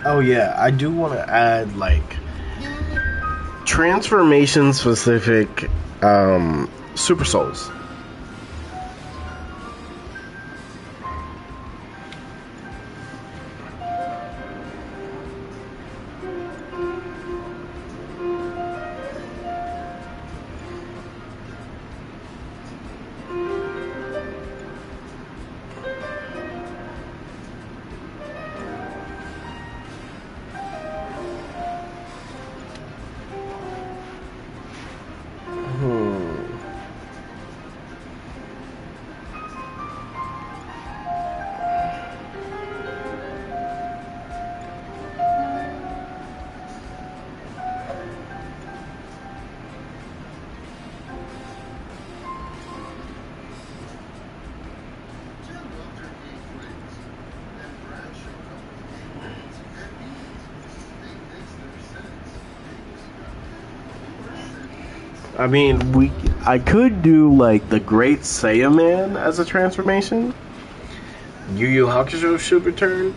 Oh yeah, I do want to add like transformation specific super souls. I mean, I could do like the Great Saiyaman as a transformation. Yu Yu Hakusho should return.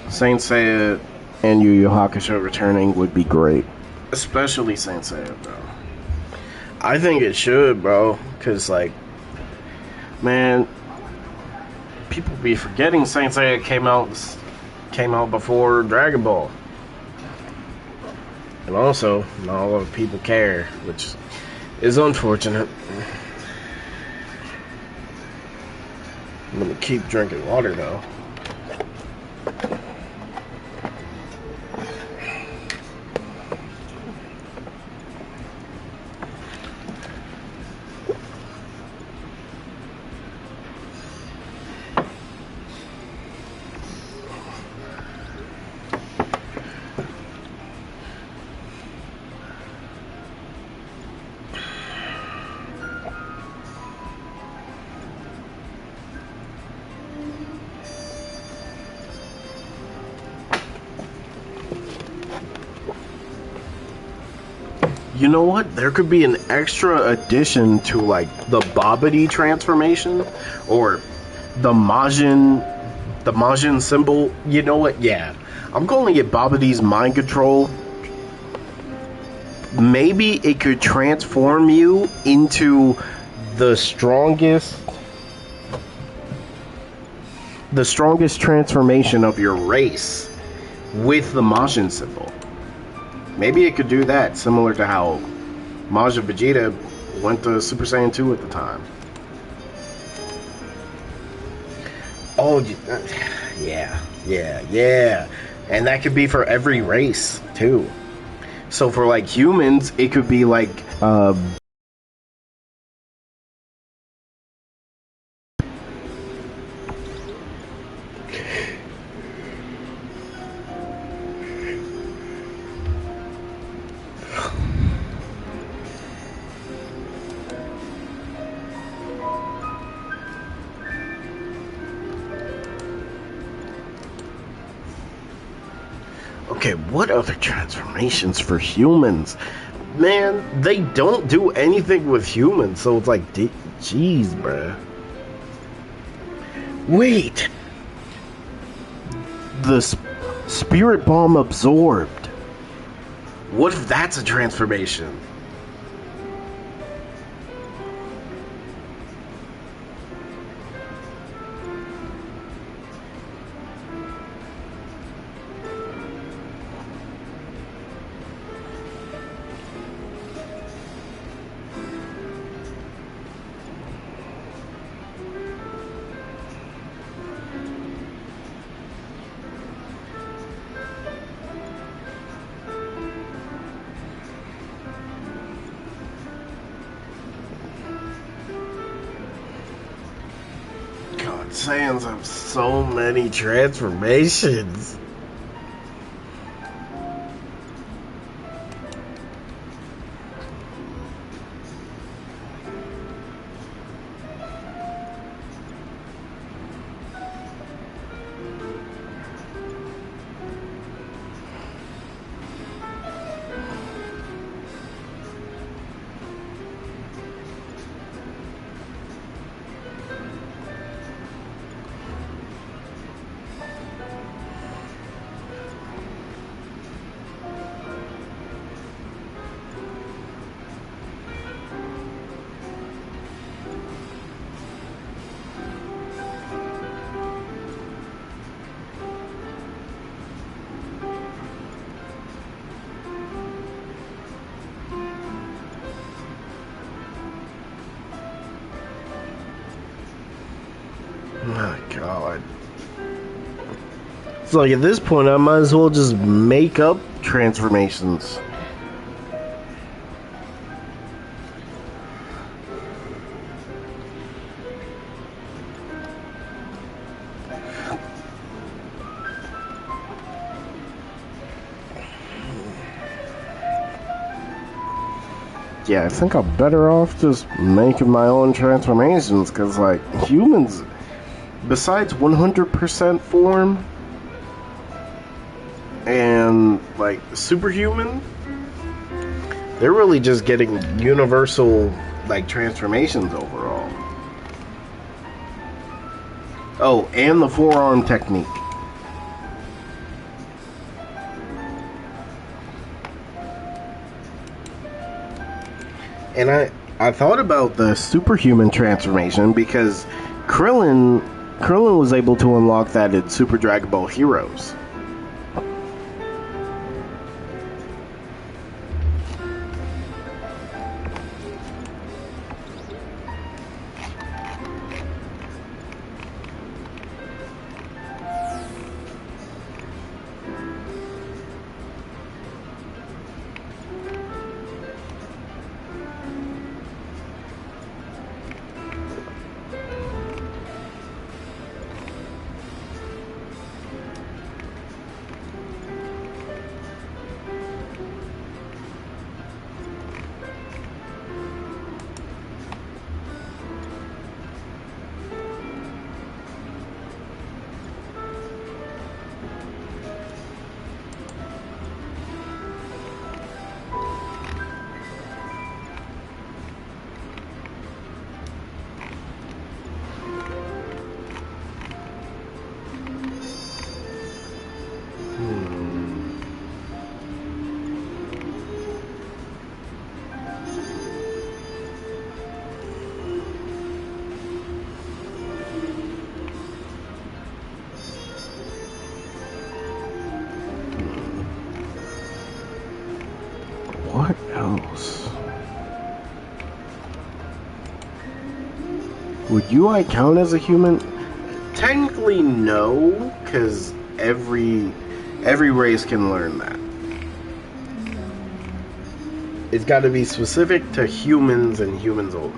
Saint Seiya and Yu Yu Hakusho returning would be great, especially Saint Seiya, bro. I think it should, bro, because like, man, people be forgetting Saint Seiya came out before Dragon Ball, and also not a lot of people care, which is unfortunate. I'm gonna keep drinking water though. You know what? There could be an extra addition to like the Babidi transformation or the Majin symbol. You know what? Yeah. I'm calling it Babidi's mind control. Maybe it could transform you into the strongest transformation of your race with the Majin symbol. Maybe it could do that, similar to how Majin Vegeta went to Super Saiyan 2 at the time. Oh, yeah. And that could be for every race, too. So for, like, humans, it could be, like, okay, what other transformations for humans? Man, they don't do anything with humans, so it's like, jeez, bruh. Wait! The Spirit Bomb absorbed. What if that's a transformation? God, Saiyans have so many transformations. My God. It's like at this point, I might as well just make up transformations. Yeah, I think I'm better off just making my own transformations, because, like, humans, besides 100% form and, like, superhuman, they're really just getting universal, like, transformations overall. Oh, and the forearm technique. And I thought about the superhuman transformation because Krillin was able to unlock that in Super Dragon Ball Heroes. else? Would UI count as a human? Technically, no, because every race can learn that. It's got to be specific to humans and humans only.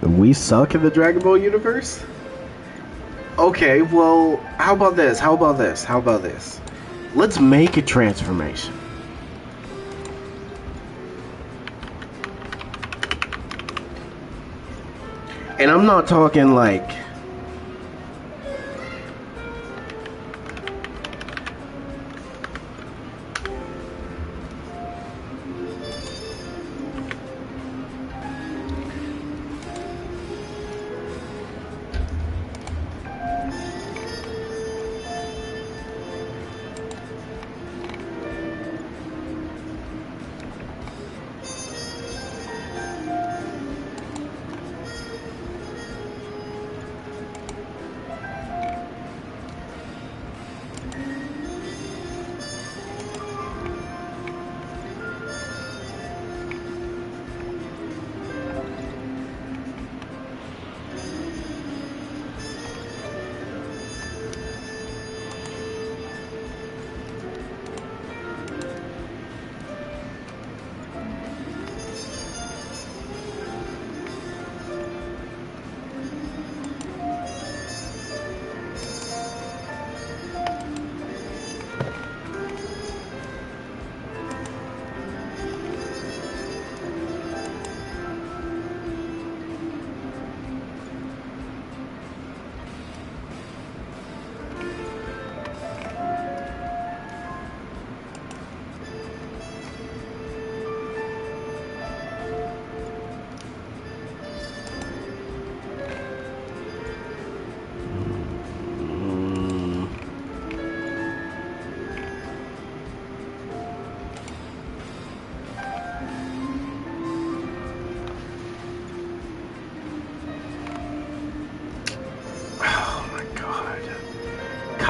We suck in the Dragon Ball universe? Okay, well, how about this? How about this? How about this? Let's make a transformation. And I'm not talking like...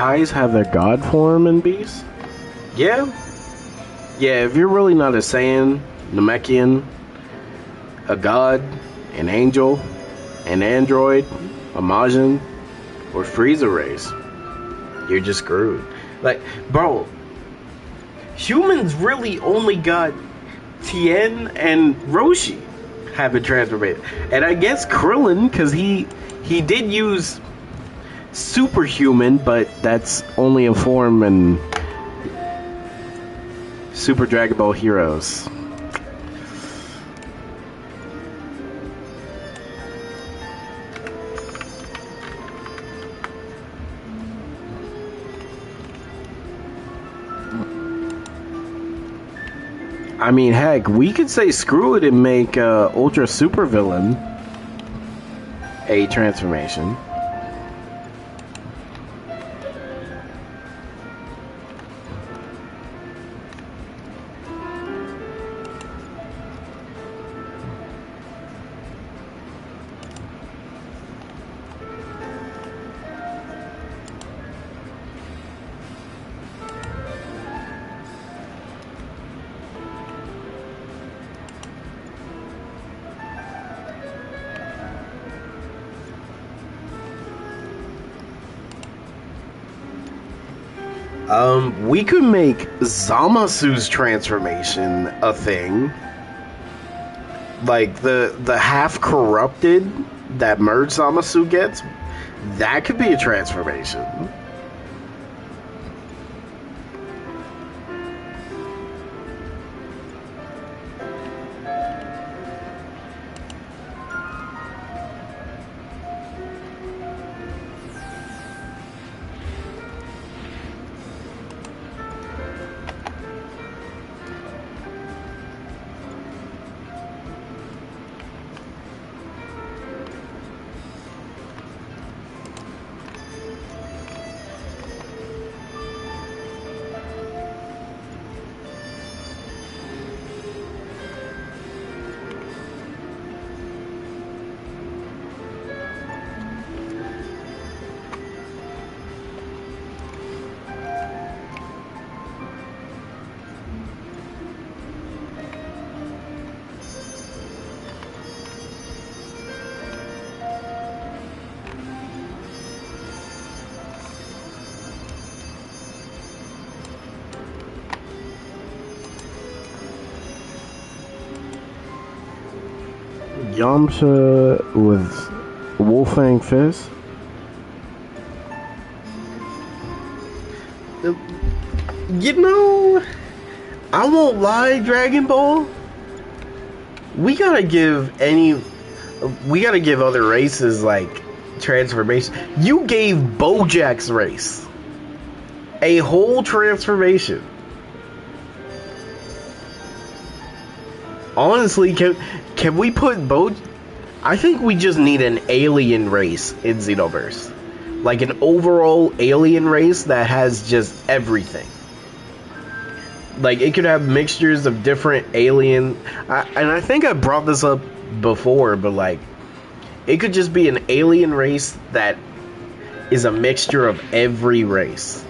Kais have their god form in Beast? Yeah. Yeah, if you're really not a Saiyan, Namekian, a god, an angel, an android, a Majin, or Frieza race, you're just screwed. Like, bro, humans really only got Tien and Roshi having transformation. And I guess Krillin, because he did use superhuman, but that's only a form in Super Dragon Ball Heroes. I mean, heck, we could say screw it and make Ultra Super Villain a transformation. We could make Zamasu's transformation a thing. Like the half corrupted that merged Zamasu gets, that could be a transformation. Yamcha with Wolfang Fist. You know, I won't lie, Dragon Ball. We gotta give other races like transformation. You gave Bojack's race a whole transformation. Honestly, can we put I think we just need an alien race in Xenoverse. Like an overall alien race that has just everything. Like, it could have mixtures of different alien... and I think I brought this up before, but like, it could just be an alien race that is a mixture of every race.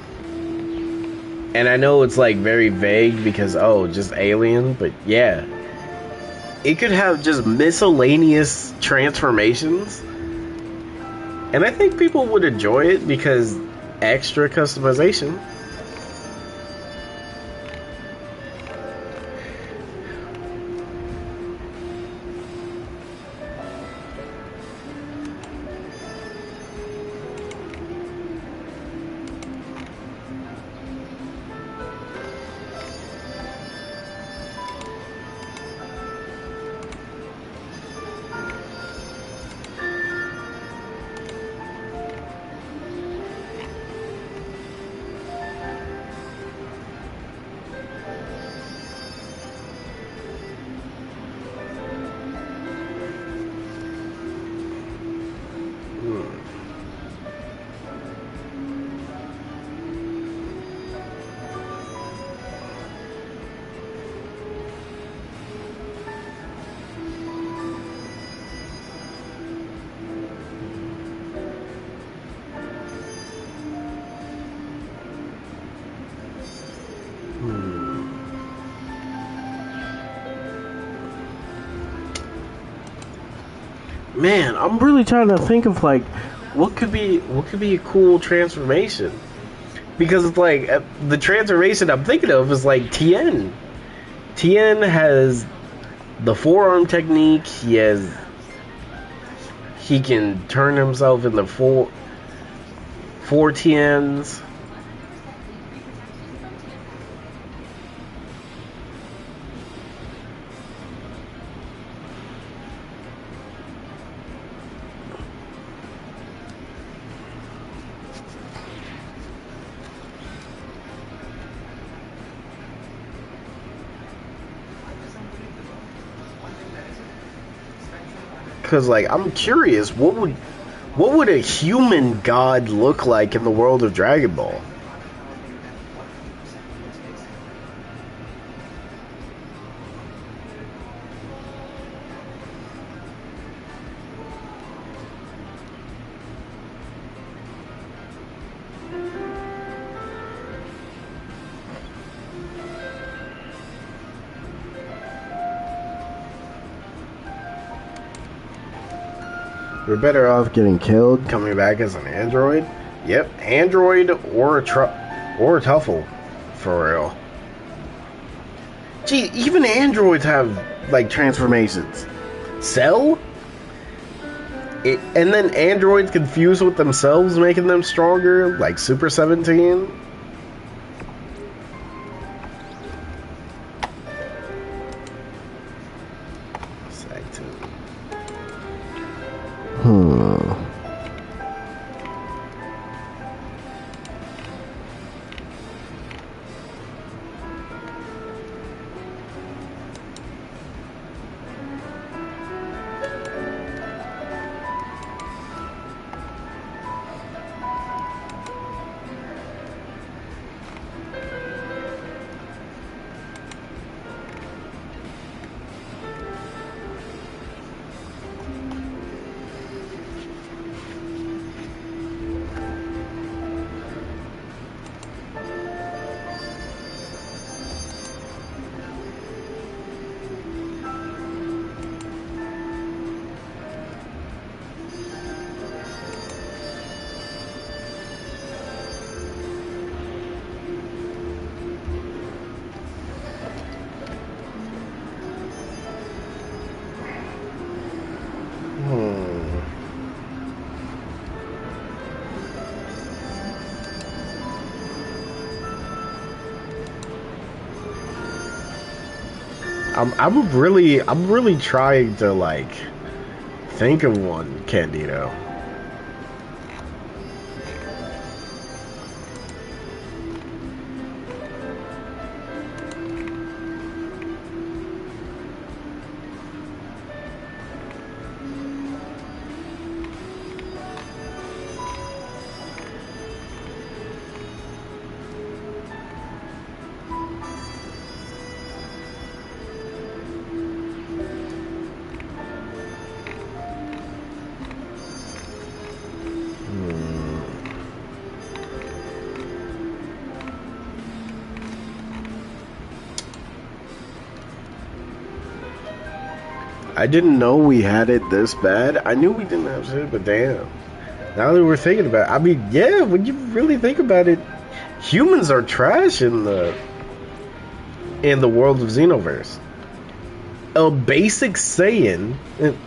And I know it's like very vague because, oh, just alien, but yeah. It could have just miscellaneous transformations. And I think people would enjoy it because extra customization. Man, I'm really trying to think of like what could be a cool transformation, because it's like the transformation I'm thinking of is like Tien. Tien has the forearm technique. He can turn himself into four Tiens. because like I'm curious, what would a human god look like in the world of Dragon Ball? We're better off getting killed, coming back as an android. Yep, android or a tuffle, for real. Gee, even androids have like transformations. Cell? And then androids confused with themselves, making them stronger, like Super 17. I'm really trying to like think of one, Candido. I didn't know we had it this bad. I knew we didn't have shit, but damn. Now that we're thinking about it, I mean, yeah, when you really think about it, humans are trash in the world of Xenoverse. A basic Saiyan,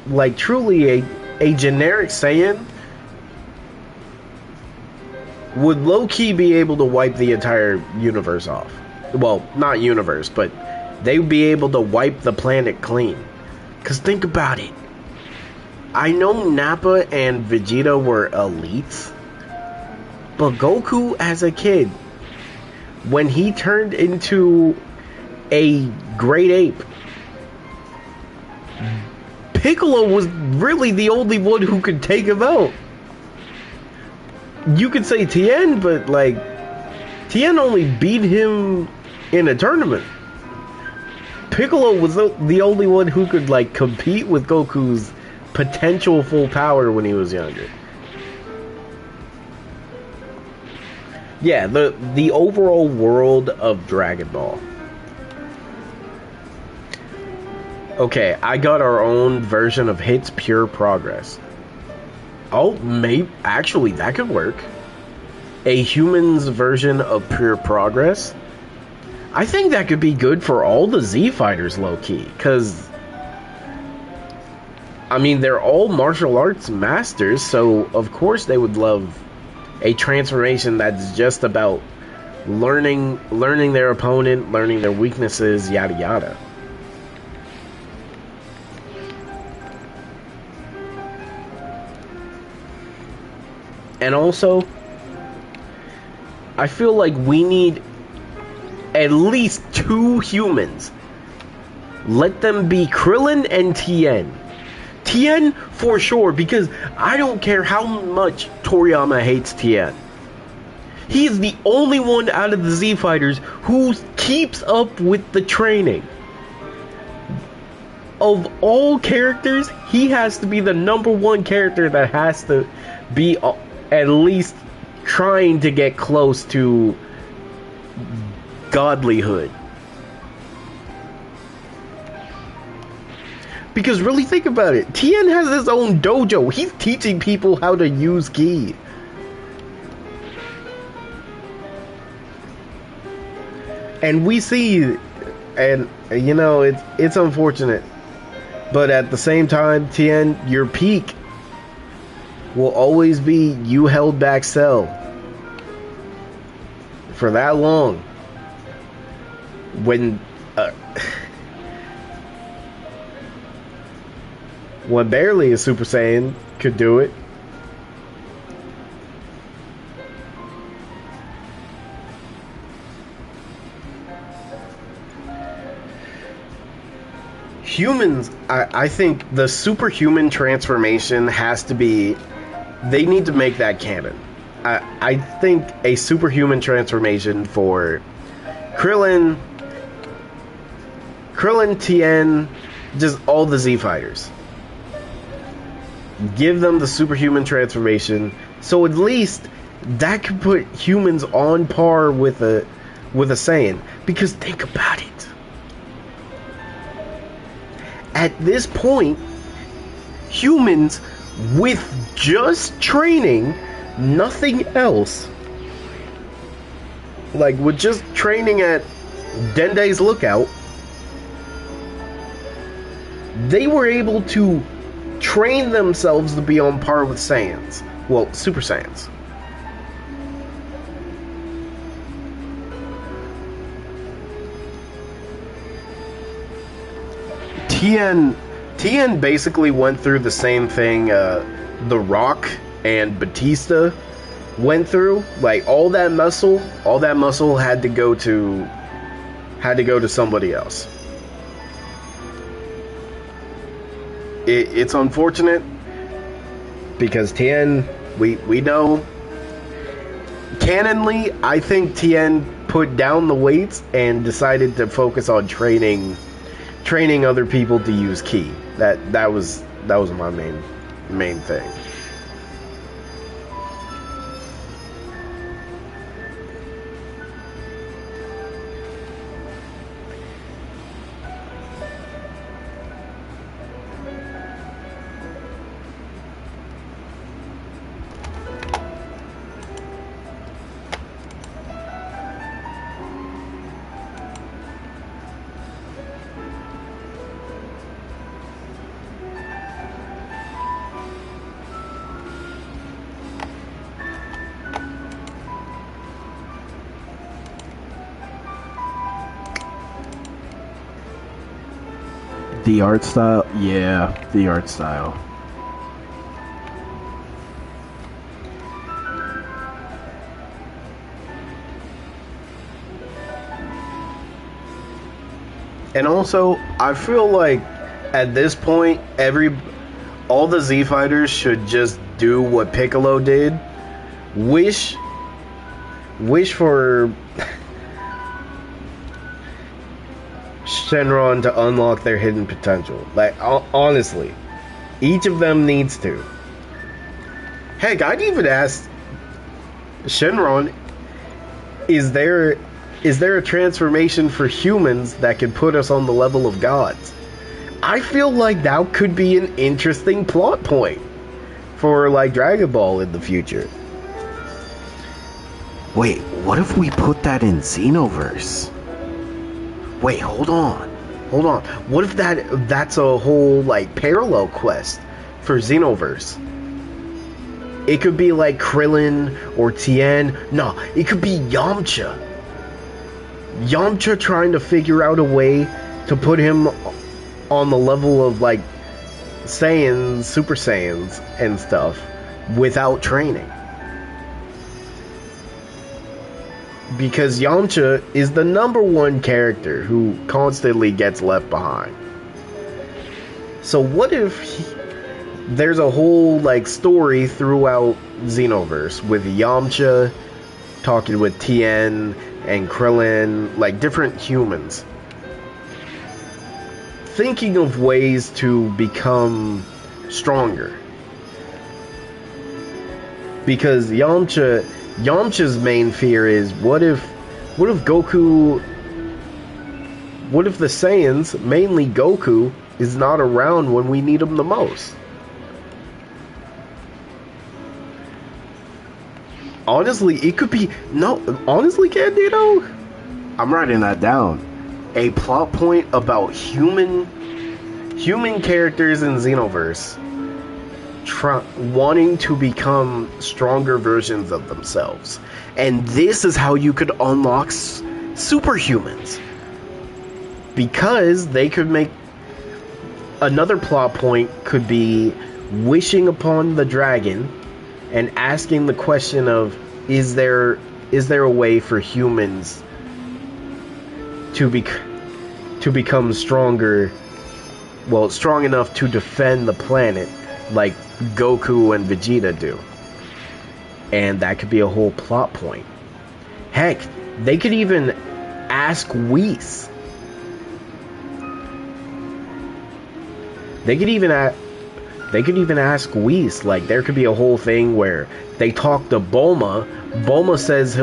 like truly a generic Saiyan, would low-key be able to wipe the entire universe off. Well, not universe, but they would be able to wipe the planet clean. Because think about it. I know Nappa and Vegeta were elites, but Goku as a kid, when he turned into a great ape, Piccolo was really the only one who could take him out. You could say Tien, but like, Tien only beat him in a tournament. Piccolo was the only one who could like compete with Goku's potential full power when he was younger. Yeah, the overall world of Dragon Ball. Okay, I got our own version of Hits Pure Progress. Oh, maybe actually that could work. A human's version of Pure Progress. I think that could be good for all the Z fighters, low-key, because I mean, they're all martial arts masters, so of course they would love a transformation that's just about learning their opponent, learning their weaknesses, yada yada. And also, I feel like we need at least 2 humans. Let them be Krillin and Tien. Tien for sure, because I don't care how much Toriyama hates Tien. He is the only one out of the Z Fighters who keeps up with the training. Of all characters, he has to be the number one character that has to be at least trying to get close to godlyhood. Because really think about it, Tien has his own dojo. He's teaching people how to use ki. And we see, and you know, it's unfortunate, but at the same time, Tien, your peak will always be you held back Cell for that long. When barely a Super Saiyan could do it. Humans, I think the superhuman transformation has to be, they need to make that canon. I think a superhuman transformation for Krillin, Tien, just all the Z Fighters. Give them the superhuman transformation, so at least that could put humans on par with a Saiyan. Because think about it. At this point, humans with just training, nothing else, like with just training at Dende's Lookout, they were able to train themselves to be on par with Saiyans. Well, Super Saiyans. Tien basically went through the same thing The Rock and Batista went through. Like all that muscle had to go to somebody else. It's unfortunate because Tien, we know canonly, I think Tien put down the weights and decided to focus on training other people to use ki. That was my main thing. The art style? Yeah, the art style. And also, I feel like at this point, all the Z Fighters should just do what Piccolo did. Wish for Shenron to unlock their hidden potential. Like, honestly, each of them needs to. Heck, I'd even ask Shenron, is there a transformation for humans that could put us on the level of gods? I feel like that could be an interesting plot point for, like, Dragon Ball in the future. Wait, what if we put that in Xenoverse? Wait, hold on. What if that's a whole, like, parallel quest for Xenoverse? It could be like Krillin or Tien. No, it could be Yamcha. Yamcha trying to figure out a way to put him on the level of, like, Saiyans, Super Saiyans, and stuff without training. Because Yamcha is the #1 character who constantly gets left behind. So what if there's a whole like story throughout Xenoverse with Yamcha talking with Tien and Krillin, like different humans, thinking of ways to become stronger. Because Yamcha's main fear is what if Goku, what if the Saiyans, mainly Goku, is not around when we need him the most? Honestly, it could be honestly, Candido, I'm writing that down. A plot point about human characters in Xenoverse wanting to become stronger versions of themselves. And this is how you could unlock superhumans. Because they could make another plot point could be wishing upon the dragon and asking the question of is there a way for humans to become stronger, well, strong enough to defend the planet like Goku and Vegeta do. And that could be a whole plot point. Heck, they could even ask Whis. They could even ask Whis. Like, there could be a whole thing where they talk to Bulma. Bulma says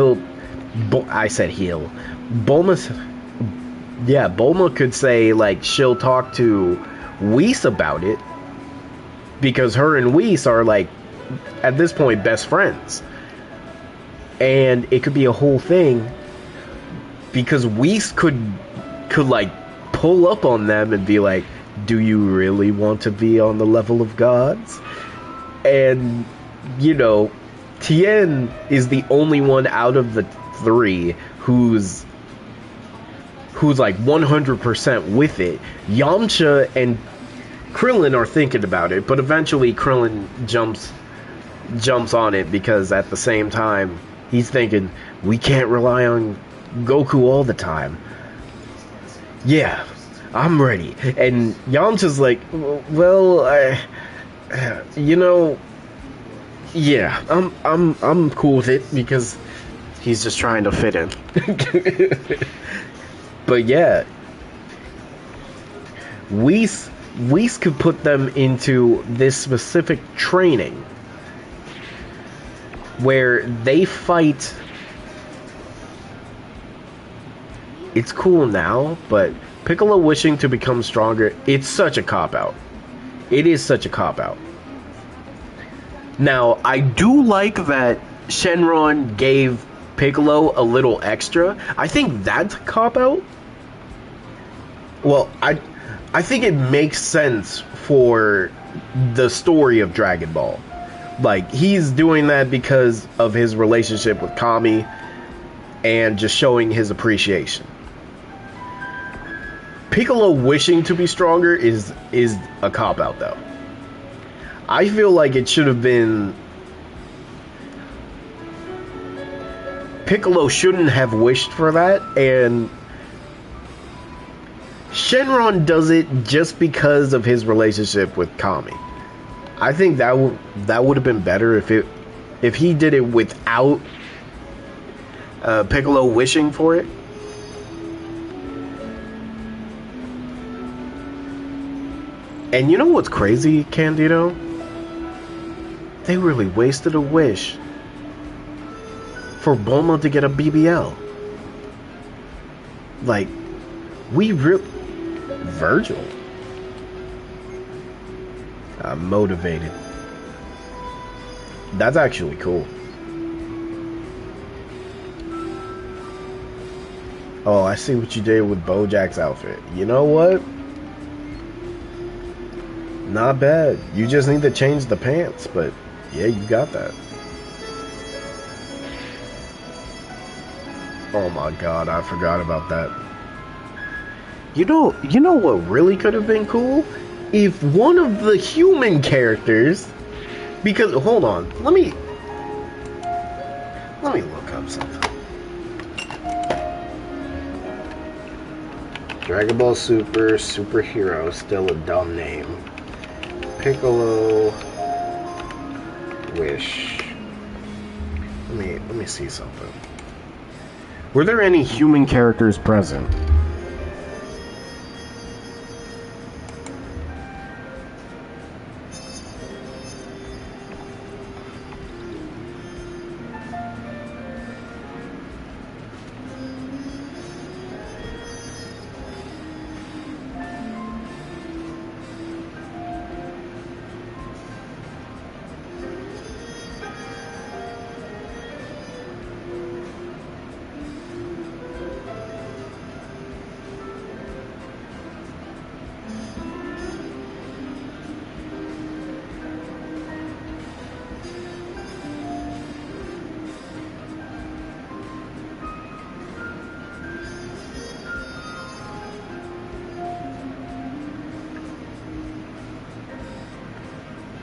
Bulma could say, like, she'll talk to Whis about it. Because her and Whis are, like, at this point, best friends. And it could be a whole thing. Because Whis could like, pull up on them and be like, do you really want to be on the level of gods? And, you know, Tien is the only one out of the three who's like 100% with it. Yamcha and Krillin are thinking about it, but eventually Krillin jumps on it because at the same time he's thinking we can't rely on Goku all the time. Yeah, I'm ready. And Yamcha's like, well, you know, yeah, I'm cool with it because he's just trying to fit in. But yeah, Whis could put them into this specific training where they fight. It's cool now, but Piccolo wishing to become stronger, it's such a cop-out. It is such a cop-out. Now, I do like that Shenron gave Piccolo a little extra. I think that's a cop-out. Well, I think it makes sense for the story of Dragon Ball. Like, he's doing that because of his relationship with Kami and just showing his appreciation. Piccolo wishing to be stronger is a cop-out, though. I feel like it should have been... Piccolo shouldn't have wished for that, and Shenron does it just because of his relationship with Kami. I think that would have been better if he did it without Piccolo wishing for it. And you know what's crazy, Candido? They really wasted a wish for Bulma to get a BBL. Like, Virgil. I'm motivated. That's actually cool. Oh, I see what you did with Bojack's outfit. You know what? Not bad. You just need to change the pants, but yeah, you got that. Oh my god, I forgot about that. You know what really could have been cool? If one of the human characters, because hold on, let me look up something. Dragon Ball Super, superhero, still a dumb name. Piccolo wish. Let me see something. Were there any human characters present?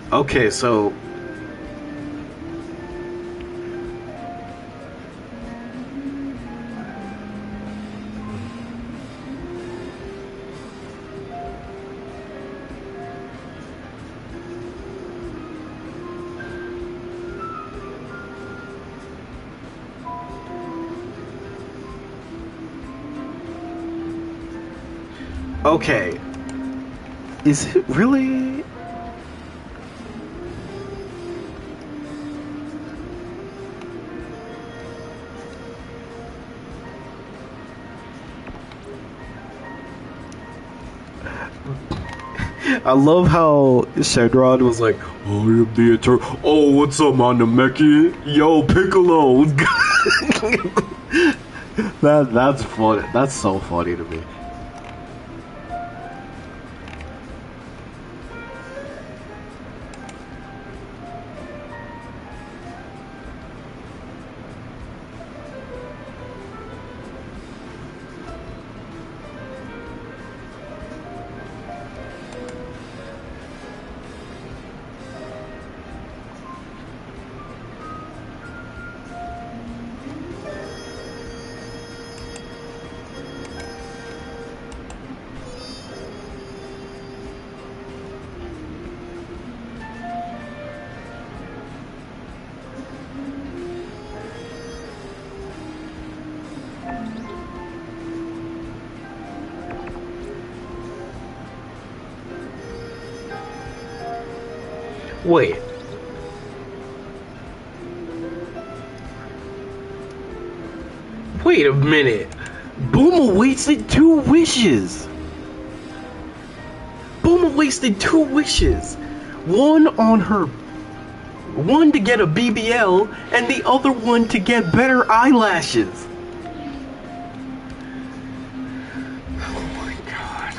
Okay, so okay. Is it really? I love how Shedrod was like, "Oh, you're the eternal. Oh, what's up, Manameki? Yo, Piccolo." That's funny. That's so funny to me. Wait. Wait a minute. Bulma wasted 2 wishes. Bulma wasted 2 wishes. One to get a BBL, and the other one to get better eyelashes. Oh my god.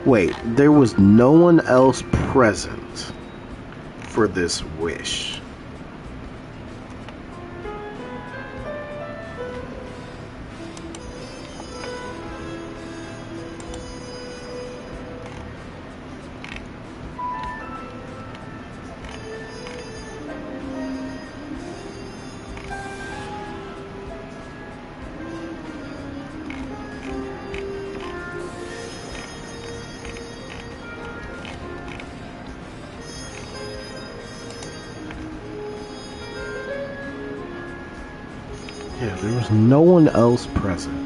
Wait, there was no one else present for this wish. Yeah, there was no one else present.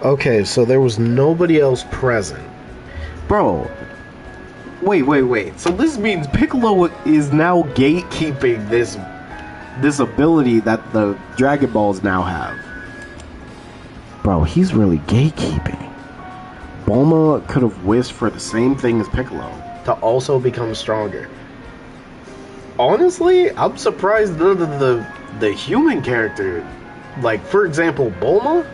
Okay, so there was nobody else present. Bro, wait. So this means Piccolo is now gatekeeping this ability that the Dragon Balls now have. Bro, he's really gatekeeping. Bulma could have wished for the same thing as Piccolo. To also become stronger. Honestly, I'm surprised none of the human character, like for example Bulma,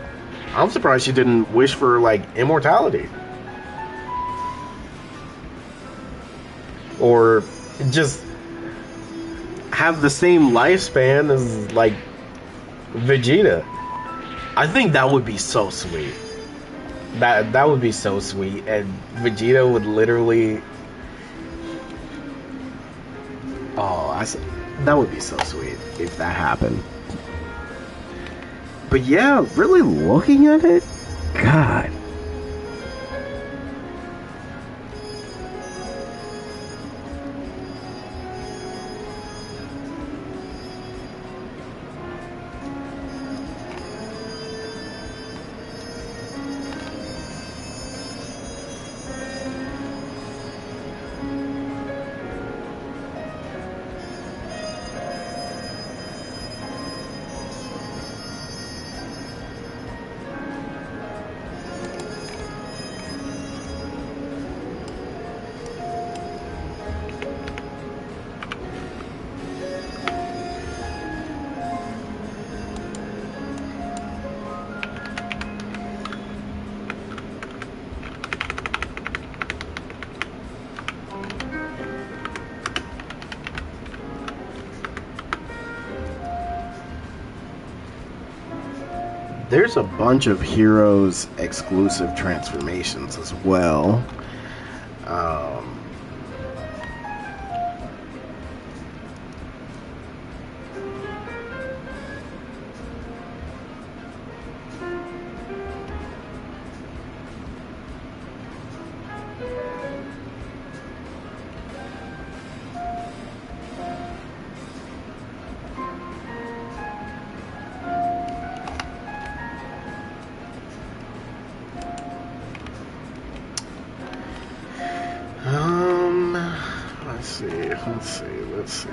I'm surprised she didn't wish for like immortality. Or just have the same lifespan as like Vegeta. I think that would be so sweet. That would be so sweet, and Vegeta would literally. Oh, that would be so sweet if that happened. But yeah, really looking at it, God. There's a bunch of Heroes exclusive transformations as well. Let's see.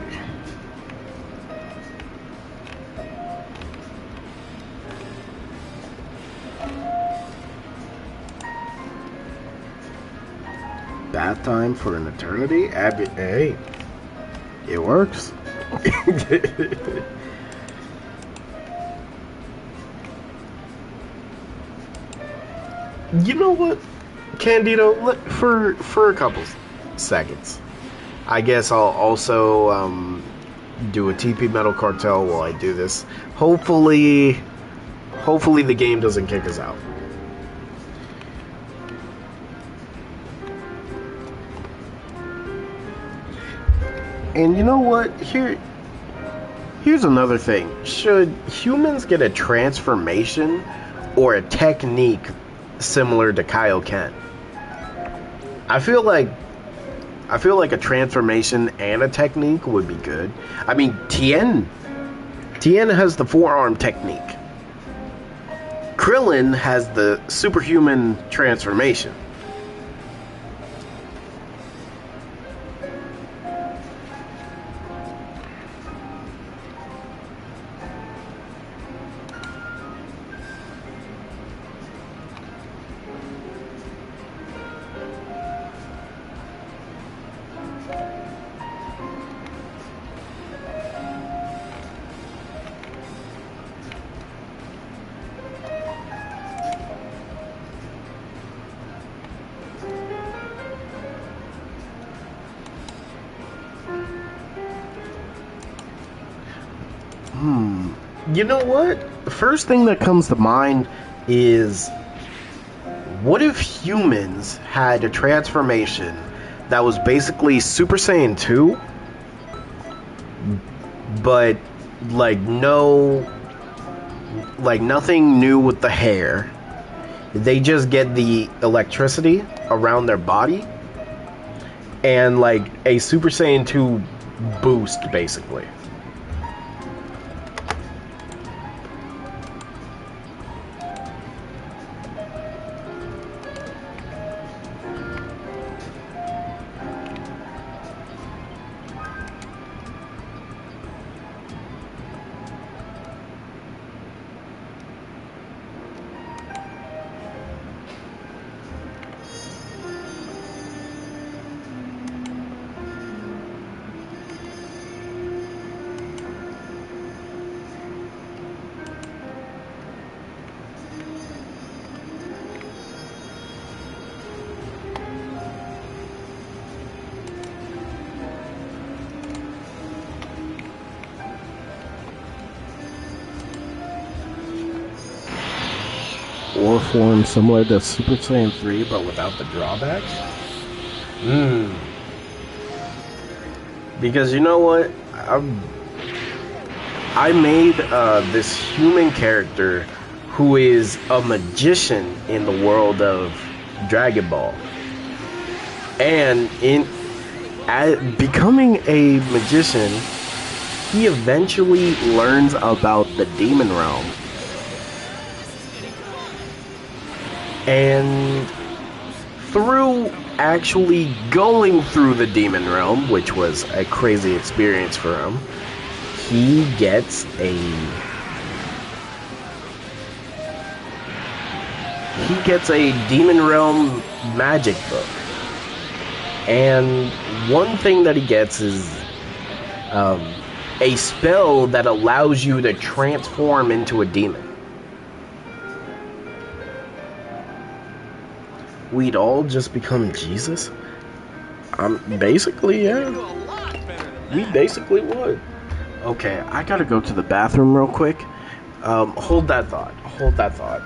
Bath time for an eternity? Hey, it works. You know what, Candido? For a couple seconds, I guess I'll also do a TP Metal Cartel while I do this. Hopefully the game doesn't kick us out. And you know what? Here's another thing. Should humans get a transformation or a technique similar to Kaioken? I feel like a transformation and a technique would be good. I mean, Tien has the forearm technique. Krillin has the superhuman transformation. You know what? The first thing that comes to mind is, what if humans had a transformation that was basically Super Saiyan 2, but nothing new with the hair. They just get the electricity around their body and like a Super Saiyan 2 boost, basically. or form similar to Super Saiyan 3 but without the drawbacks? Because you know what? I made this human character who is a magician in the world of Dragon Ball. And becoming a magician, he eventually learns about the demon realm. And through actually going through the demon realm, which was a crazy experience for him, he gets a demon realm magic book. And one thing that he gets is a spell that allows you to transform into a demon. We'd all just become Jesus? Basically, yeah. We basically would. Okay, I gotta go to the bathroom real quick. Hold that thought. Hold that thought.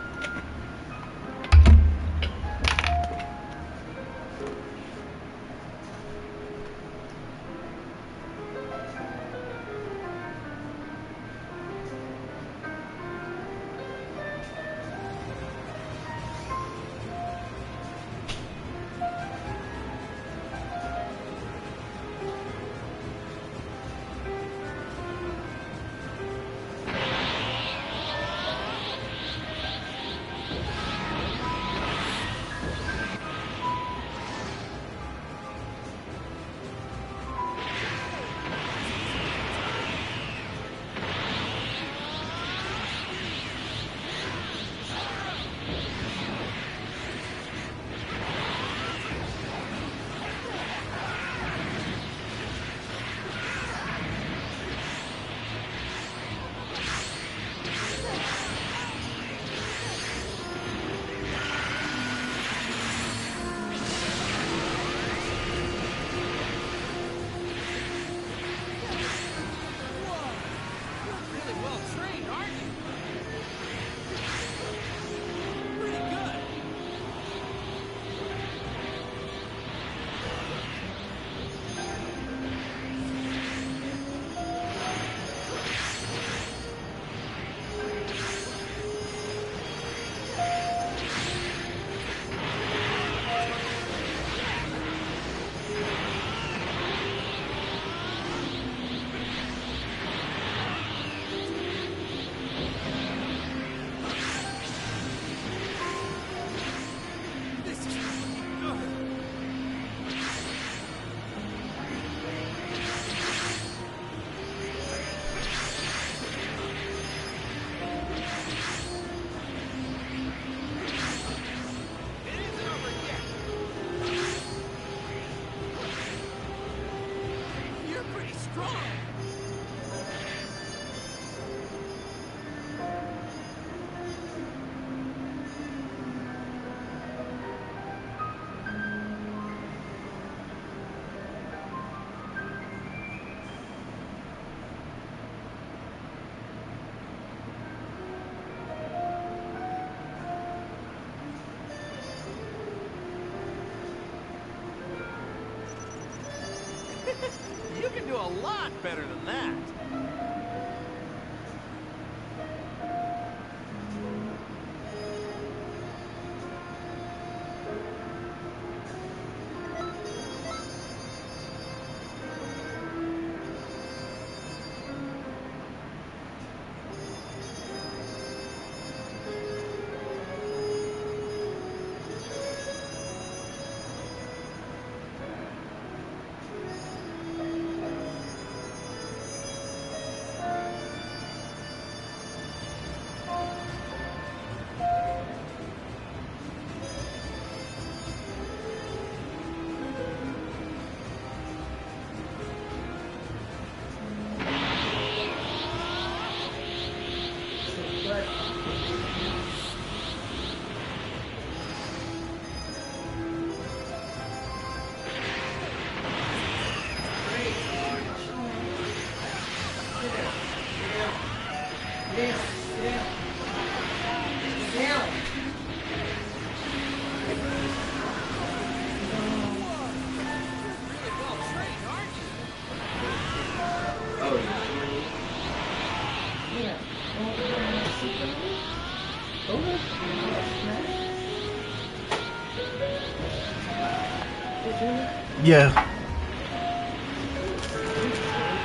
You can do a lot better than that. Yeah.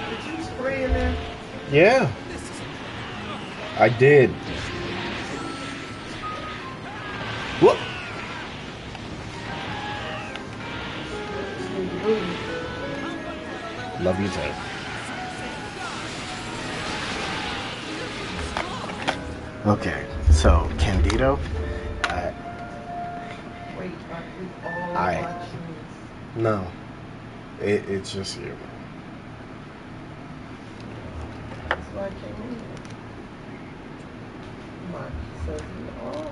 Did you spray in there? Yeah. I did. Whoop. Love you, too. Okay, so Candido, Wait, are we all I- watching? no, it's just you. That's why I came in here. Mark says we all were.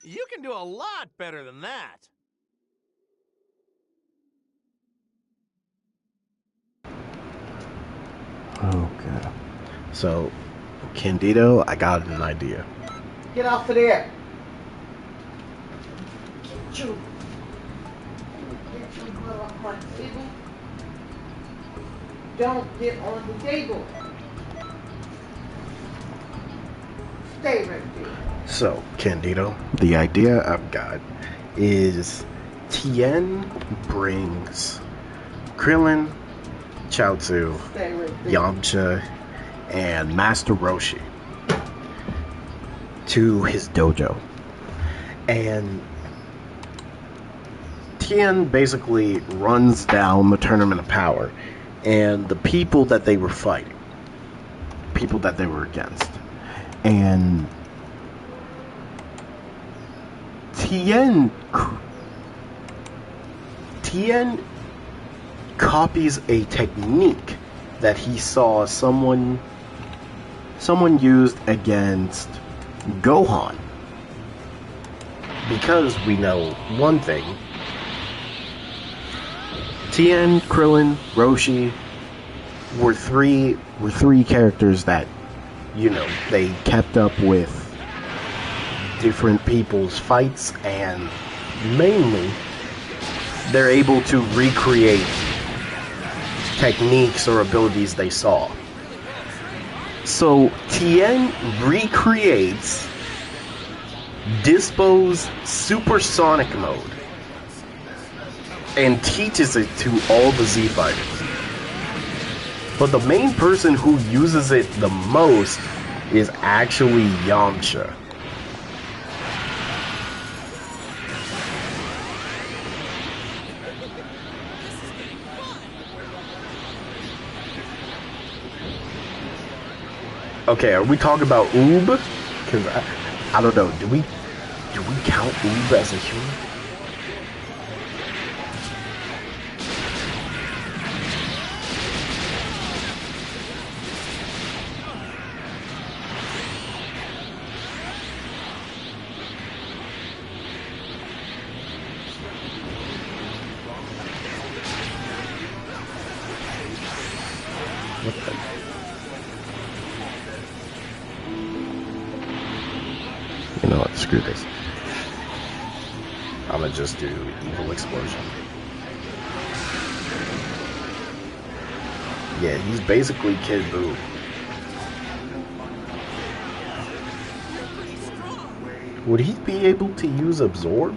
You can do a lot better than that. Okay. So, Candido, I got an idea. Get off of there. Get you. Get your butt off my table. Don't get on the table. Stay right there. So, Candido, the idea I've got is Tien brings Krillin, Chaozu, Stay right there. Yamcha, and Master Roshi to his dojo. And Tien basically runs down the Tournament of Power and the people that they were fighting, people that they were against. And Tien copies a technique that he saw someone used against Gohan. Because we know one thing. Tien, Krillin, Roshi were three characters that, you know, they kept up with different people's fights, and mainly they're able to recreate techniques or abilities they saw. So Tien recreates Dispo's supersonic mode and teaches it to all the Z fighters. But the main person who uses it the most is actually Yamcha. Okay, are we talking about Oob? Because I don't know. Do we count Oob as a human? What the? You know what, screw this. I'm gonna just do Evil Explosion. Yeah, he's basically Kid Buu. Would he be able to use Absorb?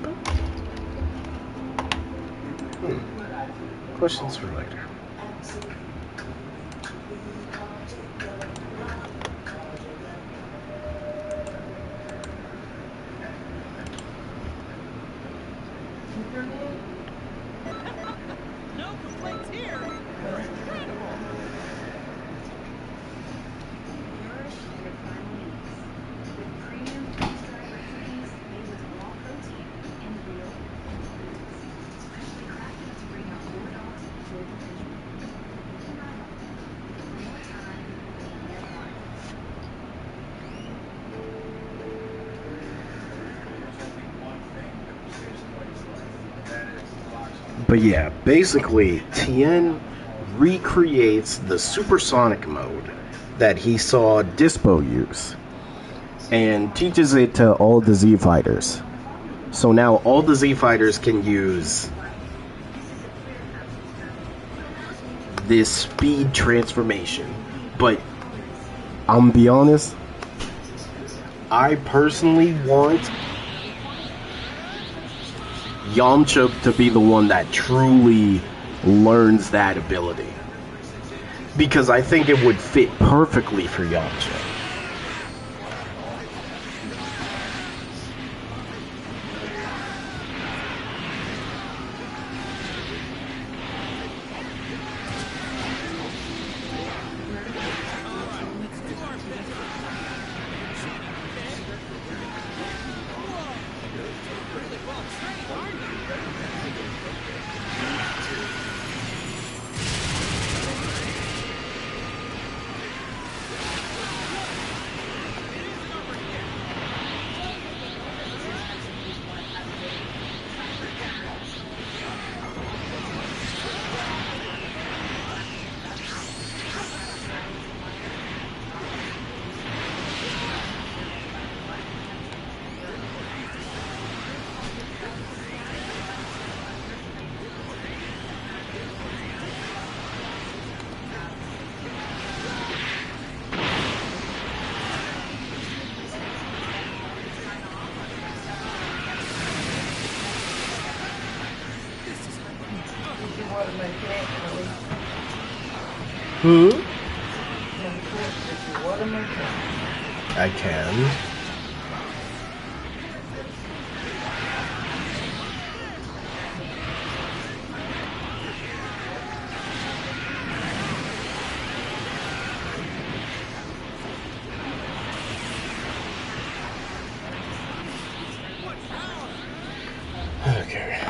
Questions for later. No complaints here. You're incredible. Nourish your final needs with premium freeze-dried recipes made with raw protein and real ingredients, specially crafted to bring out your dog's full potential. More time, more fun. But yeah, basically, Tien recreates the supersonic mode that he saw Dispo use and teaches it to all the Z fighters. So now all the Z fighters can use this speed transformation. But I'm be honest, I personally want Yamcha to be the one that truly learns that ability, because I think it would fit perfectly for Yamcha. I can. Okay.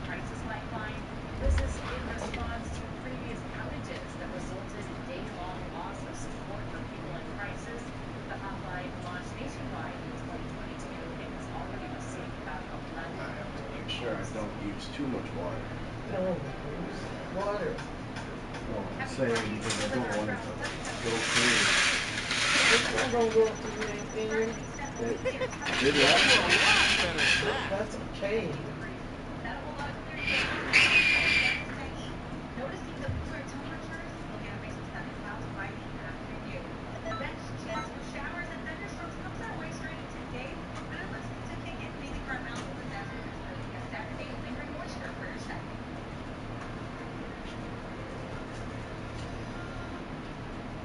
Crisis lifeline. This is in response to previous outages that resulted in day-long loss of support for people in crisis. The hotline launched nationwide in 2022 and has already received about 11. I have to make sure I don't use too much water. No, use water. Well, I'm saying because I don't want it to go through. It's not gonna go through anything. It did that. That's okay. Noticing the cooler temperatures, look at recent sun clouds rising afternoon. The best chance for showers and thunderstorms comes our way starting today, but it looks to kick in mainly for our mountains and deserts, bringing a Saturday lingering moisture for your second.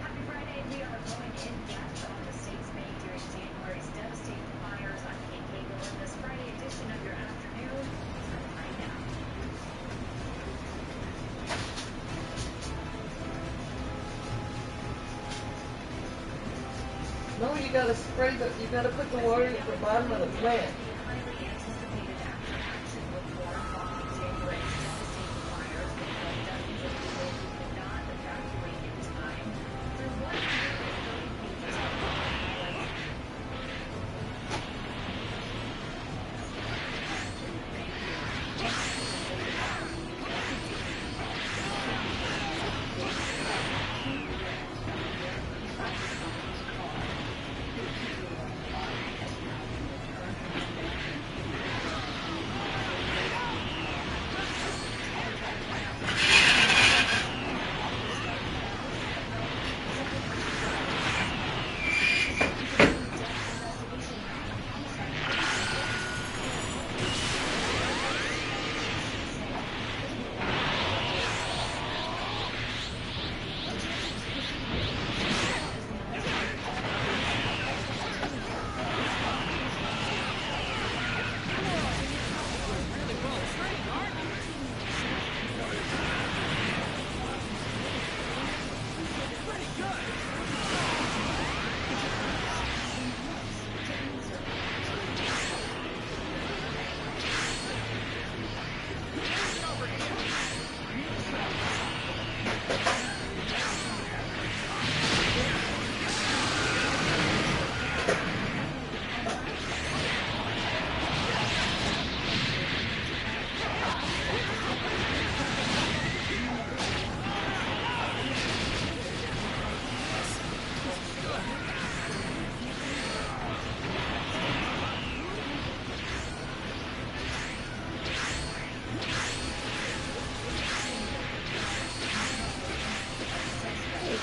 Happy Friday. We are going in depth on the states made during January's devastating fires on KK in this Friday edition of your afternoon. Starting right now. No, you gotta spray you gotta put the water at the bottom of the plant. Highly anticipated after action with more following January's devastating fires that left dozens of people who could not evacuate in time. Through 130 pages of highlights.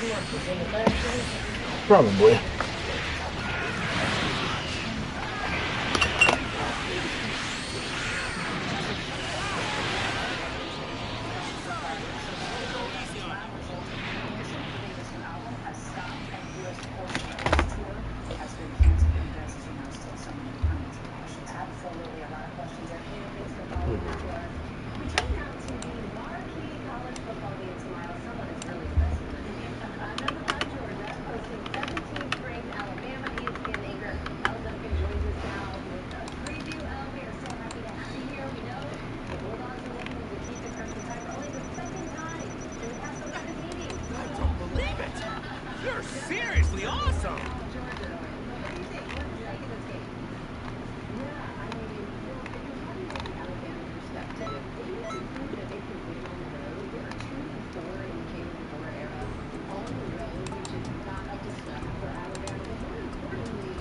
you want to bring it back to me? Probably. Absolutely, a lot of questions are here based on all of the tour. We turn now to the marquee college football game tomorrow. Someone is really impressive. Number 5, Georgia, hosting 17th ranked Alabama. ESPN anchor Elle Duncan joins us now with a preview. Elle, we are so happy to have you here. We know the Bulldogs are looking to keep the Crimson Tide for only the second time in the past 11 meetings. I don't believe it! You're seriously awesome! Georgia, what do you think? What is taking this game? Yeah, I mean, well, if you're talking about the Alabama perspective, they need to prove that they can win on the road. They are 2-4 in the Caleb Ford era on the road, which is not up to snuff for Alabama. But more importantly,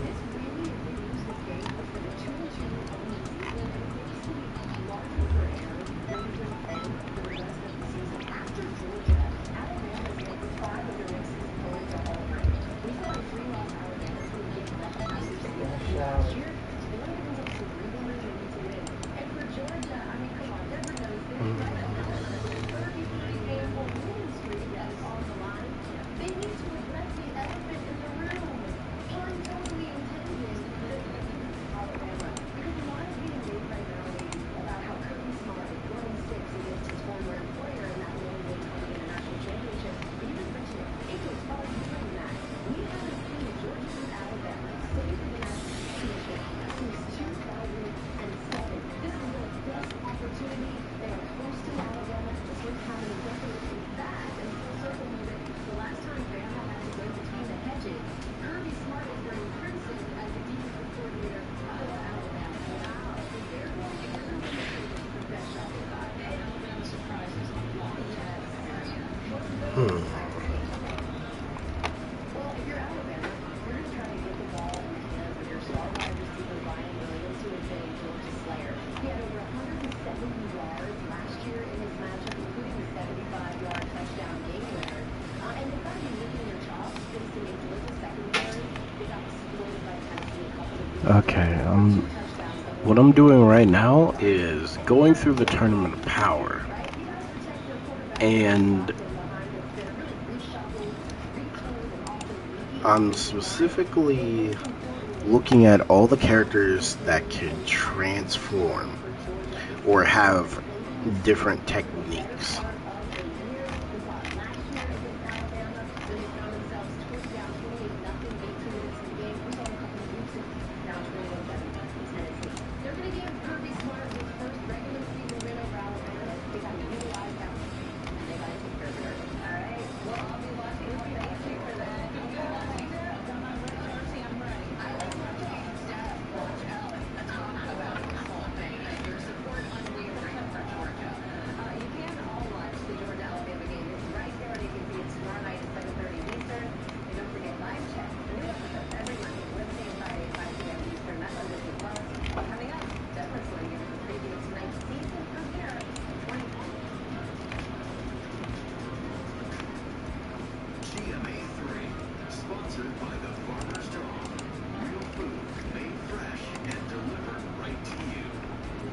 this really, if they lose this game, puts them at 2-2 on the season, and it's going to be margin for error really just then for the rest of the season. After Georgia, Alabama is ranked 5 of their next season going to all break. We saw a 3-loss Alabama team get left behind last year. So they want to give themselves some breathing room. They need to win. And for Georgia, I mean, come on, Denver knows this, right? The 33-game winning streak that is on the line. They need to address the elephant in the room. Pun totally intended. Alabama. Because a lot is being made right now about how Kirby Smart is 1-6 against his former employer in that one win on the international championship. But you just mentioned it. It goes far deeper than that. We haven't seen Georgia and Alabama save the national championship since 2007. This is their best opportunity. They are hosting Alabama. This one's happening definitely that. And full circle moment, the last time Bama had to go between the hedges, Kirby Smart is wearing crimson as the defensive coordinator of Alabama. Wow. So they're going to get the best shot they got. And Alabama surprises a lot. Yes. Well, if you're Alabama, you're just trying to get the ball in the hands of your star wide receiver Ryan Williams, who has been Georgia's slayer. He had over 170 yards last year in his matchup, including the 75-yard touchdown game winner. And they've got to be licking their chops facing a Georgia secondary. They got exploited by Tennessee a couple of weeks ago. Okay, what I'm doing right now is going through the Tournament of Power. And I'm specifically looking at all the characters that can transform or have different techniques. They're going to give Kirby Smart his first regular season win over Alabama. They got to utilize that, and they got to take care of it. All right. Well, I'll be watching. Thank you for that. I'm ready. I like watching Steph watch Elle talk about this whole thing and your support unwavering for Georgia. You can all watch the Georgia-Alabama game. It's right there on ABC. It's tomorrow night at 7:30 Eastern. And don't forget live chat. The new episode every Monday, Wednesday, and Friday at 5 p.m. Eastern. That's on Disney Plus. Coming up, Definitely want to give us a preview of tonight's season premiere, 2020. GMA 3, sponsored by the Farmer's Dog. Real food made fresh and delivered right to you.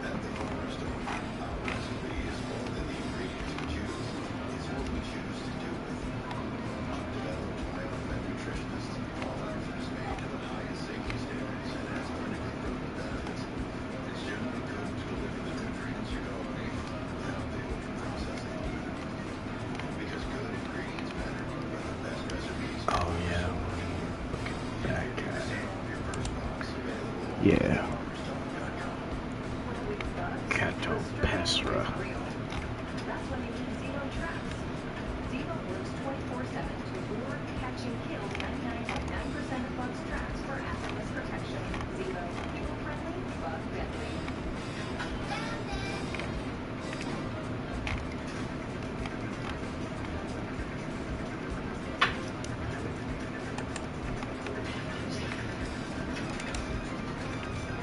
At the Farmer's Dog, our recipe is more than the ingredients we choose. It's what we choose to do with them. Developed by our vet nutritionists, all our food is made to the highest safety standards and has clinically proven benefits. It's generally cooked to deliver the nutrients your dog needs without the ultra-processing. Because good ingredients matter, but the best recipes. Oh yeah, look at that guy. Your first box available. Yeah, Cartel Pesra. That's when you need Zero Traps. Zero works 24/7 to lure, catch, and kill 99.9% of bugs traps for effortless protection. Zero, people-friendly, bug-friendly.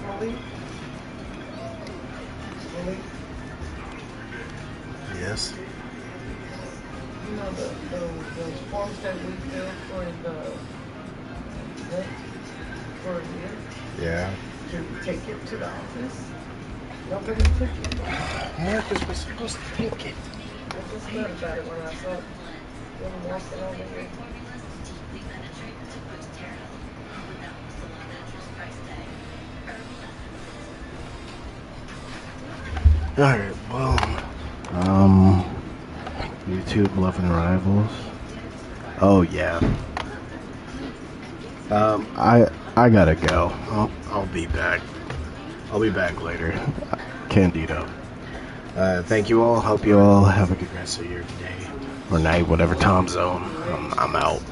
Molly? Molly? Yes. you know, the forms that we fill for for a year Yeah. to take it to the office. Nobody took it. Marcus was supposed to take it. I just read about it when I saw them walking over here. Alright, well, YouTube Love and Rivals. Oh yeah. I gotta go. I'll be back. I'll be back later. Candido. Thank you all. Hope you all have a good rest of your day or night, whatever time zone. I'm out.